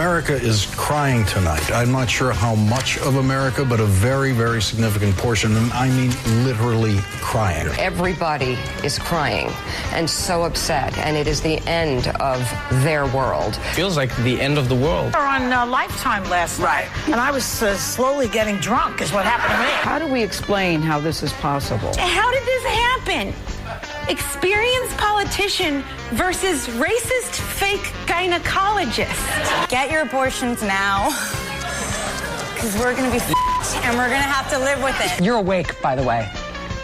America is crying tonight. I'm not sure how much of America, but a very, very significant portion. And I mean literally crying. Everybody is crying and so upset, and it is the end of their world. Feels like the end of the world. We were on Lifetime last night, and I was slowly getting drunk is what happened to me. How do we explain how this is possible? How did this happen? Experienced politician versus racist fake gynecologist. Get your abortions now, because we're going to be f***ed, and we're going to have to live with it. You're awake, by the way.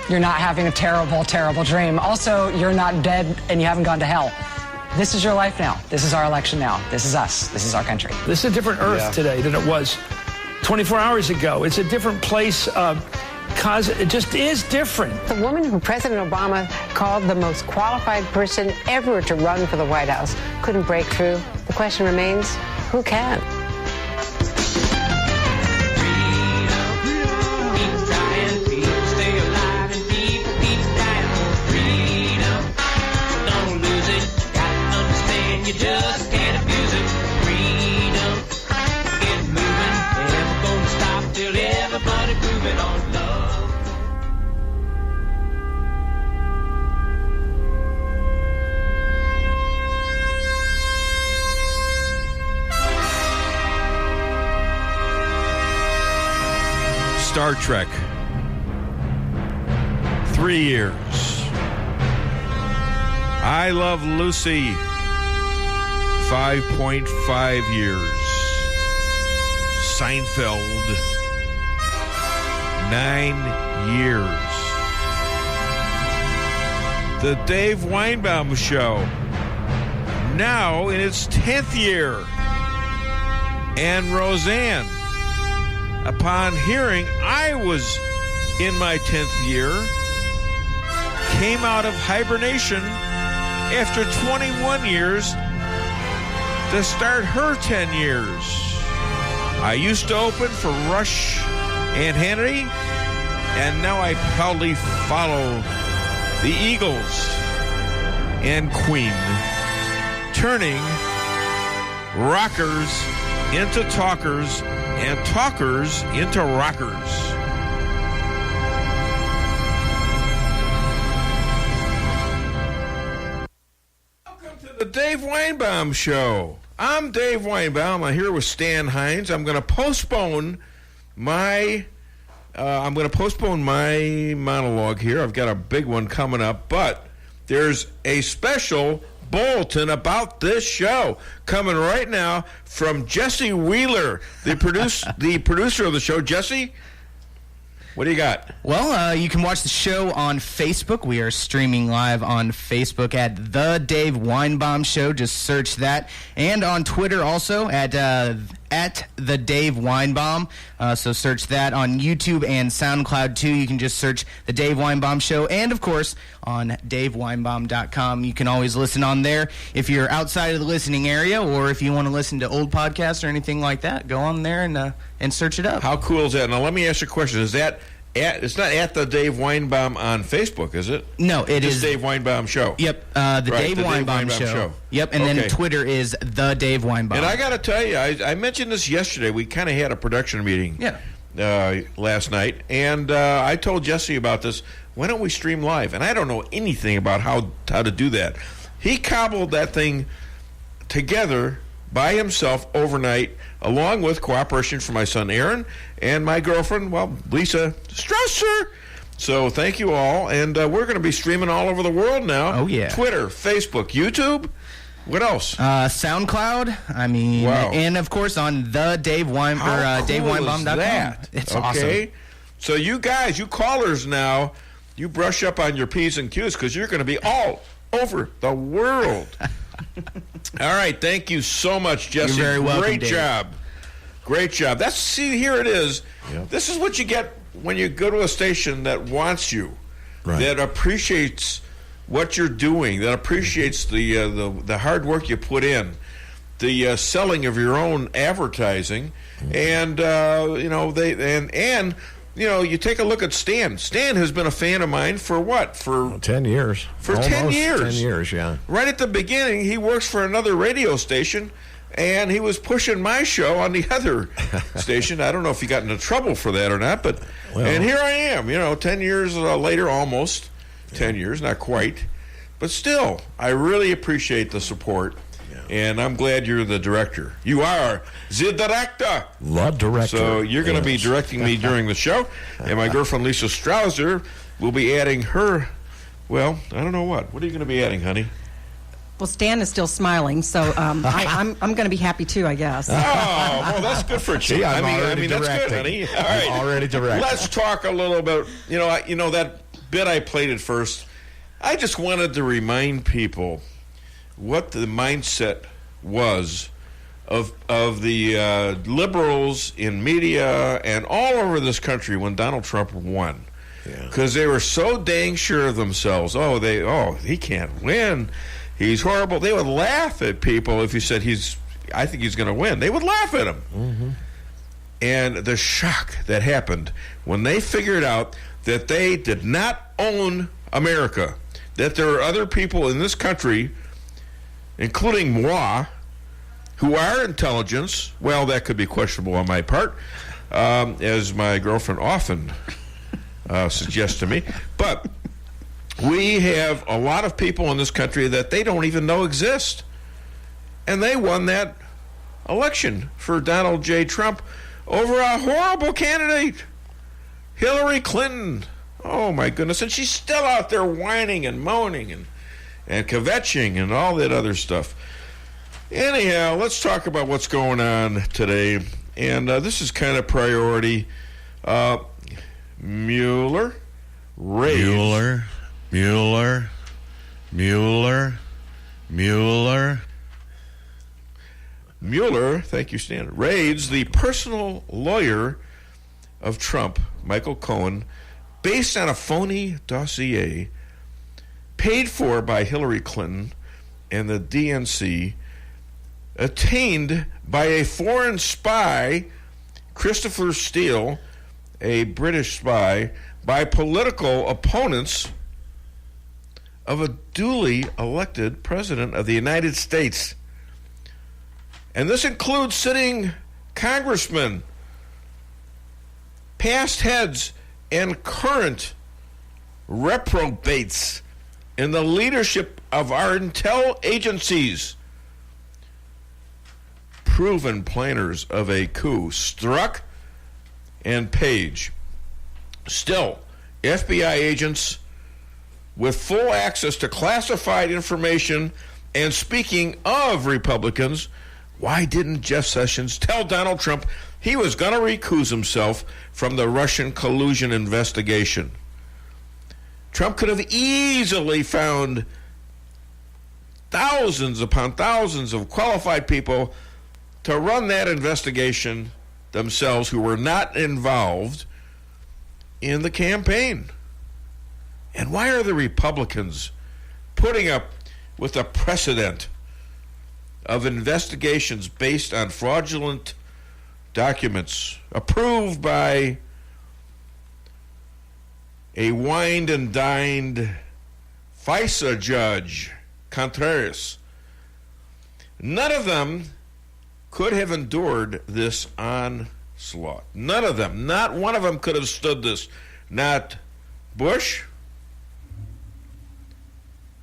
You're not having a terrible, terrible dream. Also, you're not dead and you haven't gone to hell. This is your life now. This is our election now. This is us. This is our country. This is a different Earth today than it was 24 hours ago. It's a different place. Cause it just is different. The woman who President Obama called the most qualified person ever to run for the White House couldn't break through. The question remains, who can? You just can't abuse it. Freedom, get moving. Never gonna stop till everybody moving on love. Star Trek. 3 years. I Love Lucy. 5.5 years. Seinfeld. 9 years. The Dave Weinbaum Show. Now in its 10th year. And Roseanne, upon hearing I was in my 10th year, came out of hibernation after 21 years to start her 10 years. I used to open for Rush and Hannity, and now I proudly follow the Eagles and Queen, turning rockers into talkers and talkers into rockers. The Dave Weinbaum Show. I'm Dave Weinbaum. I'm here with Stan Hines. I'm going to postpone my monologue here. I've got a big one coming up, but there's a special bulletin about this show coming right now from Jesse Wheeler, the producer of the show. Jesse, what do you got? Well, you can watch the show on Facebook. We are streaming live on Facebook at The Dave Weinbaum Show. Just search that. And on Twitter also at The Dave Weinbaum. So search that on YouTube and SoundCloud too. You can just search The Dave Weinbaum Show. And, of course, on DaveWeinbaum.com. You can always listen on there. If you're outside of the listening area or if you want to listen to old podcasts or anything like that, go on there and search it up. How cool is that? Now, let me ask you a question. Is that it's not at the Dave Weinbaum on Facebook, is it? No, it is Dave Weinbaum Show. Yep, the Dave Weinbaum Show. Yep, and then Twitter is The Dave Weinbaum. And I got to tell you, I mentioned this yesterday. We kind of had a production meeting last night, and I told Jesse about this. Why don't we stream live? And I don't know anything about how to do that. He cobbled that thing together by himself overnight, along with cooperation from my son Aaron and my girlfriend, Lisa Strasser. So thank you all, and we're going to be streaming all over the world now. Oh yeah, Twitter, Facebook, YouTube. What else? SoundCloud. I mean, and of course on the Dave Weinbaum, DaveWeinbaum.com. It's awesome. So you guys, you callers now, you brush up on your P's and Q's because you're going to be all over the world. All right, thank you so much, Jesse. You're very welcome, Great Dave. job. Great job. Here it is. Yep. This is what you get when you go to a station that wants you, that appreciates what you're doing, that appreciates the hard work you put in, the selling of your own advertising, and you take a look at Stan. Stan has been a fan of mine for what? For 10 years. For Almost 10 years. 10 years, yeah. Right at the beginning, he works for another radio station, and he was pushing my show on the other station. I don't know if he got into trouble for that or not, but and here I am, 10 years later, almost 10 years, not quite, but still, I really appreciate the support. And I'm glad you're the director. You are the director. The director. So you're going to be directing me during the show. And my girlfriend, Lisa Strausser, will be adding her, well, I don't know what. What are you going to be adding, honey? Well, Stan is still smiling, so I'm going to be happy too, I guess. Oh, well, that's good for you. I'm already that's good, directing. honey. All right. I'm already directing. Let's talk a little bit. That bit I played at first, I just wanted to remind people what the mindset was of the liberals in media and all over this country when Donald Trump won. Because they were so dang sure of themselves. He can't win. He's horrible. They would laugh at people if you said I think he's going to win. They would laugh at him. Mm-hmm. And the shock that happened when they figured out that they did not own America, that there are other people in this country, including moi, who are intelligence. Well, that could be questionable on my part, as my girlfriend often suggests to me. But we have a lot of people in this country that they don't even know exist. And they won that election for Donald J. Trump over a horrible candidate, Hillary Clinton. Oh, my goodness. And she's still out there whining and moaning and kvetching and all that other stuff. Anyhow, let's talk about what's going on today. And this is kind of Mueller raised. Mueller, thank you, Stan, raids the personal lawyer of Trump, Michael Cohen, based on a phony dossier paid for by Hillary Clinton and the DNC, attained by a foreign spy, Christopher Steele, a British spy, by political opponents of a duly elected president of the United States. And this includes sitting congressmen, past heads, and current reprobates in the leadership of our intel agencies. Proven planners of a coup, Strzok and Page. Still, FBI agents with full access to classified information. And speaking of Republicans, why didn't Jeff Sessions tell Donald Trump he was going to recuse himself from the Russian collusion investigation? Trump could have easily found thousands upon thousands of qualified people to run that investigation themselves who were not involved in the campaign. And why are the Republicans putting up with a precedent of investigations based on fraudulent documents approved by a wined and dined FISA judge, Contreras? None of them could have endured this onslaught. None of them. Not one of them could have stood this. Not Bush,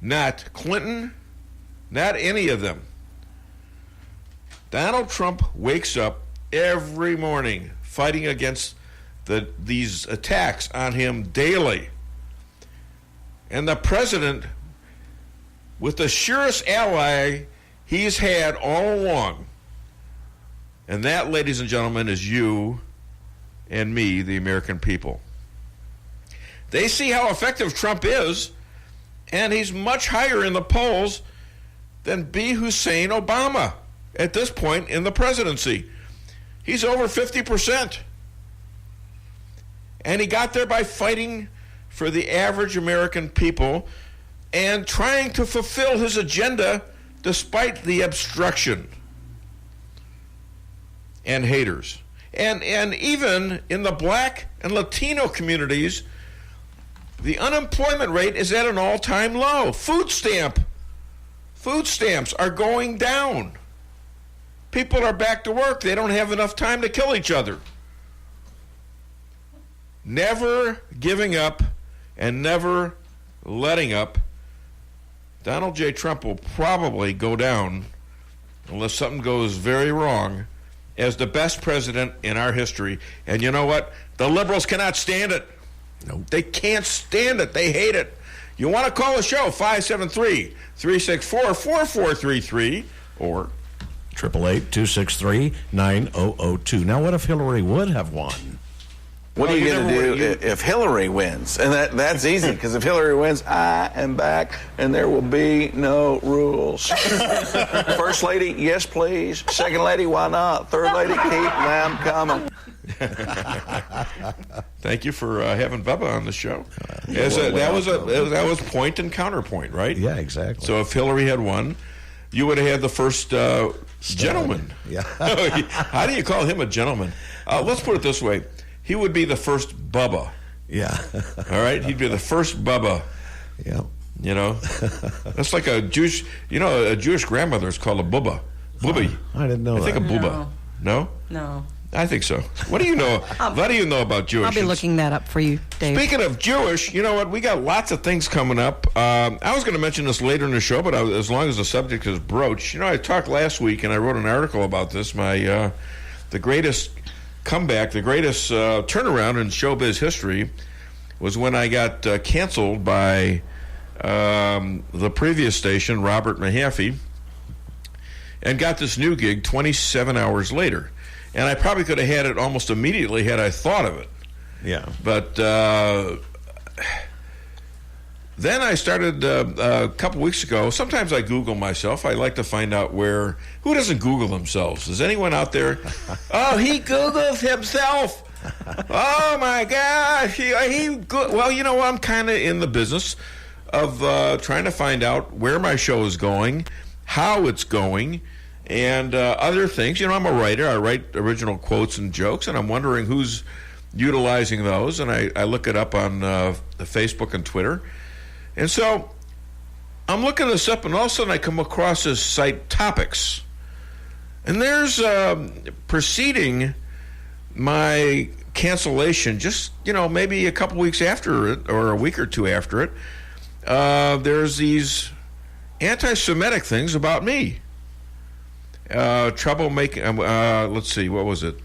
not Clinton, not any of them. Donald Trump wakes up every morning fighting against these attacks on him daily. And the president, with the surest ally he's had all along, and that, ladies and gentlemen, is you and me, the American people. They see how effective Trump is, and he's much higher in the polls than B. Hussein Obama at this point in the presidency. He's over 50%. And he got there by fighting for the average American people and trying to fulfill his agenda despite the obstruction and haters. And even in the black and Latino communities, the unemployment rate is at an all-time low. Food stamps are going down. People are back to work. They don't have enough time to kill each other. Never giving up and never letting up. Donald J. Trump will probably go down, unless something goes very wrong, as the best president in our history. And you know what? The liberals cannot stand it. No. They can't stand it. They hate it. You want to call the show, 573-364-4433 or 888-263-9002. Now, what if Hillary would have won? What are you going to do if Hillary wins? And that's easy, because if Hillary wins, I am back, and there will be no rules. First lady, yes, please. Second lady, why not? Third lady, keep them coming. Thank you for having Bubba on the show. That was point and counterpoint, right? Yeah, exactly. So if Hillary had won, you would have had the first gentleman. Yeah. How do you call him a gentleman? Let's put it this way. He would be the first Bubba. Yeah. All right? He'd be the first Bubba. Yeah. You know? That's like a Jewish grandmother is called a Bubba. Bubby. I didn't know that. I think a Bubba. No? No. I think so. What do you know? What do you know about Jewish? I'll be looking that up for you, Dave. Speaking of Jewish, you know what? We got lots of things coming up. I was going to mention this later in the show, but as long as the subject is broached, I talked last week and I wrote an article about this. The greatest comeback, the greatest turnaround in showbiz history was when I got canceled by the previous station, Robert Mahaffey, and got this new gig 27 hours later. And I probably could have had it almost immediately had I thought of it. Yeah. But then I started a couple weeks ago. Sometimes I Google myself. I like to find out who doesn't Google themselves? Is anyone out there? Oh, he Googles himself. Oh, my gosh. Well, I'm kind of in the business of trying to find out where my show is going, how it's going, and other things. I'm a writer. I write original quotes and jokes, and I'm wondering who's utilizing those. And I look it up on Facebook and Twitter. And so I'm looking this up, and all of a sudden I come across this site, Topics. And there's preceding my cancellation, just, maybe a couple weeks after it, or a week or two after it, there's these anti-Semitic things about me. Trouble making, let's see, what was it?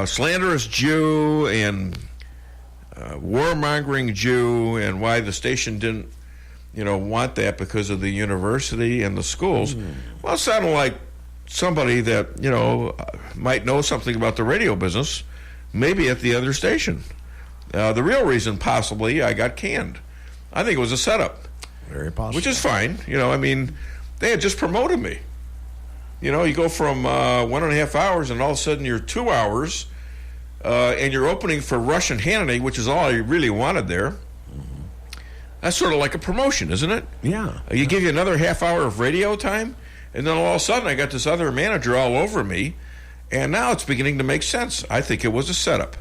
Slanderous Jew and warmongering Jew, and why the station didn't, want that because of the university and the schools. Well, it sounded like somebody that, might know something about the radio business, maybe at the other station. The real reason, possibly, I got canned. I think it was a setup. Very possible. Which is fine. They had just promoted me. You go from 1.5 hours, and all of a sudden you're 2 hours, and you're opening for Rush and Hannity, which is all I really wanted there. That's sort of like a promotion, isn't it? Yeah. You give you another half hour of radio time, and then all of a sudden I got this other manager all over me, and now it's beginning to make sense. I think it was a setup.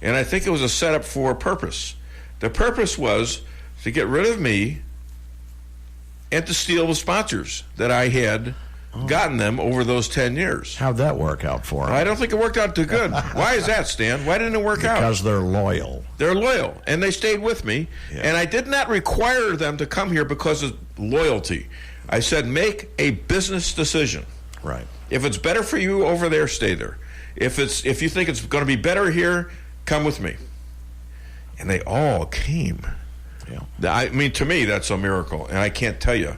And I think it was a setup for a purpose. The purpose was to get rid of me and to steal the sponsors that I had gotten them over those 10 years. How'd that work out for them? I don't think it worked out too good. Why is that, Stan? Why didn't it work out? Because they're loyal. They're loyal, and they stayed with me. Yeah. And I did not require them to come here because of loyalty. I said, make a business decision. Right. If it's better for you over there, stay there. If you think it's going to be better here, come with me. And they all came. Yeah. I mean, to me, that's a miracle, and I can't tell you.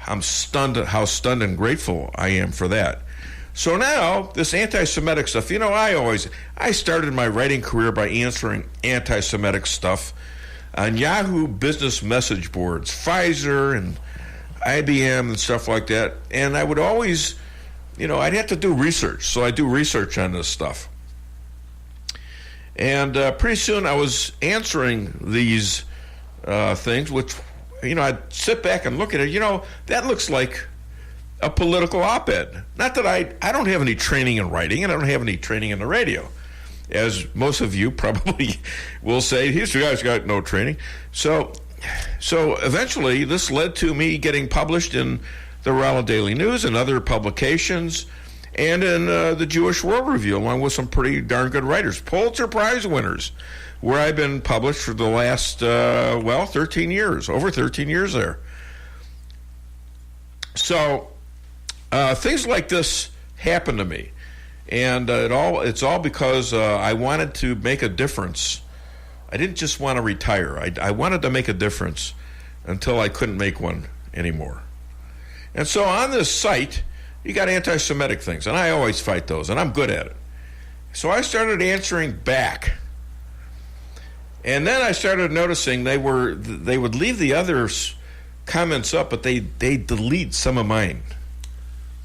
I'm stunned at how stunned and grateful I am for that. So now, this anti-Semitic stuff, I started my writing career by answering anti-Semitic stuff on Yahoo business message boards, Pfizer and IBM and stuff like that. And I would always, I'd have to do research. So I do research on this stuff. And pretty soon I was answering these things, which, I'd sit back and look at it. That looks like a political op-ed. Not that I don't have any training in writing, and I don't have any training in the radio. As most of you probably will say, these guys got no training. So eventually this led to me getting published in the Raleigh Daily News and other publications, and in the Jewish World Review, along with some pretty darn good writers. Pulitzer Prize winners, where I've been published for the last, 13 years, over 13 years there. So things like this happen to me, and it's all because I wanted to make a difference. I didn't just want to retire. I wanted to make a difference until I couldn't make one anymore. And so on this site, you got anti-Semitic things, and I always fight those, and I'm good at it. So I started answering back. And then I started noticing they would leave the others' comments up, but they delete some of mine.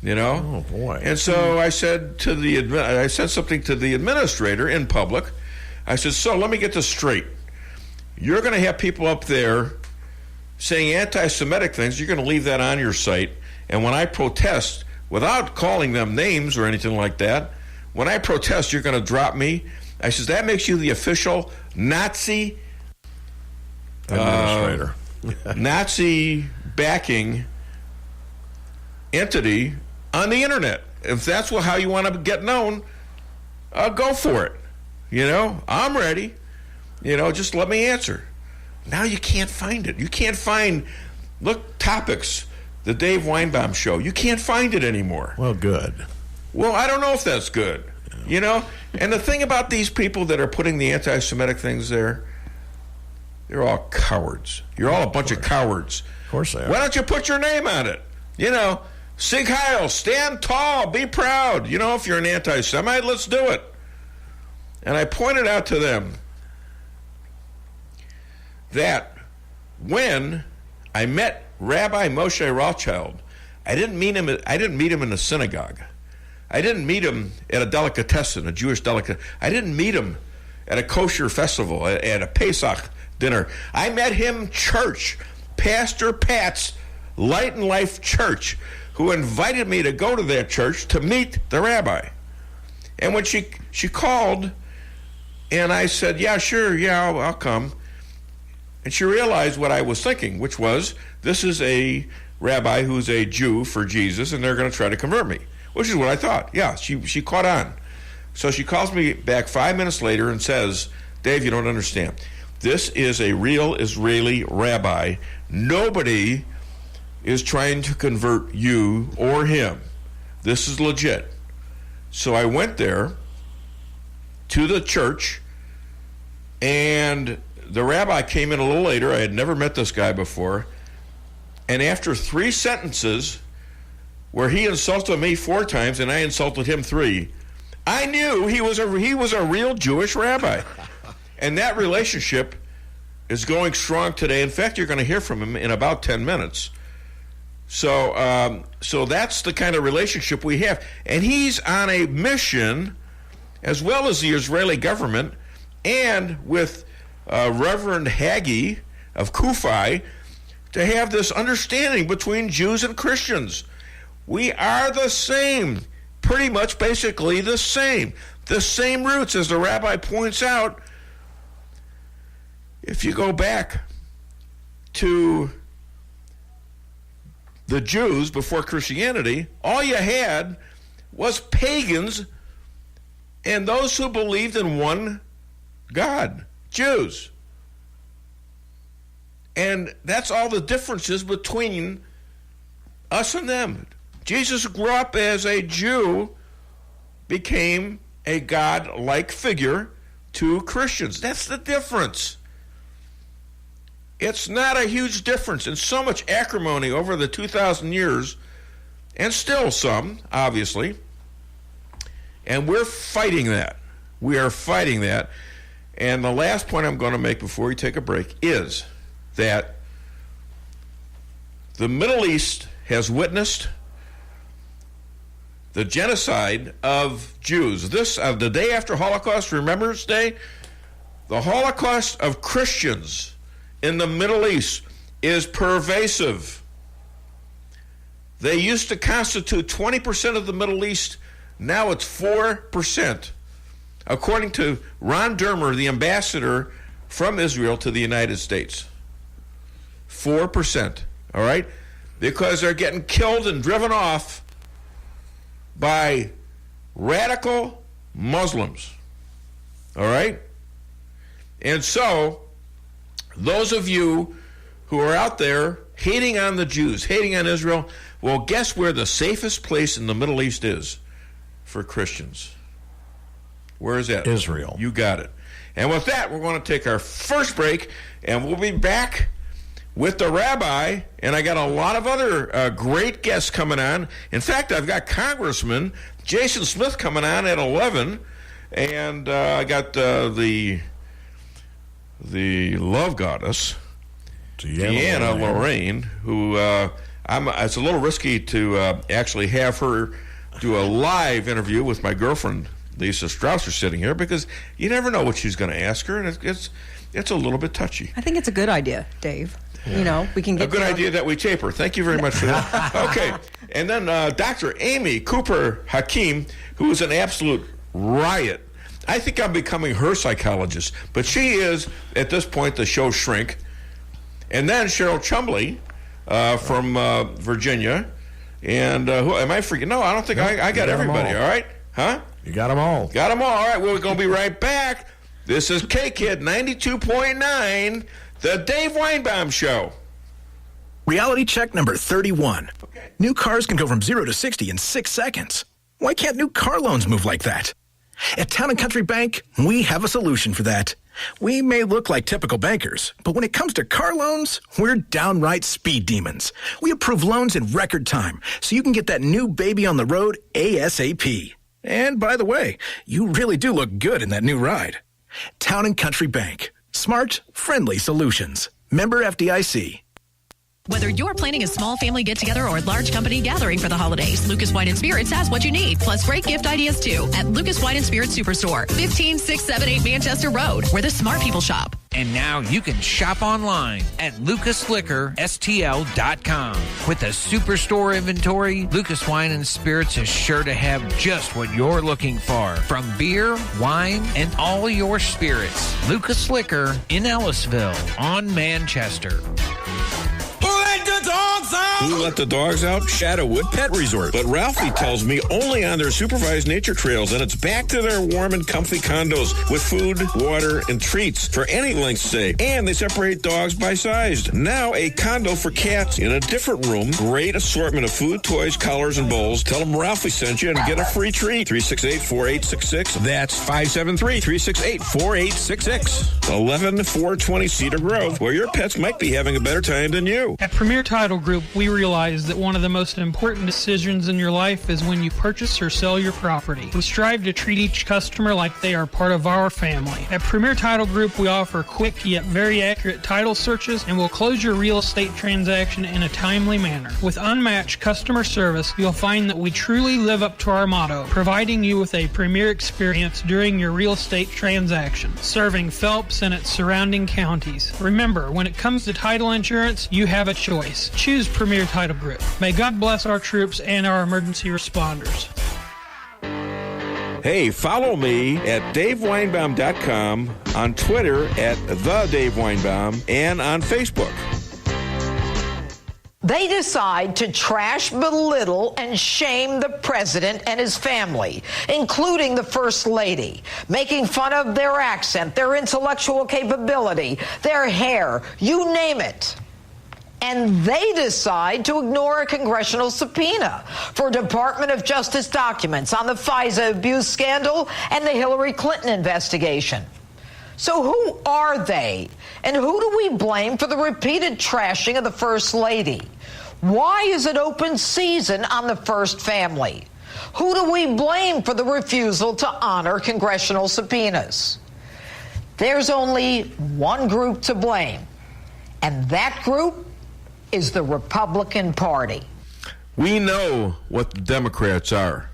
You know? Oh boy! And so I said I said something to the administrator in public. I said, "So let me get this straight. You're going to have people up there saying anti-Semitic things. You're going to leave that on your site, and when I protest, without calling them names or anything like that, when I protest, you're going to drop me." I says, "That makes you the official Nazi administrator, Nazi backing entity on the internet. If that's how you want to get known, go for it. You know, I'm ready. You know, just let me answer." Now you can't find it. You can't find, topics, the Dave Weinbaum Show. You can't find it anymore. Well, good. Well, I don't know if that's good. You know, and the thing about these people that are putting the anti-Semitic things there, they're all cowards. You're all a bunch of cowards. Of course they are. Why don't you put your name on it? You know, Sig Heil, stand tall, be proud. You know, if you're an anti-Semite, let's do it. And I pointed out to them that when I met Rabbi Moshe Rothschild, I didn't meet him in a synagogue. I didn't meet him at a delicatessen, a Jewish delicatessen. I didn't meet him at a kosher festival, at a Pesach dinner. I met him church, Pastor Pat's Light and Life Church, who invited me to go to their church to meet the rabbi. And when she called, and I said, "Yeah, sure, yeah, I'll come." And she realized what I was thinking, which was, this is a rabbi who's a Jew for Jesus, and they're going to try to convert me. Which is what I thought. Yeah, she caught on. So she calls me back 5 minutes later and says, "Dave, you don't understand. This is a real Israeli rabbi. Nobody is trying to convert you or him. This is legit." So I went there to the church, and the rabbi came in a little later. I had never met this guy before. And after 3 sentences, where he insulted me 4 times and I insulted him 3, I knew he was a real Jewish rabbi. And that relationship is going strong today. In fact, you're going to hear from him in about 10 minutes. So that's the kind of relationship we have. And he's on a mission, as well as the Israeli government, and with Reverend Hagee of Kufi, to have this understanding between Jews and Christians. We are the same, pretty much basically the same roots, as the rabbi points out. If you go back to the Jews before Christianity, all you had was pagans and those who believed in one God, Jews. And that's all the differences between us and them. Jesus grew up as a Jew, became a God-like figure to Christians. That's the difference. It's not a huge difference. And so much acrimony over the 2,000 years, and still some, obviously. And we're fighting that. We are fighting that. And the last point I'm going to make before we take a break is that the Middle East has witnessed the genocide of Jews. This, the day after Holocaust, Remembrance Day, the Holocaust of Christians in the Middle East is pervasive. They used to constitute 20% of the Middle East. Now it's 4%. According to Ron Dermer, the ambassador from Israel to the United States. 4%. All right? because they're getting killed and driven off by radical Muslims. All right? And so, those of you who are out there hating on the Jews, hating on Israel, well, guess where the safest place in the Middle East is for Christians? Where is that? Israel. You got it. And with that, we're going to take our first break, and we'll be back with the rabbi, and I got a lot of other great guests coming on. In fact, I've got Congressman Jason Smith coming on at 11, and I got the love goddess, Deanna Lorraine, who it's a little risky to actually have her do a live interview with my girlfriend, Lisa Strausser, sitting here, because you never know what she's going to ask her, and it's a little bit touchy. I think it's a good idea, Dave. Yeah. You know, we can get a good idea that we tape her. Thank you very much for that. Okay, and then Dr. Amy Cooper Hakim, who is an absolute riot. I think I'm becoming her psychologist, but she is, at this point, the show shrink. And then Cheryl Chumley from Virginia. And who am I freaking? No, I don't think I got everybody, all right? Huh? You got them all. Got them all. All right, well, we're going to be right back. This is K-Kid 92.9, The Dave Weinbaum Show. Reality check number 31. Okay. New cars can go from 0 to 60 in 6 seconds. Why can't new car loans move like that? At Town & Country Bank, we have a solution for that. We may look like typical bankers, but when it comes to car loans, we're downright speed demons. We approve loans in record time, so you can get that new baby on the road ASAP. And by the way, you really do look good in that new ride. Town & Country Bank. Smart, friendly solutions. Member FDIC. Whether you're planning a small family get-together or a large company gathering for the holidays, Lucas Wine & Spirits has what you need, plus great gift ideas, too, at Lucas Wine & Spirits Superstore, 15678 Manchester Road, where the smart people shop. And now you can shop online at lucasliquorstl.com. With a superstore inventory, Lucas Wine & Spirits is sure to have just what you're looking for, from beer, wine, and all your spirits. Lucas Liquor in Ellisville on Manchester. Who let the dogs out? Shadowwood Pet Resort. But Ralphie tells me only on their supervised nature trails, and it's back to their warm and comfy condos with food, water, and treats for any length stay. And they separate dogs by size. Now a condo for cats in a different room. Great assortment of food, toys, collars, and bowls. Tell them Ralphie sent you and get a free treat. 368-4866. That's 573-368-4866. 11420 Cedar Grove, where your pets might be having a better time than you. At Premier Title Group, we realize that one of the most important decisions in your life is when you purchase or sell your property. We strive to treat each customer like they are part of our family. At Premier Title Group, we offer quick yet very accurate title searches and will close your real estate transaction in a timely manner. With unmatched customer service, you'll find that we truly live up to our motto, providing you with a premier experience during your real estate transaction, serving Phelps and its surrounding counties. Remember, when it comes to title insurance, you have a choice. Choose Premier Title Group. May God bless our troops and our emergency responders. Hey, follow me at DaveWeinbaum.com, on Twitter at TheDaveWeinbaum, and on Facebook. They decide to trash, belittle, and shame the president and his family, including the First Lady, making fun of their accent, their intellectual capability, their hair, you name it. And they decide to ignore a congressional subpoena for Department of Justice documents on the FISA abuse scandal and the Hillary Clinton investigation. So who are they? And who do we blame for the repeated trashing of the First Lady? Why is it open season on the First Family? Who do we blame for the refusal to honor congressional subpoenas? There's only one group to blame, and that group is the Republican Party. We know what the Democrats are.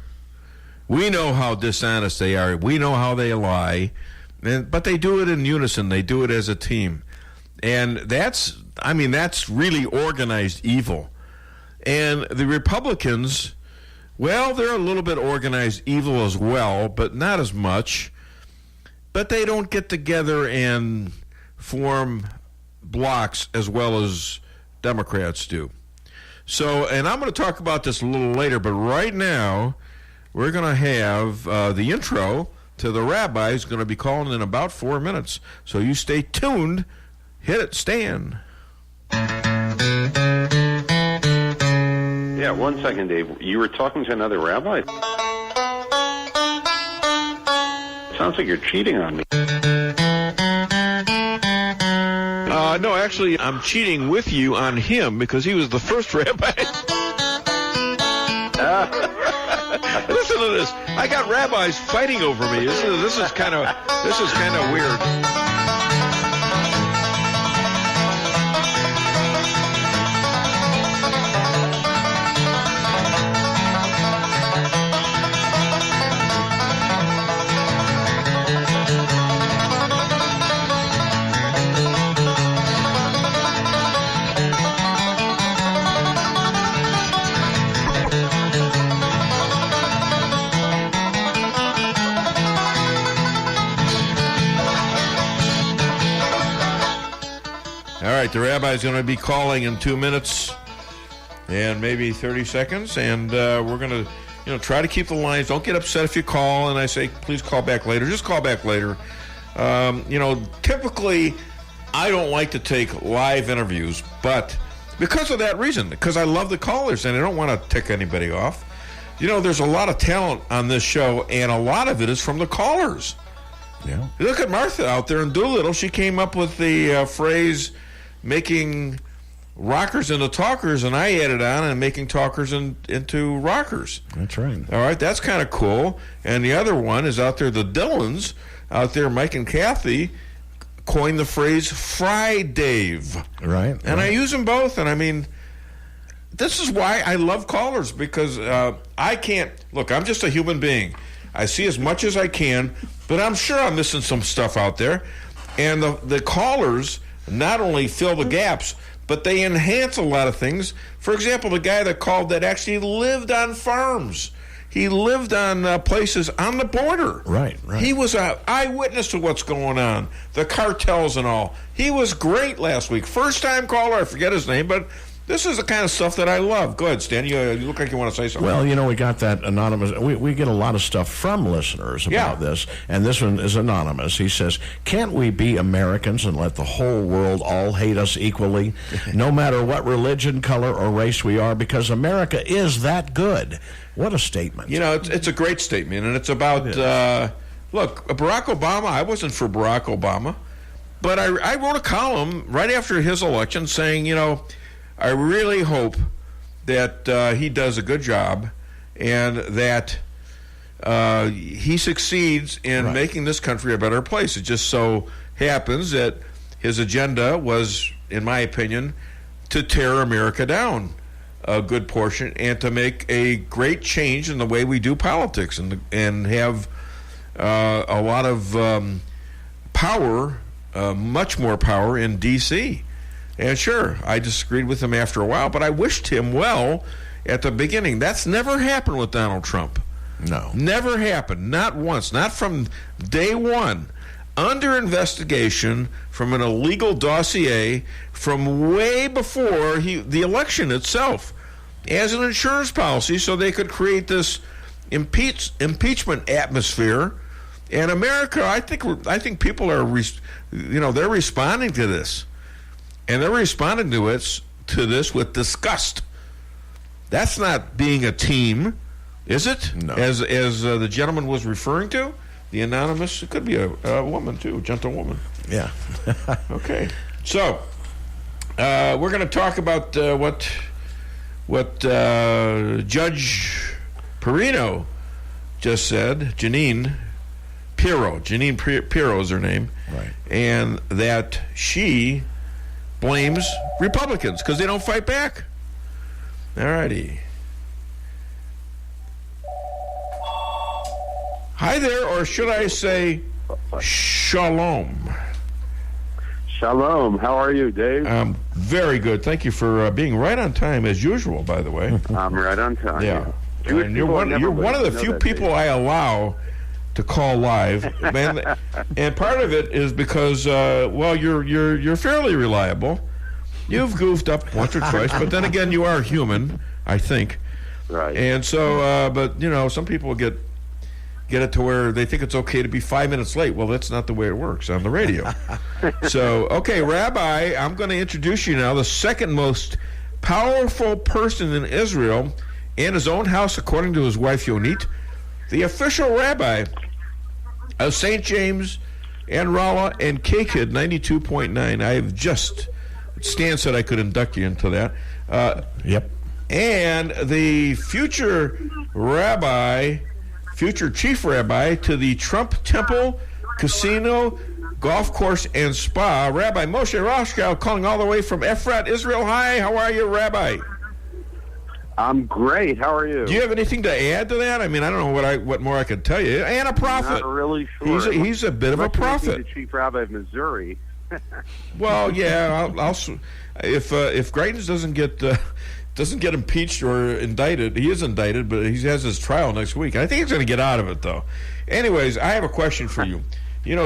We know how dishonest they are. We know how they lie. But they do it in unison. They do it as a team. And that's really organized evil. And the Republicans, well, they're a little bit organized evil as well, but not as much. But they don't get together and form blocks as well as Democrats do. So, and I'm going to talk about this a little later, but right now, we're going to have the intro to the rabbi who's going to be calling in about 4 minutes. So you stay tuned. Hit it, Stan. Yeah, 1 second, Dave. You were talking to another rabbi? Sounds like you're cheating on me. No, actually, I'm cheating with you on him because he was the first rabbi. Listen to this. I got rabbis fighting over me. This is kind of weird. All right, the rabbi's going to be calling in 2 minutes and maybe 30 seconds, and we're going to, try to keep the lines. Don't get upset if you call, and I say, please call back later. Just call back later. Typically, I don't like to take live interviews, but because of that reason, because I love the callers, and I don't want to tick anybody off. There's a lot of talent on this show, and a lot of it is from the callers. Yeah. Look at Martha out there in Doolittle. She came up with the phrase, making rockers into talkers, and I added on and making talkers into rockers. That's right. All right, that's kind of cool. And the other one is out there, the Dillons, out there, Mike and Kathy, coined the phrase Fry Dave. Right. And I use them both, and I mean, this is why I love callers, because I can't, look, I'm just a human being. I see as much as I can, but I'm sure I'm missing some stuff out there. And the callers not only fill the gaps, but they enhance a lot of things. For example, the guy that called that actually lived on farms. He lived on places on the border. Right. He was an eyewitness to what's going on, the cartels and all. He was great last week. First-time caller, I forget his name, but this is the kind of stuff that I love. Go ahead, Stan. You look like you want to say something. Well, we got that anonymous. We get a lot of stuff from listeners about this, and this one is anonymous. He says, can't we be Americans and let the whole world all hate us equally, no matter what religion, color, or race we are, because America is that good? What a statement. It's a great statement, and it's about, look, Barack Obama, I wasn't for Barack Obama, but I wrote a column right after his election saying, I really hope that he does a good job and that he succeeds in making this country a better place. It just so happens that his agenda was, in my opinion, to tear America down a good portion and to make a great change in the way we do politics and have a lot of power, much more power in D.C., and sure, I disagreed with him after a while, but I wished him well at the beginning. That's never happened with Donald Trump. No. Never happened. Not once. Not from day one. Under investigation from an illegal dossier from way before the election itself as an insurance policy so they could create this impeachment atmosphere. And America, I think people are, they're responding to this. And they're responding to this with disgust. That's not being a team, is it? No. As the gentleman was referring to, the anonymous, it could be a woman too, a gentlewoman. Yeah. Okay. So we're going to talk about what Judge Perino just said. Janine Pirro is her name, right? And that she blames Republicans because they don't fight back. All righty. Hi there, or should I say shalom? Shalom. How are you, Dave? Very good. Thank you for being right on time, as usual, by the way. I'm right on time. Yeah. And you're one of the few people I allow to call live, man, and part of it is because, you're fairly reliable, You've goofed up once or twice, but then again, you are human, I think. Right. And so, but some people get it to where they think it's okay to be 5 minutes late. Well, that's not the way it works on the radio. So, okay, Rabbi, I'm going to introduce you now, the second most powerful person in Israel in his own house, according to his wife Yonit, the official rabbi of St. James and Rolla and K-Kid 92.9. Stan said I could induct you into that. Yep. And the future chief rabbi to the Trump Temple, Casino, Golf Course, and Spa, Rabbi Moshe Roshkow, calling all the way from Efrat, Israel. Hi, how are you, Rabbi? I'm great. How are you? Do you have anything to add to that? I mean, I don't know what more I could tell you. And a prophet. Not really sure. He's a bit of a prophet. The chief rabbi of Missouri. Well, yeah. If Greitens doesn't get impeached or indicted, he is indicted, but he has his trial next week. I think he's going to get out of it, though. Anyways, I have a question for you.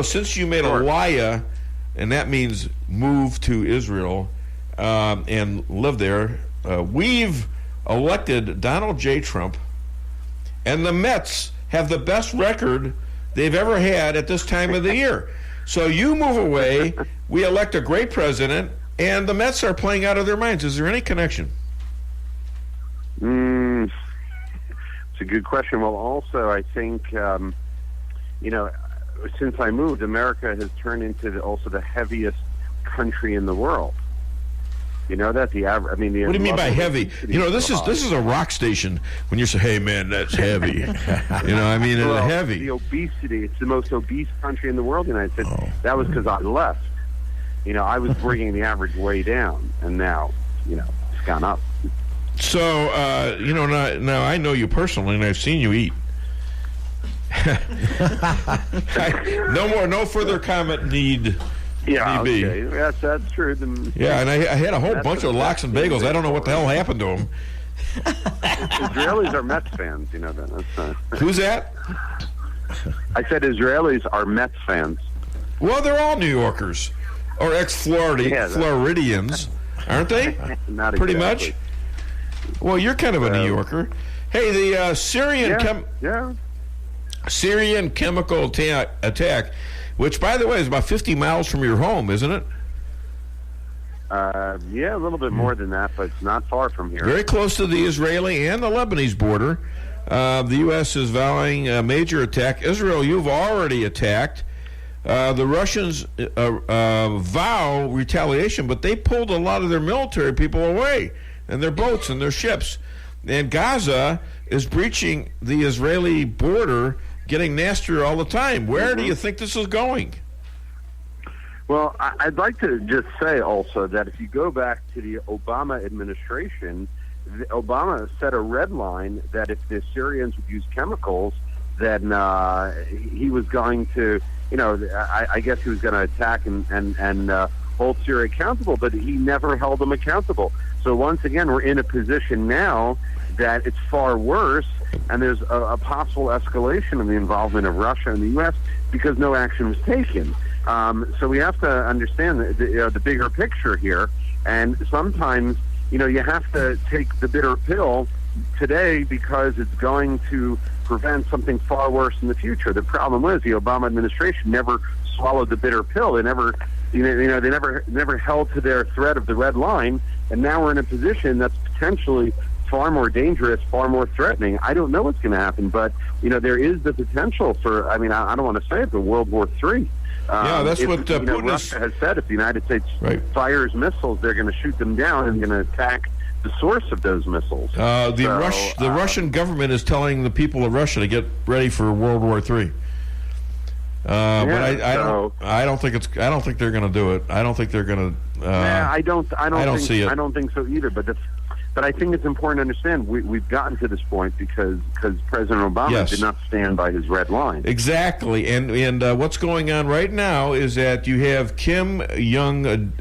Since you made Aliyah, and that means move to Israel and live there, we've elected Donald J. Trump, and the Mets have the best record they've ever had at this time of the year. So you move away, we elect a great president, and the Mets are playing out of their minds. Is there any connection? It's a good question. Well, also, I think, since I moved, America has turned into also the heaviest country in the world. You know that the average. I mean, what do you mean by heavy? This is a rock station. When you say, "Hey, man, that's heavy," well, heavy. The obesity. It's the most obese country in the world. The United States. That was because I left. I was bringing the average way down, and now, it's gone up. So, now I know you personally, and I've seen you eat. No further comment need. Yeah, okay. Yes, that's true. Yeah, and I had a whole bunch of lox and bagels. I don't know what the hell happened to them. Israelis are Mets fans, that. Who's that? I said Israelis are Mets fans. Well, they're all New Yorkers or ex-Floridians, aren't they? Not pretty exactly. much. Well, you're kind of a New Yorker. Hey, the Syrian chemical attack, which, by the way, is about 50 miles from your home, isn't it? A little bit more than that, but it's not far from here. Very close to the Israeli and the Lebanese border. The U.S. is vowing a major attack. Israel, you've already attacked. The Russians vow retaliation, but they pulled a lot of their military people away, and their boats and their ships. And Gaza is breaching the Israeli border, getting nastier all the time. Where do you think this is going? Well, I'd like to just say also that if you go back to the Obama administration, Obama set a red line that if the Syrians would use chemicals, then he was going to, I guess he was going to attack and hold Syria accountable, but he never held them accountable. So once again, we're in a position now that it's far worse, and there's a possible escalation in the involvement of Russia and the U.S. because no action was taken. So we have to understand the bigger picture here, and sometimes, you have to take the bitter pill today because it's going to prevent something far worse in the future. The problem is the Obama administration never swallowed the bitter pill. They never, they never held to their threat of the red line, and now we're in a position that's potentially far more dangerous, far more threatening. I don't know what's going to happen, but there is the potential for. I don't want to say it, but World War III. That's what Putin Russia has said. If the United States fires missiles, they're going to shoot them down and going to attack the source of those missiles. The Russian government is telling the people of Russia to get ready for World War III. But I don't think they're going to do it. I don't think they're going to. I don't see it. I don't think so either. But I think it's important to understand we've gotten to this point because President Obama did not stand by his red line. Exactly, and what's going on right now is that you have Kim Jong-un.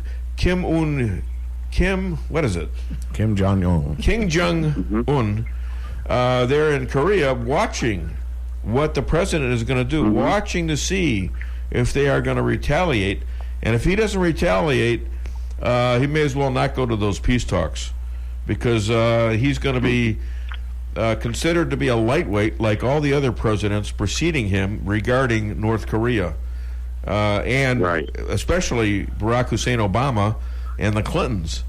They're in Korea watching what the president is going to do, watching to see if they are going to retaliate, and if he doesn't retaliate, he may as well not go to those peace talks because he's going to be considered to be a lightweight like all the other presidents preceding him regarding North Korea. And especially Barack Hussein Obama and the Clintons,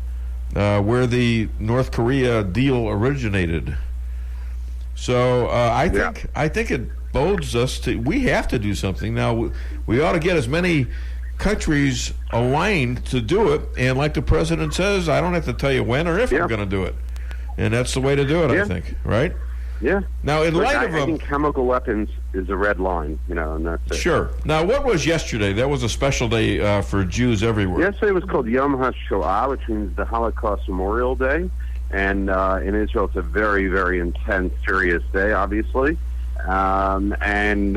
where the North Korea deal originated. So I think it bodes us to. We have to do something now. We ought to get as many countries aligned to do it. And like the president says, I don't have to tell you when or if we're going to do it. And that's the way to do it, I think. Right? Yeah. Now, in light of I think chemical weapons is a red line, and that's it. Sure. Now, what was yesterday? That was a special day for Jews everywhere. Yesterday was called Yom HaShoah, which means the Holocaust Memorial Day. And in Israel, it's a very, very intense, serious day, obviously. And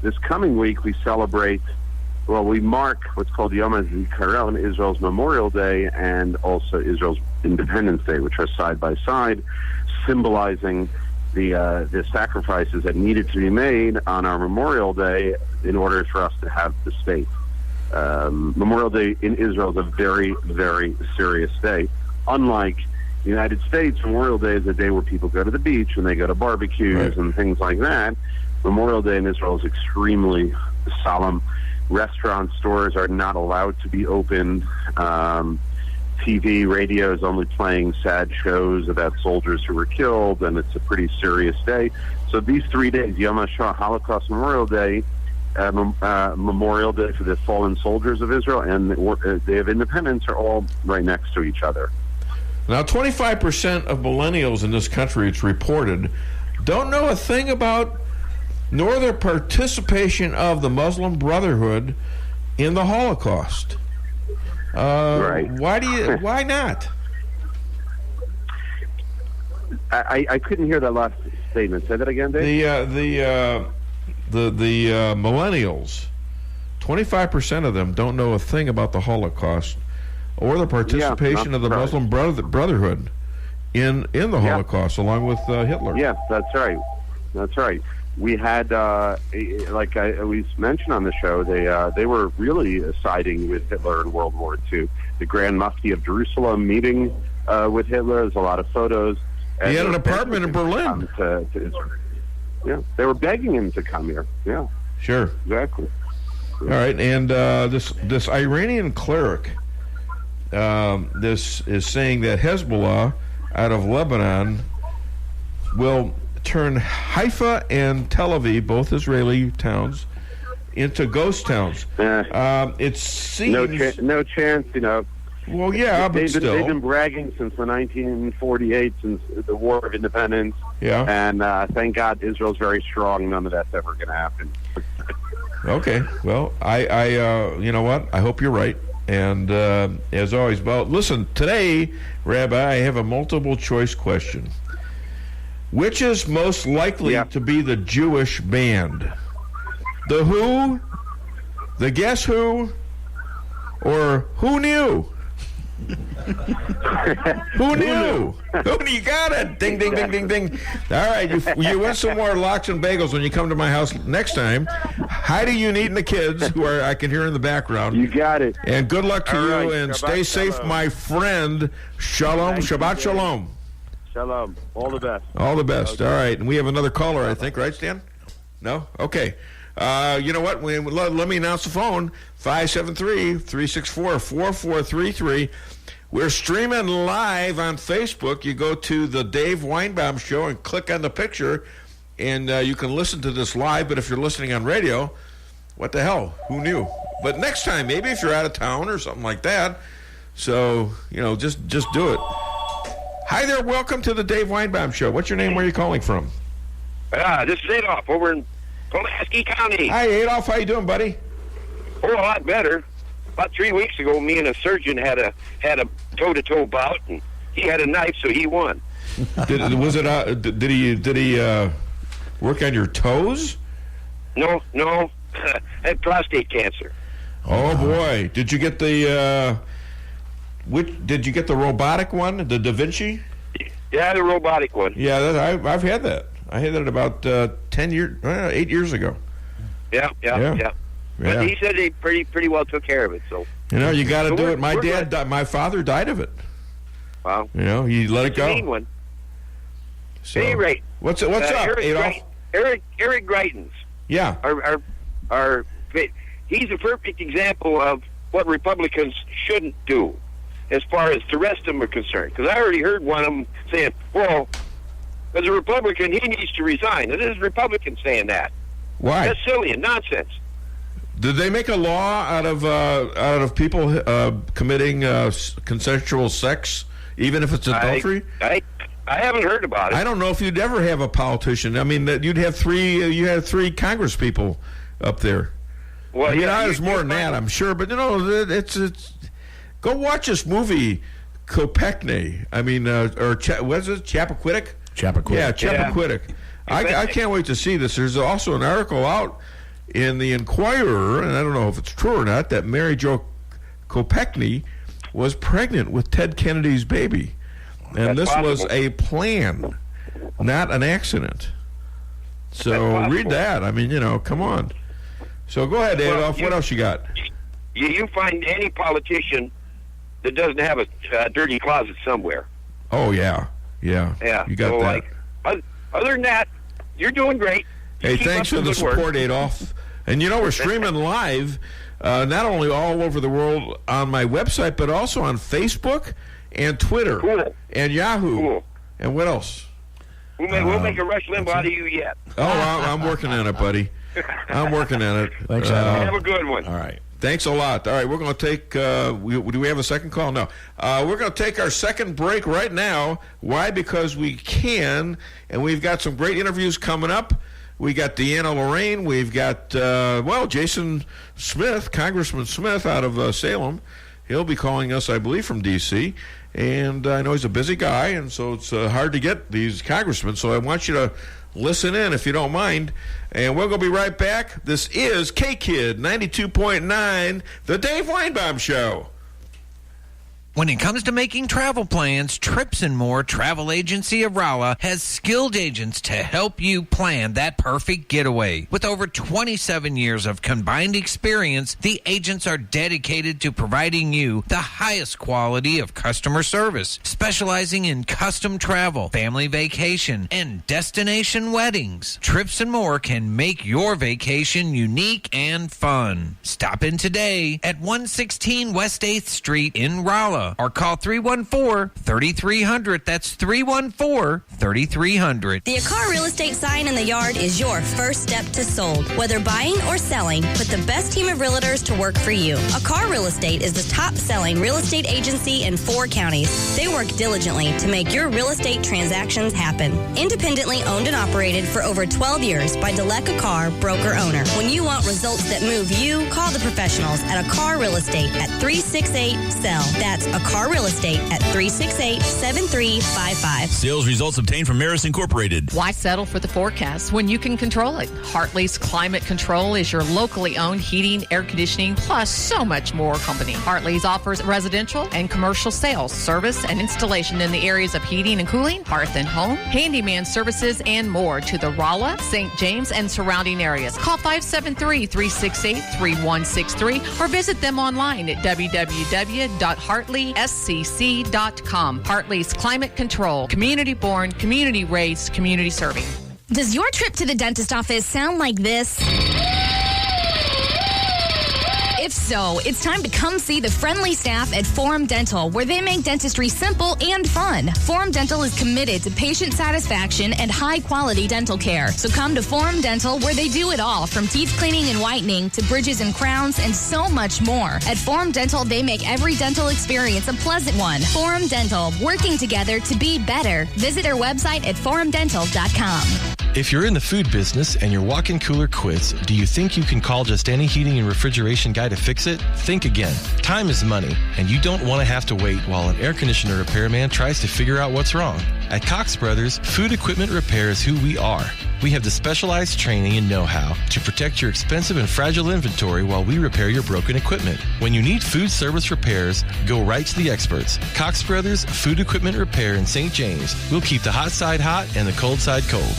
this coming week, we celebrate, we mark what's called Yom HaZikaron, Israel's Memorial Day, and also Israel's Independence Day, which are side by side, symbolizing the sacrifices that needed to be made on our Memorial Day in order for us to have the state. Memorial Day in Israel is a very, very serious day. Unlike the United States, Memorial Day is a day where people go to the beach and they go to barbecues and things like that. Memorial Day in Israel is extremely solemn. Restaurants, stores are not allowed to be open. TV, radio is only playing sad shows about soldiers who were killed, and it's a pretty serious day. So these 3 days, Yom HaShoah, Holocaust Memorial Day, Memorial Day for the fallen soldiers of Israel, and the Day of Independence are all right next to each other. Now, 25% of millennials in this country, it's reported, don't know a thing about nor their participation of the Muslim Brotherhood in the Holocaust. Why not? I couldn't hear that last statement. Say that again, Dave. The millennials, 25% of them don't know a thing about the Holocaust or the participation of the Muslim Brotherhood in the Holocaust, along with Hitler. Yeah, that's right. That's right. We had, like we mentioned on the show, they were really siding with Hitler in World War II. The Grand Mufti of Jerusalem meeting with Hitler. There's a lot of photos. He had an apartment in Berlin. To Israel. Yeah, they were begging him to come here. Yeah, sure, exactly. All right, and this Iranian cleric, this is saying that Hezbollah out of Lebanon will turn Haifa and Tel Aviv, both Israeli towns, into ghost towns. It seems no chance, Well, yeah, but still, they've been bragging since the 1948, since the War of Independence. Yeah, and thank God Israel's very strong. None of that's ever going to happen. Okay, well, I you know what? I hope you're right. And as always, well, listen, today, Rabbi, I have a multiple choice question. Which is most likely to be the Jewish band? The Who, the Guess Who, or Who Knew? Who knew? Who you got it? Ding, ding, ding, ding, ding. All right, you win some more lox and bagels when you come to my house next time. Heidi, you and the kids, who I can hear in the background. You got it. And good luck to you, and Shabbat stay safe, shalom. my friend. Shalom, Shabbat shalom. Shalom. All the best. All the best. Okay. All right, and we have another caller, I think, right, Stan? No? Okay. You know what? Let me announce the phone, 573-364-4433. We're streaming live on Facebook. You go to the Dave Weinbaum Show and click on the picture, and you can listen to this live. But if you're listening on radio, what the hell? Who knew? But next time, maybe if you're out of town or something like that. So, just do it. Hi there. Welcome to the Dave Weinbaum Show. What's your name? Where are you calling from? This is Adolph over in Pulaski County. Hi, Adolph. How you doing, buddy? Oh, a lot better. About 3 weeks ago, me and a surgeon had a toe-to-toe bout, and he had a knife, so he won. Did he work on your toes? No. I had prostate cancer. Oh boy! Did you get the Did you get the robotic one, the Da Vinci? Yeah, the robotic one. Yeah, I've had that. I had that about 8 years ago. Yeah. Yeah. But he said they pretty well took care of it. So you got to So do we're- it. My we're dad, my father died of it. Wow. He let it It's a go. mean one. So, At any rate, what's up, Adolf? Eric Greitens. Yeah. He's a perfect example of what Republicans shouldn't do as far as the rest of them are concerned. Because I already heard one of them saying, well, as a Republican, he needs to resign. It is Republicans saying that. Why? That's silly and nonsense. Did they make a law out of people committing consensual sex, even if it's adultery? I haven't heard about it. I don't know if you'd ever have a politician. I mean, that you'd have three. You had 3 Congress people up there. Well, there's more than that, I'm sure. But it's go watch this movie, Kopechne. I mean, what is it, Chappaquiddick? Chappaquiddick. Yeah, Chappaquiddick. I can't wait to see this. There's also an article out in the Inquirer, and I don't know if it's true or not, that Mary Jo Kopechne was pregnant with Ted Kennedy's baby. And this was a plan, not an accident. So read that. I mean, come on. So go ahead, Adolf. What else you got? You find any politician that doesn't have a dirty closet somewhere. Oh, yeah. Yeah. You got that. Other than that, you're doing great. Hey, thanks for the support, Adolf. And we're streaming live, not only all over the world on my website, but also on Facebook and Twitter and Yahoo. And what else? We'll make a Rush Limbaugh out of you yet. Oh, I'm working on it, buddy. I'm working on it. Thanks, have a good one. All right. Thanks a lot. All right, we're going to take, do we have a second call? No. We're going to take our second break right now. Why? Because we can, and we've got some great interviews coming up. We got Deanna Lorraine. We've got, Jason Smith, Congressman Smith out of Salem. He'll be calling us, I believe, from D.C., and I know he's a busy guy, and so it's hard to get these congressmen, so I want you to listen in if you don't mind. And we're going to be right back. This is K-Kid 92.9, The Dave Weinbaum Show. When it comes to making travel plans, Trips and More Travel Agency of Rolla has skilled agents to help you plan that perfect getaway. With over 27 years of combined experience, the agents are dedicated to providing you the highest quality of customer service, specializing in custom travel, family vacation, and destination weddings. Trips and More can make your vacation unique and fun. Stop in today at 116 West 8th Street in Rolla. Or call 314-3300. That's 314-3300. The Akar Real Estate sign in the yard is your first step to sold. Whether buying or selling, put the best team of realtors to work for you. Akar Real Estate is the top-selling real estate agency in 4 counties. They work diligently to make your real estate transactions happen. Independently owned and operated for over 12 years by Delek Akar, broker-owner. When you want results that move you, call the professionals at Akar Real Estate at 368-SELL. That's Akar Real Estate at 368-7355. Sales results obtained from Maris Incorporated. Why settle for the forecast when you can control it? Hartley's Climate Control is your locally owned heating, air conditioning, plus so much more company. Hartley's offers residential and commercial sales, service, and installation in the areas of heating and cooling, hearth and home, handyman services, and more to the Rolla, St. James, and surrounding areas. Call 573-368-3163 or visit them online at www.hartleyscc.com. Hartley's Climate Control. Community born, community raised, community serving. Does your trip to the dentist office sound like this? If so, it's time to come see the friendly staff at Forum Dental, where they make dentistry simple and fun. Forum Dental is committed to patient satisfaction and high-quality dental care. So come to Forum Dental, where they do it all, from teeth cleaning and whitening to bridges and crowns and so much more. At Forum Dental, they make every dental experience a pleasant one. Forum Dental, working together to be better. Visit their website at forumdental.com. If you're in the food business and your walk-in cooler quits, do you think you can call just any heating and refrigeration guy to fix it? Think again. Time is money, and you don't want to have to wait while an air conditioner repairman tries to figure out what's wrong. At Cox Brothers, food equipment repair is who we are. We have the specialized training and know-how to protect your expensive and fragile inventory while we repair your broken equipment. When you need food service repairs, go right to the experts. Cox Brothers Food Equipment Repair in St. James. We'll keep the hot side hot and the cold side cold.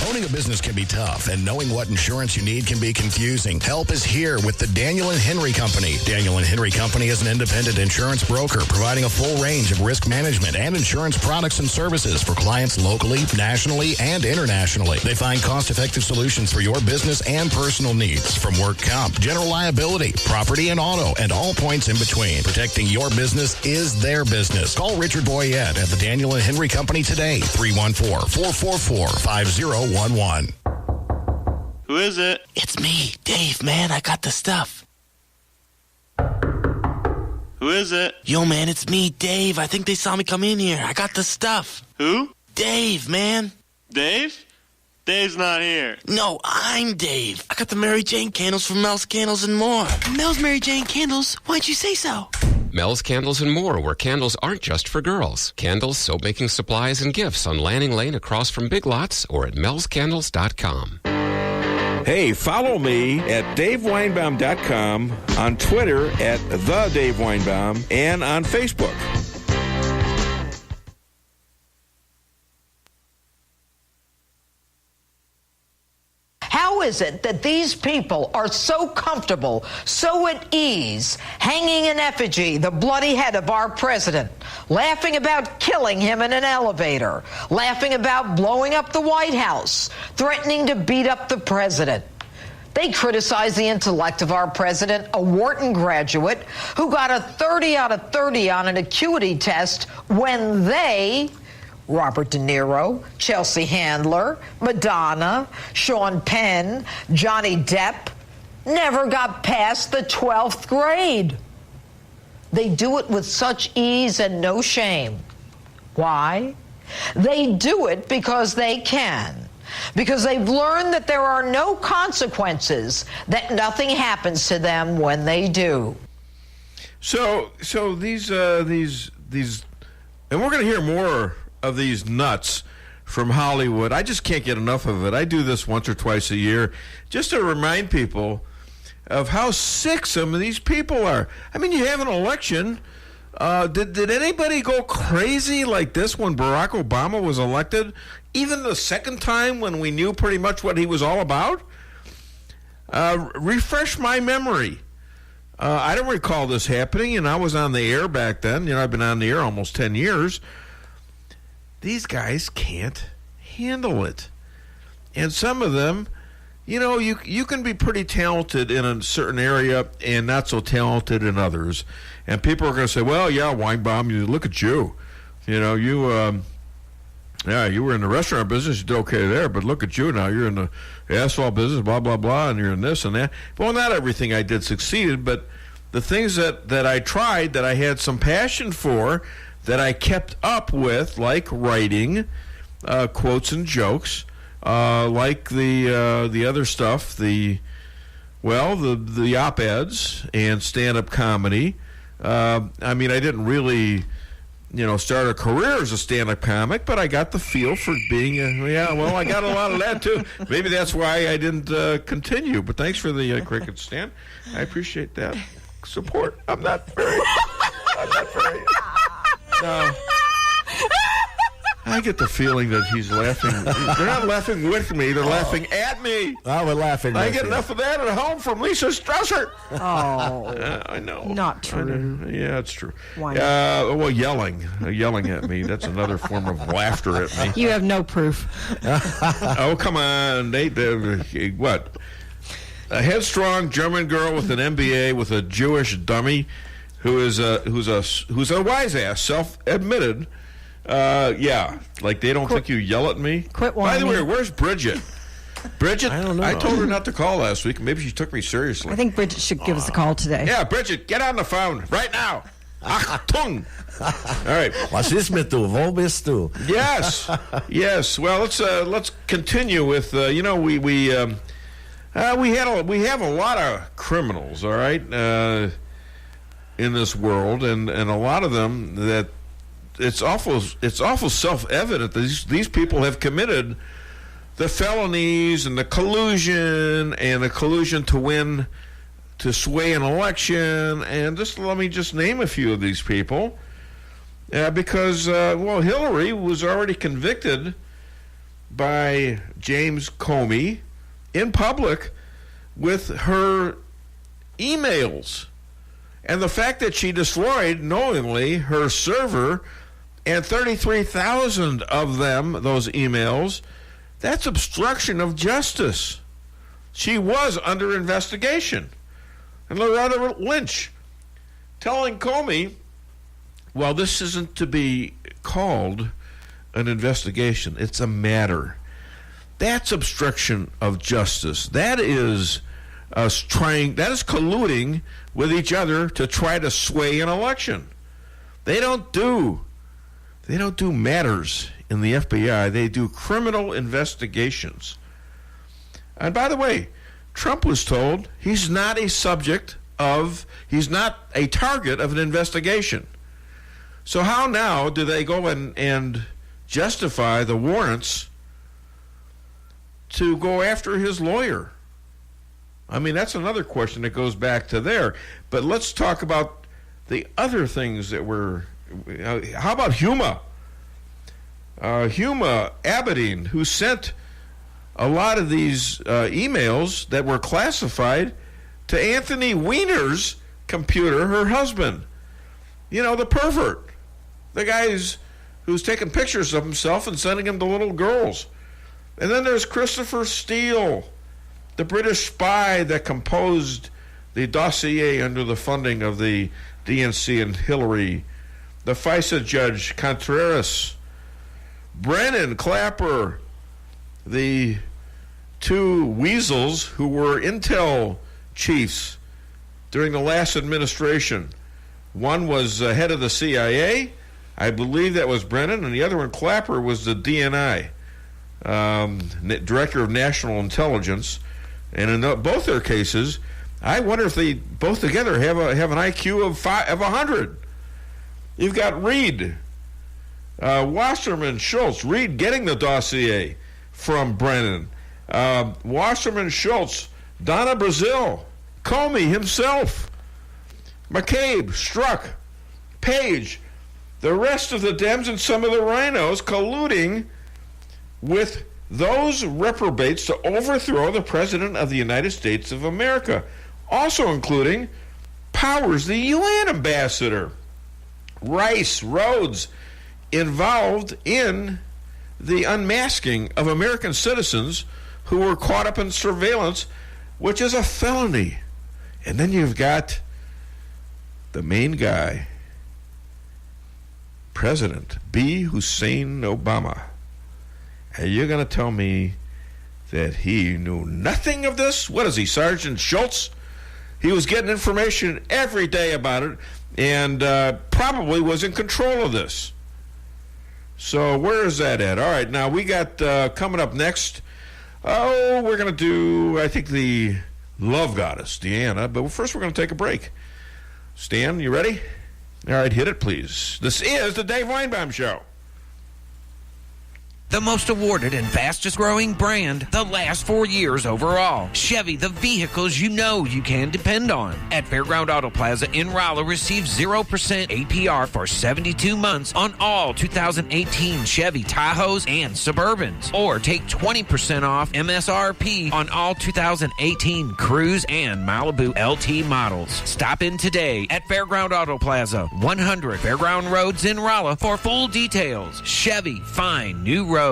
Owning a business can be tough, and knowing what insurance you need can be confusing. Help is here with the Daniel and Henry Company. Daniel and Henry Company is an independent insurance broker providing a full range of risk management and insurance products and services for clients locally, nationally, and internationally. They find cost-effective solutions for your business and personal needs, from work comp, general liability, property and auto, and all points in between. Protecting your business is their business. Call Richard Boyette at the Daniel and Henry Company today, 314-444-5011. Who is it? It's me, Dave, man. I got the stuff. Who is it? Yo, man, it's me, Dave. I think they saw me come in here. I got the stuff. Who? Dave, man. Dave? Dave's not here. No, I'm Dave. I got the Mary Jane candles from Mel's Candles and More. Mel's Mary Jane candles? Why'd you say so? Mel's Candles and More, where candles aren't just for girls. Candles, soap-making supplies, and gifts on Lanning Lane across from Big Lots or at melscandles.com. Hey, follow me at DaveWeinbaum.com, on Twitter at The Dave Weinbaum, and on Facebook. How is it that these people are so comfortable, so at ease, hanging in effigy the bloody head of our president, laughing about killing him in an elevator, laughing about blowing up the White House, threatening to beat up the president? They criticize the intellect of our president, a Wharton graduate who got a 30 out of 30 on an acuity test when they, Robert De Niro, Chelsea Handler, Madonna, Sean Penn, Johnny Depp, never got past the 12th grade. They do it with such ease and no shame. Why? They do it because they can. Because they've learned that there are no consequences, that nothing happens to them when they do. So these, and we're going to hear more of these nuts from Hollywood. I just can't get enough of it. I do this once or twice a year just to remind people of how sick some of these people are. I mean, you have an election. Did anybody go crazy like this when Barack Obama was elected? Even the second time when we knew pretty much what he was all about? Refresh my memory. I don't recall this happening, and I was on the air back then. You know, I've been on the air almost 10 years. These guys can't handle it. And some of them, you know, you can be pretty talented in a certain area and not so talented in others. And people are going to say, well, yeah, Weinbaum, look at you. You know, you were in the restaurant business, you did okay there, but look at you now. You're in the asphalt business, blah, blah, blah, and you're in this and that. Well, not everything I did succeeded, but the things that I tried, that I had some passion for, that I kept up with, like writing quotes and jokes, like the other stuff, the op-eds and stand-up comedy. I mean, I didn't really, start a career as a stand-up comic, but I got the feel for being I got a lot of that too. Maybe that's why I didn't continue, but thanks for the cricket stand. I appreciate that support. I'm not very no. I get the feeling that he's laughing. They're not laughing with me. They're laughing at me. Oh, we're laughing. I get enough of that at home from Lisa Strasser. Oh, I know. Not true. Yeah, it's true. Why? Yelling at me. That's another form of laughter at me. You have no proof. Oh, come on. They what? A headstrong German girl with an MBA with a Jewish dummy. Who's a wise ass, self-admitted. Like they don't think you yell at me. Quit whining. By the way, where's Bridget? Bridget, I don't know. I told her not to call last week. Maybe she took me seriously. I think Bridget should give us a call today. Yeah, Bridget, get on the phone right now. Achtung! All right. Was ist mit du? Wo bist du? Yes. Well, let's continue with we have a lot of criminals. All right. In this world, and a lot of them that it's awful self-evident that these people have committed the felonies and the collusion to sway an election, and let me name a few of these people, because Hillary was already convicted by James Comey in public with her emails. And the fact that she destroyed knowingly her server and 33,000 of them, those emails, that's obstruction of justice. She was under investigation. And Loretta Lynch telling Comey, well, this isn't to be called an investigation. It's a matter. That's obstruction of justice. That is colluding with each other to try to sway an election. They don't do matters in the FBI. They do criminal investigations. And by the way, Trump was told he's not a target of an investigation. So how now do they go and justify the warrants to go after his lawyer? I mean, that's another question that goes back to there. But let's talk about the other things that were... how about Huma? Huma Abedin, who sent a lot of these emails that were classified to Anthony Weiner's computer, her husband. You know, the pervert. The guy who's taking pictures of himself and sending them to little girls. And then there's Christopher Steele, the British spy that composed the dossier under the funding of the DNC and Hillary. The FISA judge, Contreras. Brennan Clapper, the two weasels who were intel chiefs during the last administration. One was head of the CIA, I believe that was Brennan, and the other one, Clapper, was the DNI, Director of National Intelligence. And in both their cases, I wonder if they both together have an IQ of 100. You've got Reed, Wasserman Schultz, Reed getting the dossier from Brennan. Wasserman Schultz, Donna Brazil, Comey himself, McCabe, Strzok, Page, the rest of the Dems and some of the rhinos colluding with those reprobates to overthrow the President of the United States of America, also including Powers, the UN ambassador, Rice, Rhodes, involved in the unmasking of American citizens who were caught up in surveillance, which is a felony. And then you've got the main guy, President B. Hussein Obama. Are you going to tell me that he knew nothing of this? What is he, Sergeant Schultz? He was getting information every day about it and probably was in control of this. So where is that at? All right, now we got coming up next. Oh, we're going to do, I think, the Love Goddess, Deanna. But first we're going to take a break. Stan, you ready? All right, hit it, please. This is the Dave Weinbaum Show. The most awarded and fastest growing brand the last 4 years overall. Chevy, the vehicles you know you can depend on. At Fairground Auto Plaza in Rolla, receive 0% APR for 72 months on all 2018 Chevy Tahoes and Suburbans. Or take 20% off MSRP on all 2018 Cruze and Malibu LT models. Stop in today at Fairground Auto Plaza, 100 Fairground Roads in Rolla for full details. Chevy, find new roads.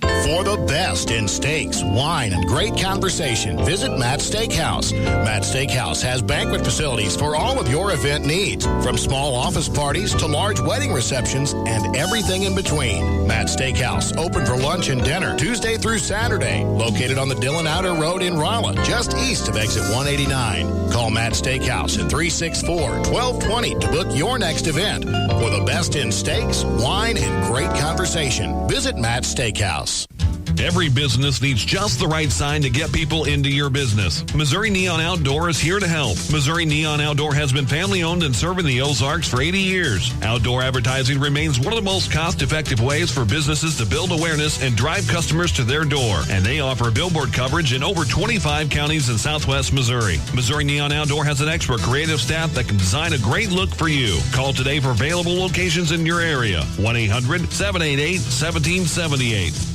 For the best in steaks, wine, and great conversation, visit Matt's Steakhouse. Matt's Steakhouse has banquet facilities for all of your event needs, from small office parties to large wedding receptions and everything in between. Matt's Steakhouse, open for lunch and dinner Tuesday through Saturday, located on the Dillon Outer Road in Rolla, just east of exit 189. Call Matt's Steakhouse at 364-1220 to book your next event. For the best in steaks, wine, and great conversation, visit Matt's Steakhouse. Every business needs just the right sign to get people into your business. Missouri Neon Outdoor is here to help. Missouri Neon Outdoor has been family-owned and serving the Ozarks for 80 years. Outdoor advertising remains one of the most cost-effective ways for businesses to build awareness and drive customers to their door. And they offer billboard coverage in over 25 counties in southwest Missouri. Missouri Neon Outdoor has an expert creative staff that can design a great look for you. Call today for available locations in your area. 1-800-788-1778.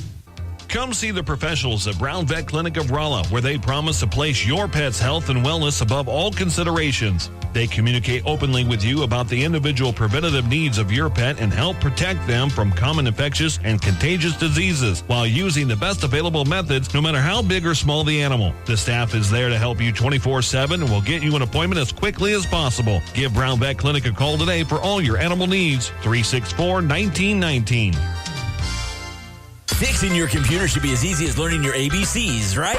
Come see the professionals at Brown Vet Clinic of Rolla, where they promise to place your pet's health and wellness above all considerations. They communicate openly with you about the individual preventative needs of your pet and help protect them from common infectious and contagious diseases while using the best available methods, no matter how big or small the animal. The staff is there to help you 24/7 and will get you an appointment as quickly as possible. Give Brown Vet Clinic a call today for all your animal needs. 364-1919. Fixing your computer should be as easy as learning your ABCs, right?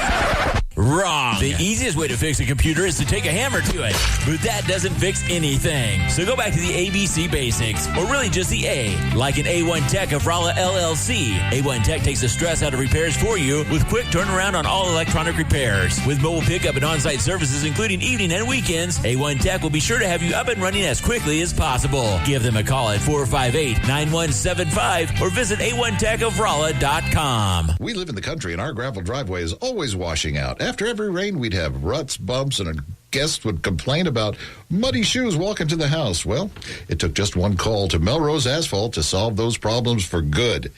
Wrong. The easiest way to fix a computer is to take a hammer to it. But that doesn't fix anything. So go back to the ABC basics, or really just the A, like an A1 Tech of Rolla LLC. A1 Tech takes the stress out of repairs for you with quick turnaround on all electronic repairs. With mobile pickup and on-site services, including evening and weekends, A1 Tech will be sure to have you up and running as quickly as possible. Give them a call at 458-9175 or visit a1techofrolla.com. We live in the country, and our gravel driveway is always washing out. After every rain, we'd have ruts, bumps, and a guest would complain about muddy shoes walking to the house. Well, it took just one call to Melrose Asphalt to solve those problems for good.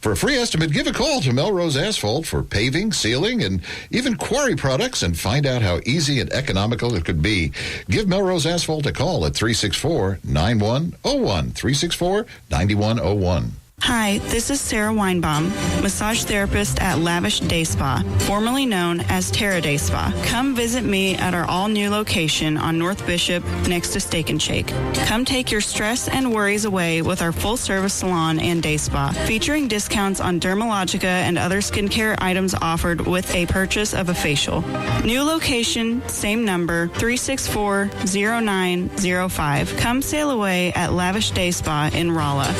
For a free estimate, give a call to Melrose Asphalt for paving, sealing, and even quarry products, and find out how easy and economical it could be. Give Melrose Asphalt a call at 364-9101, 364-9101. Hi, this is Sarah Weinbaum, massage therapist at Lavish Day Spa, formerly known as Terra Day Spa. Come visit me at our all-new location on North Bishop next to Steak and Shake. Come take your stress and worries away with our full-service salon and day spa, featuring discounts on Dermalogica and other skincare items offered with a purchase of a facial. New location, same number, 364-0905. Come sail away at Lavish Day Spa in Rolla.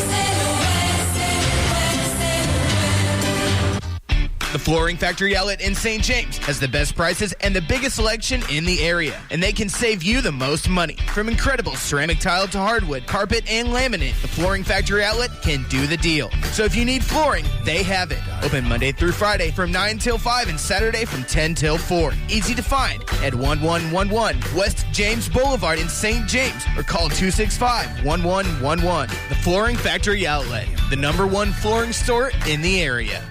The Flooring Factory Outlet in St. James has the best prices and the biggest selection in the area, and they can save you the most money. From incredible ceramic tile to hardwood, carpet, and laminate, the Flooring Factory Outlet can do the deal. So if you need flooring, they have it. Open Monday through Friday from 9 till 5 and Saturday from 10 till 4. Easy to find at 1111 West James Boulevard in St. James, or call 265-1111. The Flooring Factory Outlet, the #1 flooring store in the area.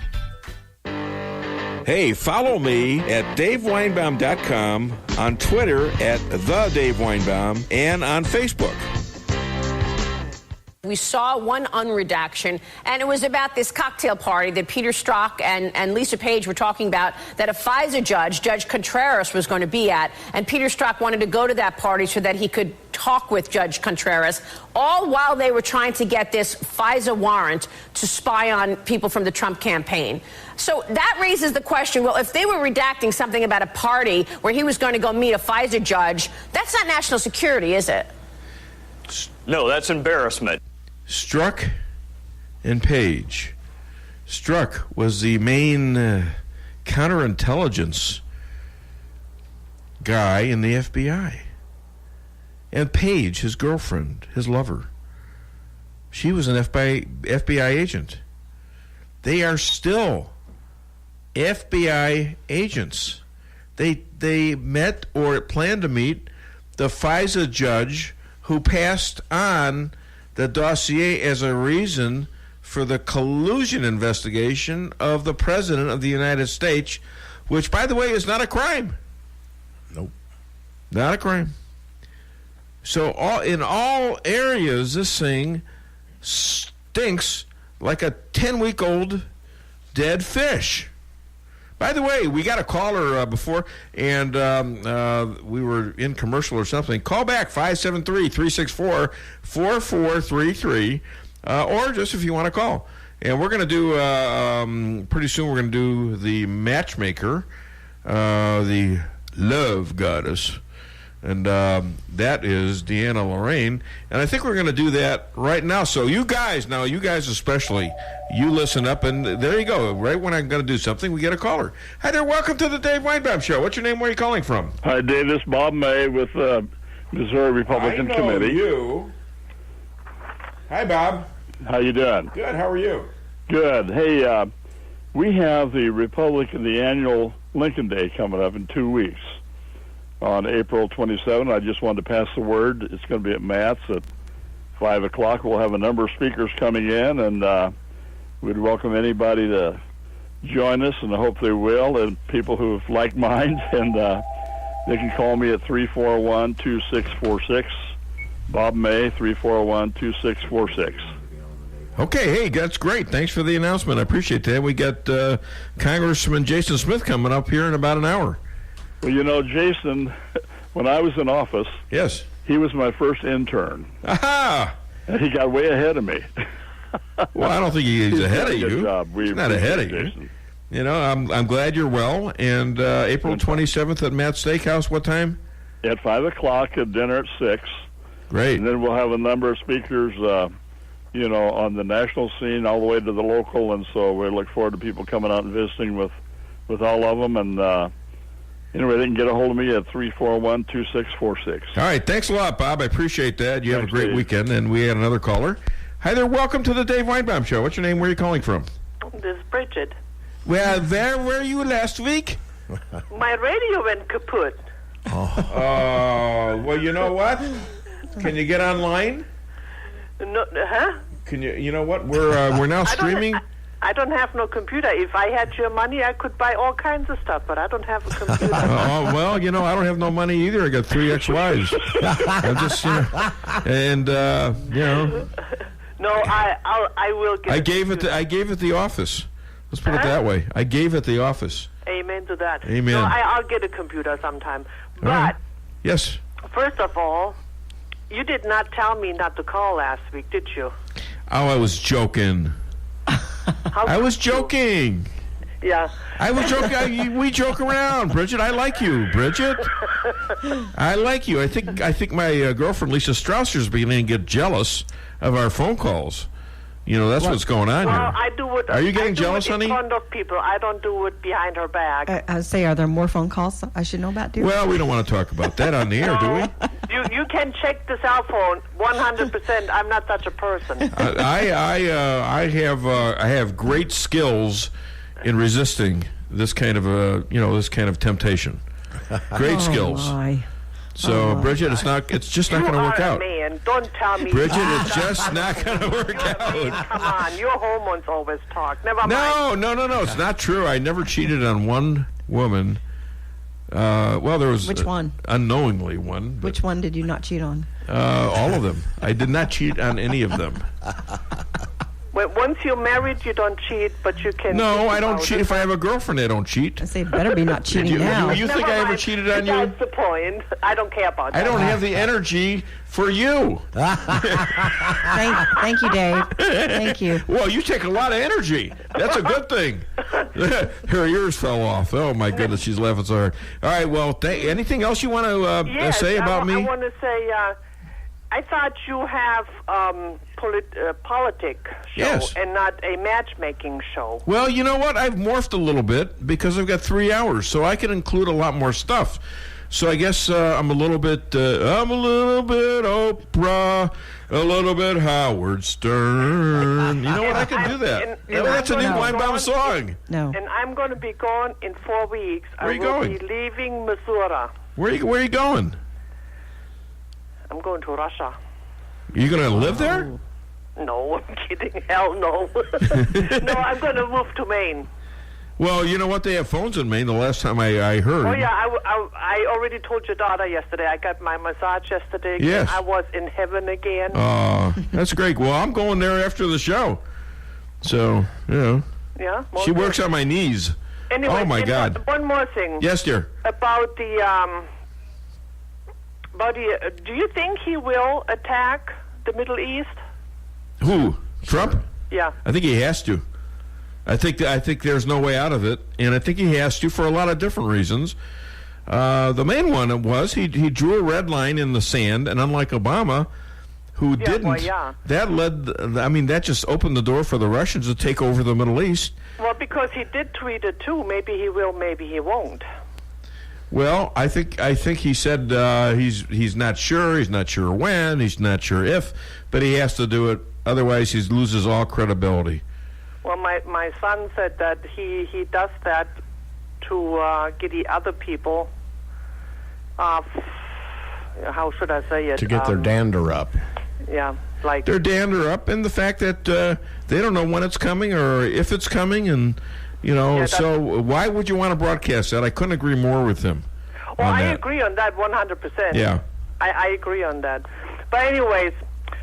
Hey, follow me at DaveWeinbaum.com, on Twitter at @TheDaveWeinbaum, and on Facebook. We saw one unredaction, and it was about this cocktail party that Peter Strzok and Lisa Page were talking about, that a FISA judge, Judge Contreras, was going to be at. And Peter Strzok wanted to go to that party so that he could talk with Judge Contreras, all while they were trying to get this FISA warrant to spy on people from the Trump campaign. So that raises the question, well, if they were redacting something about a party where he was going to go meet a FISA judge, that's not national security, is it? No, that's embarrassment. Strzok and Page. Strzok was the main counterintelligence guy in the FBI. And Page, his girlfriend, his lover, she was an FBI agent. They are still FBI agents. They met or planned to meet the FISA judge who passed on the dossier as a reason for the collusion investigation of the President of the United States, which, by the way, is not a crime. Nope. Not a crime. So in all areas, this thing stinks like a 10-week-old dead fish. By the way, we got a caller before, and we were in commercial or something. Call back, 573-364-4433, or just if you want to call. And we're going to do, pretty soon we're going to do the matchmaker, the love goddess. And that is Deanna Lorraine. And I think we're going to do that right now. So you guys especially, you listen up, and there you go. Right when I'm going to do something, we get a caller. Hi there, welcome to the Dave Weinbaum Show. What's your name? Where are you calling from? Hi, Dave. This is Bob May with Missouri Republican Committee. You. Hi, Bob. How you doing? Good. How are you? Good. Hey, we have the annual Lincoln Day coming up in 2 weeks. On April 27th, I just wanted to pass the word. It's going to be at Matt's at 5 o'clock. We'll have a number of speakers coming in, and we'd welcome anybody to join us, and I hope they will, and people who have like minds, and they can call me at 341-2646. Bob May, 341-2646. Okay, hey, that's great. Thanks for the announcement. I appreciate that. We got Congressman Jason Smith coming up here in about an hour. Well, you know, Jason, when I was in office, yes, he was my first intern. Aha! And he got way ahead of me. Well, I don't think he's ahead of done a good you. job. He's not ahead of you. Jason. You know, I'm glad you're well. And April 27th at Matt's Steakhouse, what time? At 5 o'clock, at dinner at 6. Great. And then we'll have a number of speakers, you know, on the national scene all the way to the local. And so we look forward to people coming out and visiting with all of them. And anyway, they can get a hold of me at 341-2646. All right. Thanks a lot, Bob. I appreciate that. You have a great weekend. And we had another caller. Hi there. Welcome to the Dave Weinbaum Show. What's your name? Where are you calling from? This is Bridget. Well, where were you last week? My radio went kaput. Oh, well, you know what? Can you get online? No, huh? Can you? You know what? We're now streaming. I don't have no computer. If I had your money, I could buy all kinds of stuff, but I don't have a computer. Oh, well, you know, I don't have no money either. I got 3 ex-wives. I'm just, you know, and you know. No, I will get. I gave it the office. Let's put it that way. I gave it the office. Amen to that. Amen. No, I'll get a computer sometime. But right. Yes. First of all, you did not tell me not to call last week, did you? Oh, I was joking. I was joking. Yeah. I was joking. We joke around, Bridget. I like you, Bridget. I like you. I think my girlfriend Lisa Strausser is beginning to get jealous of our phone calls. You know, that's what's going on here. I do it. Are you getting jealous, in honey? front of people. I don't do it behind her back. I say, are there more phone calls I should know about, dear? Well, we don't want to talk about that on the air, do we? You can check the cell phone 100%. I'm not such a person. I have great skills in resisting this kind of this kind of temptation. Great skills. My. So, Bridget, it's just not going to work out. Man, don't tell me. Bridget, it's just not going to work out. Come on, your hormones always talk. Never mind. No, it's not true. I never cheated on one woman. Well, there was which one? Unknowingly one. Which one did you not cheat on? All of them. I did not cheat on any of them. Well, once you're married, you don't cheat, but you can. No, I don't cheat. If I have a girlfand, I don't cheat. I say, better be not cheating now. You think I ever cheated on you? That's the point. I don't care about that. I don't have the energy for you. Thank you, Dave. Thank you. Well, you take a lot of energy. That's a good thing. Her ears fell off. Oh, my goodness, she's laughing so hard. All right, well, anything else you want to say about me? I want to say, I thought you have politic show and not a matchmaking show. Well, you know what? I've morphed a little bit because I've got 3 hours, so I can include a lot more stuff. So I guess I'm a little bit Oprah, a little bit Howard Stern. You know what? I can do that. That's a new Weinbaum song. No. And I'm going to be gone in 4 weeks. Where are you going? I will be leaving Missouri. Where are you going? I'm going to Russia. Are you going to live there? No, I'm kidding. Hell no. No, I'm going to move to Maine. Well, you know what? They have phones in Maine. The last time I heard. Oh yeah, I already told your daughter yesterday. I got my massage yesterday. Yes. I was in heaven again. That's great. Well, I'm going there after the show. So, you know. Yeah. She works on my knees. Anyway, oh my God. One more thing. Yes, dear. About the do you think he will attack the Middle East? Who? Trump? Yeah. I think he has to. I think there's no way out of it, and I think he has to for a lot of different reasons. The main one was he drew a red line in the sand, and unlike Obama, who didn't, that just opened the door for the Russians to take over the Middle East. Well, because he did tweet it too. Maybe he will, maybe he won't. Well, I think he said he's not sure. He's not sure when. He's not sure if, but he has to do it. Otherwise, he loses all credibility. Well, my son said that he does that to get the other people. How should I say it? To get their dander up. Yeah, like their dander up, and the fact that they don't know when it's coming or if it's coming, and So why would you want to broadcast that? I couldn't agree more with him. Well, I agree on that 100%. Yeah. I agree on that. But anyways,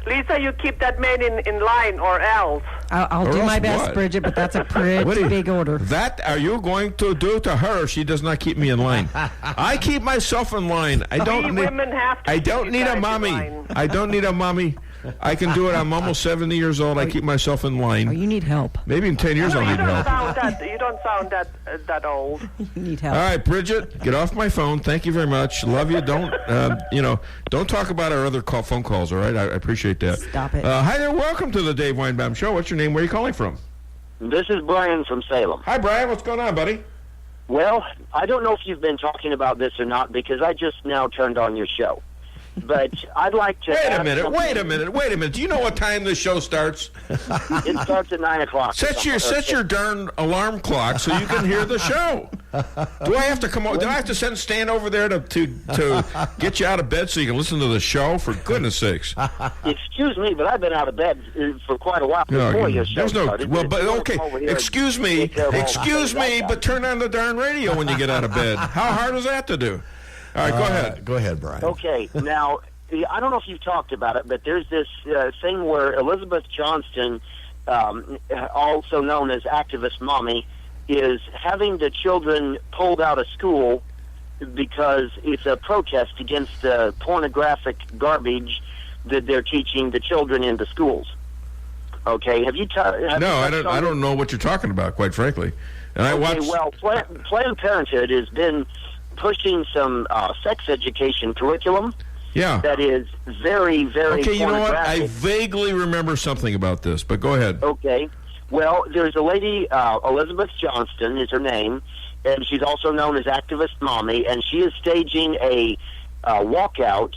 Lisa, you keep that man in line or else. I'll do my best, what? Bridget, but that's a pretty big order. That are you going to do to her? She does not keep me in line. I keep myself in line. I don't need a mommy. I don't need a mommy. I can do it. I'm almost 70 years old. I keep myself in line. Oh, you need help. Maybe in 10 years I'll need help. You don't sound that old. You need help. All right, Bridget, get off my phone. Thank you very much. Love you. Don't talk about our other phone calls. All right, I appreciate that. Stop it. Hi there. Welcome to the Dave Weinbaum Show. What's your name? Where are you calling from? This is Brian from Salem. Hi, Brian. What's going on, buddy? Well, I don't know if you've been talking about this or not because I just now turned on your show. But I'd like to... Wait a minute. Do you know what time this show starts? It starts at 9 o'clock. Set your darn alarm clock so you can hear the show. Do I have to come over? Do I have to send Stan over there to get you out of bed so you can listen to the show? For goodness sakes. Excuse me, but I've been out of bed for quite a while before your show started. Well, but okay. Excuse me, but turn on the darn radio when you get out of bed. How hard is that to do? All right, go ahead. Go ahead, Brian. Okay, now, I don't know if you've talked about it, but there's this thing where Elizabeth Johnston, also known as Activist Mommy, is having the children pulled out of school because it's a protest against the pornographic garbage that they're teaching the children in the schools. Okay, have you... No, I don't know what you're talking about, quite frankly. And I watched... Well, Planned Parenthood has been pushing some sex education curriculum. Yeah. That is very, very Okay, you know what? pornographic. I vaguely remember something about this, but go ahead. Okay. Well, there's a lady, Elizabeth Johnston is her name, and she's also known as Activist Mommy, and she is staging a walkout,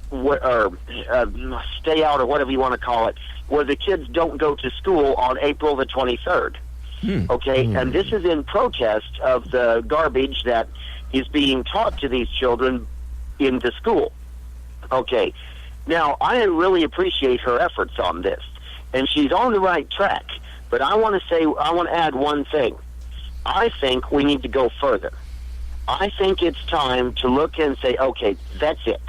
or stay out, or whatever you want to call it, where the kids don't go to school on April the 23rd. Okay? And this is in protest of the garbage that is being taught to these children in the school. Okay. Now, I really appreciate her efforts on this, and she's on the right track. But I want to add one thing. I think we need to go further. I think it's time to look and say, okay, that's it.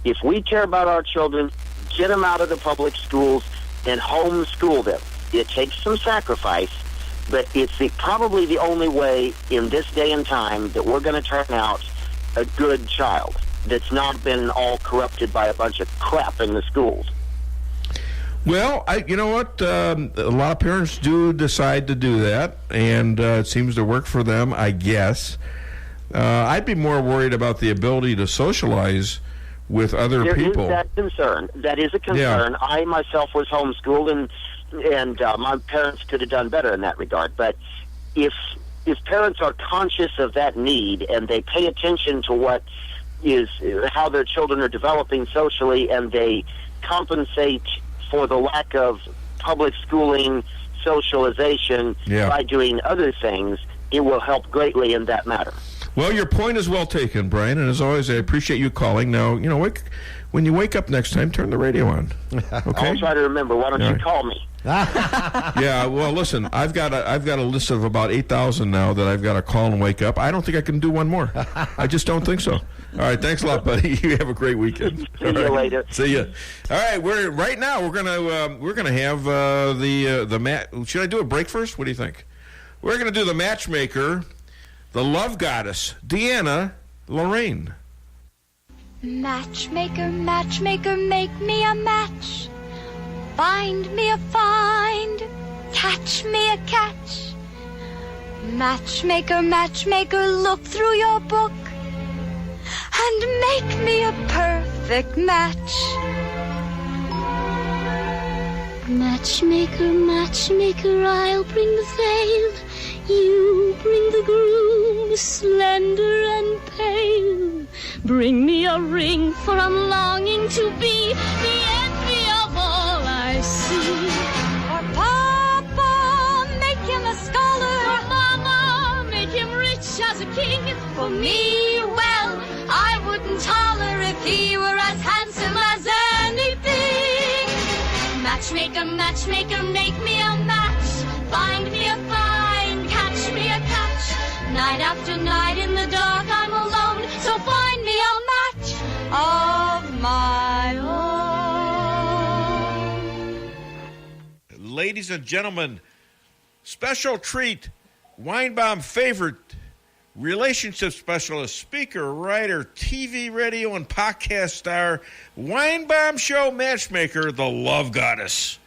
If we care about our children, get them out of the public schools and homeschool them. It takes some sacrifice, but it's probably the only way in this day and time that we're going to turn out a good child that's not been all corrupted by a bunch of crap in the schools. Well, you know what? A lot of parents do decide to do that, and it seems to work for them, I guess. I'd be more worried about the ability to socialize with other people. There is that concern. That is a concern. Yeah. I myself was homeschooled, and my parents could have done better in that regard. But if parents are conscious of that need and they pay attention to how their children are developing socially, and they compensate for the lack of public schooling socialization by doing other things, it will help greatly in that matter. Well, your point is well taken, Brian, and as always, I appreciate you calling. Now, when you wake up next time, turn the radio on. Okay? I'll try to remember. Why don't you call me? Yeah, well, listen, I've got a list of about 8,000 now that I've got to call and wake up. I don't think I can do one more. I just don't think so. All right, thanks a lot, buddy. You have a great weekend. See you later. See you. All right, we're gonna have the match. Should I do a break first? What do you think? We're gonna do the matchmaker, the love goddess, Deanna Lorraine. Matchmaker, matchmaker, make me a match. Find me a find, catch me a catch. Matchmaker, matchmaker, look through your book and make me a perfect match. Matchmaker, matchmaker, I'll bring the veil. You bring the groom, slender and pale. Bring me a ring, for I'm longing to be the envy of all I see. For Papa, make him a scholar. For Mama, make him rich as a king. For me, well, I wouldn't holler if he were as handsome as anything. Matchmaker, matchmaker, make me a match. Find me a find, catch me a Night after night in the dark I'm alone, so find me a match of my own. Ladies and gentlemen, special treat, Weinbaum favorite relationship specialist, speaker, writer, TV, radio, and podcast star, Weinbaum Show matchmaker, the Love Goddess,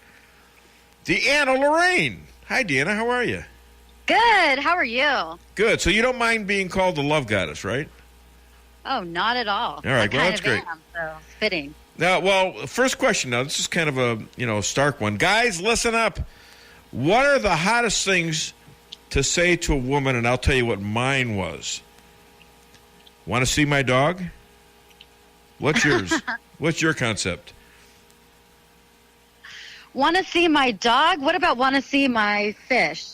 Deanna Lorraine. Hi, Deanna. How are you? Good. How are you? Good. So you don't mind being called the Love Goddess, right? Oh, not at all. All right. Well, that's great. So it's fitting. Now, well, first question. Now, this is kind of a stark one. Guys, listen up. What are the hottest things to say to a woman? And I'll tell you what mine was. Want to see my dog? What's yours? What's your concept? Want to see my dog? What about want to see my fish?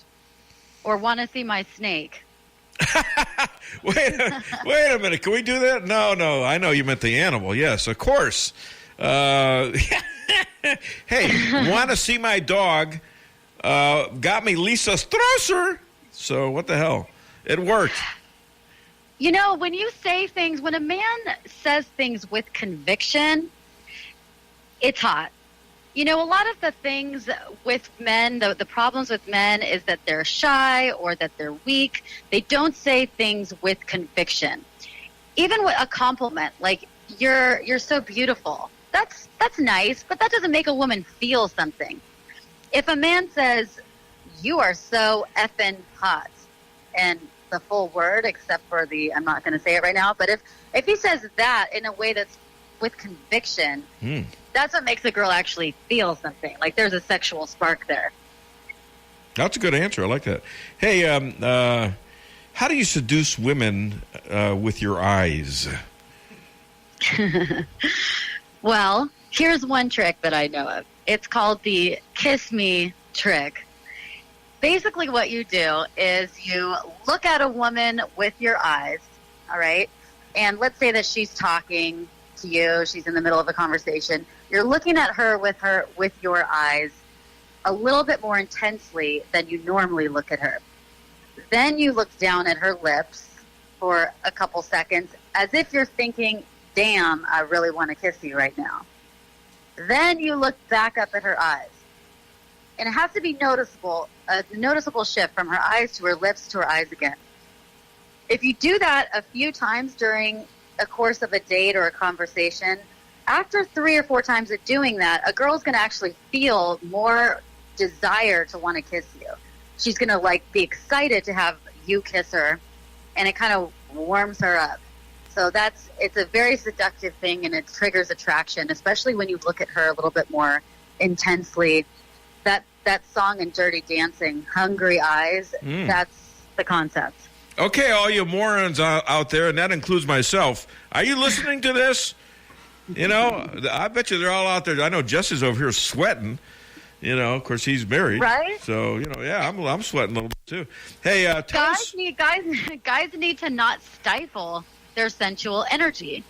Or want to see my snake? Wait a minute. Can we do that? No. I know you meant the animal. Yes, of course. Hey, want to see my dog? Got me Lisa Strasser. So what the hell? It worked. You know, when you say things, when a man says things with conviction, it's hot. You know, a lot of the things with men, the problems with men is that they're shy or that they're weak. They don't say things with conviction. Even with a compliment, like you're so beautiful. That's nice, but that doesn't make a woman feel something. If a man says, you are so effing hot, and the full word except for I'm not going to say it right now, but if he says that in a way that's with conviction, that's what makes a girl actually feel something. Like there's a sexual spark there. That's a good answer. I like that. Hey, how do you seduce women with your eyes? Well, here's one trick that I know of. It's called the kiss me trick. Basically what you do is you look at a woman with your eyes, all right? And let's say that she's talking to you, she's in the middle of a conversation. You're looking at her with your eyes a little bit more intensely than you normally look at her. Then you look down at her lips for a couple seconds as if you're thinking, damn, I really want to kiss you right now. Then you look back up at her eyes. And it has to be noticeable, a noticeable shift from her eyes to her lips to her eyes again. If you do that a few times during a course of a date or a conversation, after 3 or 4 times of doing that, a girl's going to actually feel more desire to want to kiss you. She's going to be excited to have you kiss her, and it kind of warms her up. So it's a very seductive thing, and it triggers attraction, especially when you look at her a little bit more intensely. That song in Dirty Dancing, Hungry Eyes, that's the concept. Okay, all you morons out there, and that includes myself, are you listening to this? You know, I bet you they're all out there. I know Jesse's over here sweating. You know, of course, he's married. Right? So, yeah, I'm sweating a little bit, too. Hey, guys need to not stifle their sensual energy.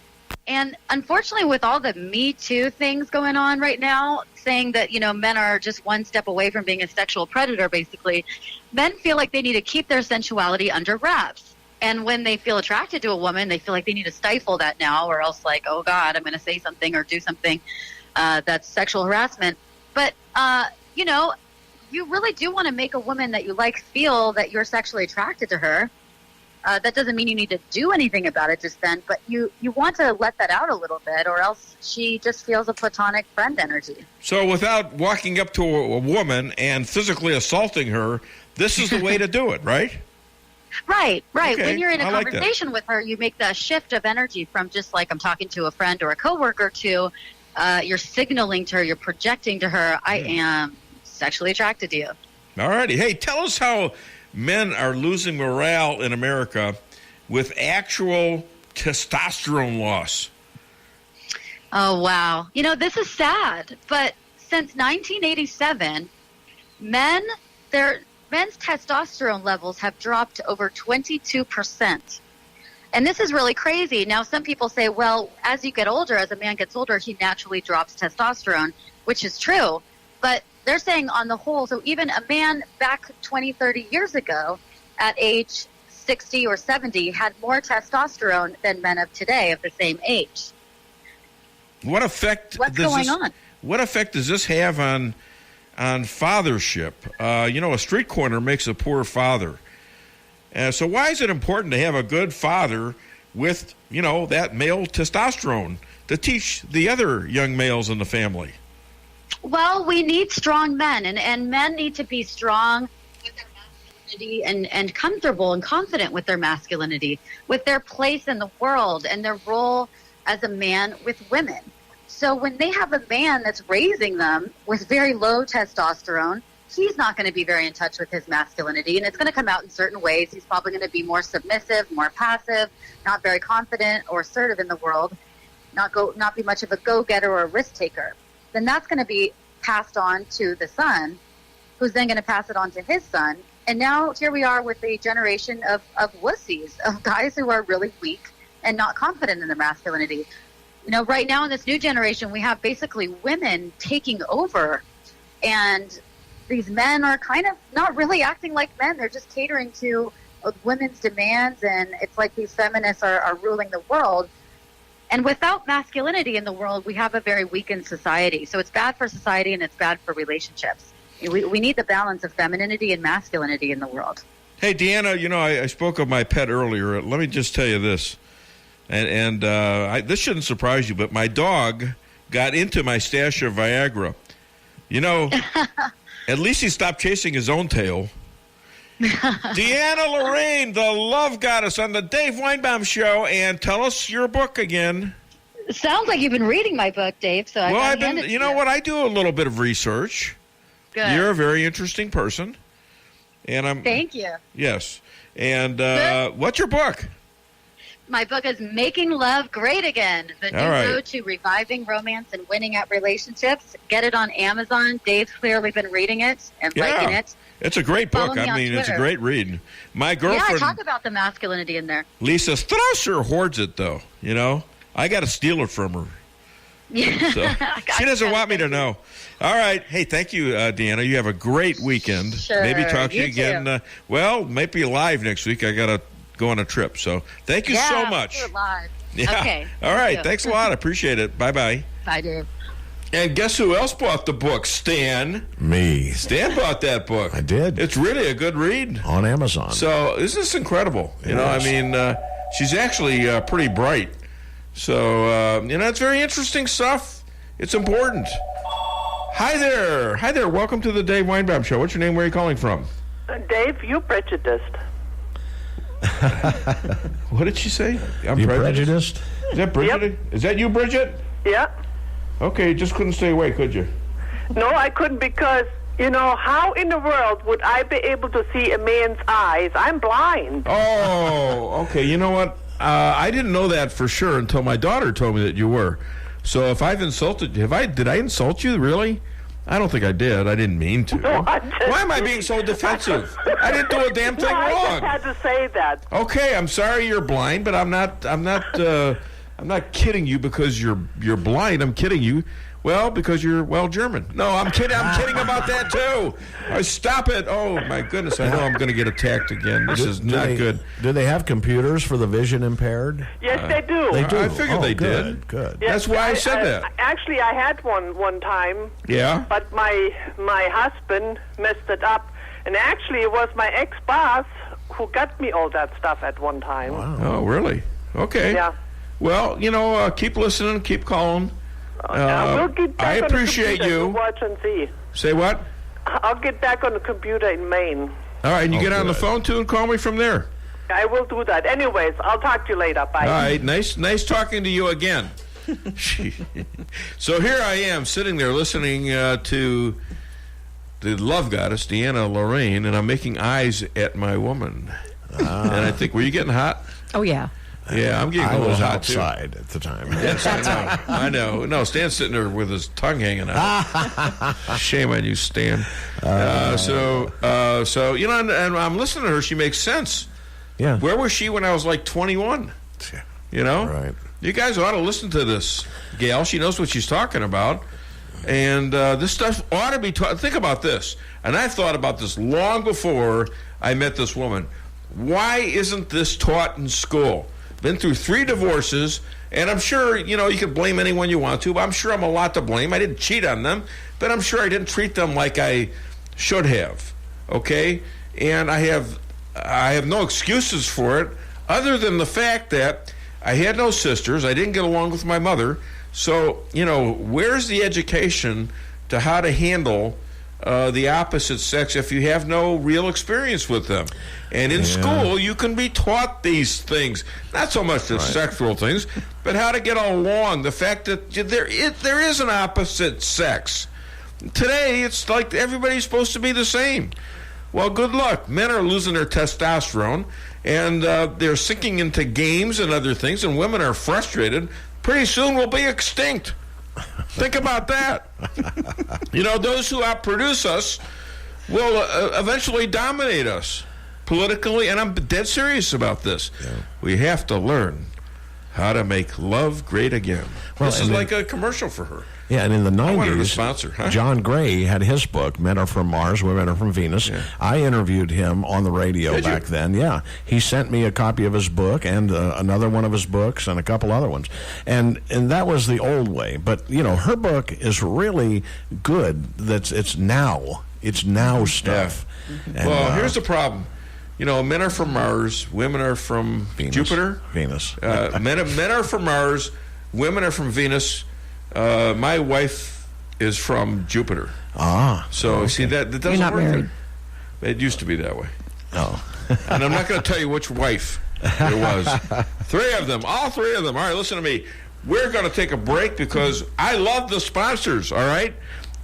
And unfortunately, with all the Me Too things going on right now, saying that, men are just one step away from being a sexual predator, basically, men feel like they need to keep their sensuality under wraps. And when they feel attracted to a woman, they feel like they need to stifle that now, or else oh, God, I'm going to say something or do something that's sexual harassment. But, you really do want to make a woman that you like feel that you're sexually attracted to her. That doesn't mean you need to do anything about it just then, but you want to let that out a little bit, or else she just feels a platonic friend energy. So without walking up to a woman and physically assaulting her, this is the way to do it, right? Right. Okay, When you're in a I like conversation with her, you make that shift of energy from just like I'm talking to a friend or a coworker to you're signaling to her, you're projecting to her, I am sexually attracted to you. All righty. Hey, tell us how men are losing morale in America with actual testosterone loss. Oh, wow. This is sad, but since 1987, men's testosterone levels have dropped over 22%. And this is really crazy. Now, some people say, well, as you get older, as a man gets older, he naturally drops testosterone, which is true. But they're saying on the whole, so even a man back 20, 30 years ago at age 60 or 70 had more testosterone than men of today of the same age. What effect? What's going on? What effect does this have on fathership? A street corner makes a poor father. So why is it important to have a good father with, that male testosterone to teach the other young males in the family? Well, we need strong men, and men need to be strong with their masculinity and comfortable and confident with their masculinity, with their place in the world and their role as a man with women. So when they have a man that's raising them with very low testosterone, he's not going to be very in touch with his masculinity, and it's going to come out in certain ways. He's probably going to be more submissive, more passive, not very confident or assertive in the world, not be much of a go-getter or a risk-taker. Then that's going to be passed on to the son, who's then going to pass it on to his son. And now here we are with a generation of wussies, of guys who are really weak and not confident in their masculinity. Right now in this new generation, we have basically women taking over, and these men are kind of not really acting like men. They're just catering to women's demands, and it's like these feminists are ruling the world. And without masculinity in the world, we have a very weakened society. So it's bad for society, and it's bad for relationships. We need the balance of femininity and masculinity in the world. Hey, Deanna, I spoke of my pet earlier. Let me just tell you this. And this shouldn't surprise you, but my dog got into my stash of Viagra. At least he stopped chasing his own tail. Deanna Lorraine, the love goddess, on the Dave Weinbaum Show, and tell us your book again. Sounds like you've been reading my book, Dave. So I've been. You know what? I do a little bit of research. Good. You're a very interesting person, and I'm. Thank you. Yes, and what's your book? My book is Making Love Great Again, the new road to reviving romance and winning at relationships. Get it on Amazon. Dave's clearly been reading it and liking it. It's a great book. Follow me on it's a Twitter. great read. My girlfriend, I talk about the masculinity in there. Lisa Strasser, hoards it, though. I got to steal it from her. So, she doesn't want me to know. All right. Hey, thank you, Deanna. You have a great weekend. Sure. Maybe talk to you You again. Might be live next week. I got to go on a trip. So thank you so much. We're live. Yeah. Okay. All right. You. Thanks a lot. I appreciate it. Bye-bye. Bye, Dave. And guess who else bought the book? Stan. Me. Stan bought that book. I did. It's really a good read. On Amazon. So isn't this incredible? She's actually pretty bright. So, it's very interesting stuff. It's important. Hi there. Hi there. Welcome to the Dave Weinbaum Show. What's your name? Where are you calling from? Dave, you prejudiced. What did she say? I'm you prejudiced? Is that Bridget? Yep. Is that you, Bridget? Yeah. Okay, just couldn't stay away, could you? No, I couldn't because, how in the world would I be able to see a man's eyes? I'm blind. Oh, okay. You know what? I didn't know that for sure until my daughter told me that you were. So if I've insulted you, did I insult you, really? I don't think I did. I didn't mean to. No, Why am I being so defensive? I didn't do a damn thing I wrong. just had to say that. Okay, I'm sorry you're blind, but I'm not kidding you because you're blind. I'm kidding you. Well, because you're German. No, I'm kidding. I'm kidding about that too. Stop it! Oh my goodness! I know I'm going to get attacked again. This is not good. Do they have computers for the vision impaired? Yes, they do. They do. I figured they did. Good. Yes, That's why I said that. Actually, I had one time. Yeah. But my husband messed it up, and actually, it was my ex-boss who got me all that stuff at one time. Wow. Oh, really? Okay. Yeah. Well, keep listening, keep calling. We'll get back I on the appreciate computer you. to watch and see. Say what? I'll get back on the computer in Maine. All right, and you get on the good. phone too and call me from there. I will do that. Anyways, I'll talk to you later. Bye. All right, nice talking to you again. So here I am sitting there listening to the love goddess, Deanna Lorraine, and I'm making eyes at my woman. And I think, were you getting hot? Oh, yeah. Yeah, I'm getting a little was hot outside at the time. Yes, I know. No, Stan's sitting there with his tongue hanging out. Shame on you, Stan. So and I'm listening to her. She makes sense. Yeah. Where was she when I was like 21? Right. You guys ought to listen to this gal. She knows what she's talking about. And this stuff ought to be taught. Think about this. And I've thought about this long before I met this woman. Why isn't this taught in school? Been through 3 divorces, and I'm sure, you can blame anyone you want to, but I'm sure I'm a lot to blame. I didn't cheat on them, but I'm sure I didn't treat them like I should have, okay? And I have no excuses for it other than the fact that I had no sisters. I didn't get along with my mother. So, where's the education to how to handle the opposite sex if you have no real experience with them? And in school, you can be taught these things. Not so much the sexual things, but how to get along. The fact that there is an opposite sex. Today, it's like everybody's supposed to be the same. Well, good luck. Men are losing their testosterone, and they're sinking into games and other things, and women are frustrated. Pretty soon we'll be extinct. Think about that. Those who outproduce us will eventually dominate us politically, and I'm dead serious about this. Yeah. We have to learn how to make love great again. Well, this is like a commercial for her. Yeah, and in the 90s, I wanted a sponsor, John Gray had his book, Men Are From Mars, Women Are From Venus. Yeah. I interviewed him on the radio back then. Yeah, he sent me a copy of his book and another one of his books and a couple other ones. And that was the old way. But, her book is really good. It's now stuff. Yeah. And, well, here's the problem. Men are from Mars, women are from Jupiter. Venus. Men are from Mars, women are from Venus. My wife is from Jupiter. So, okay. See, that doesn't You're not work. Married. It used to be that way. Oh. And I'm not going to tell you which wife it was. 3 of them, all 3 of them. All right, listen to me. We're going to take a break because I love the sponsors, all right?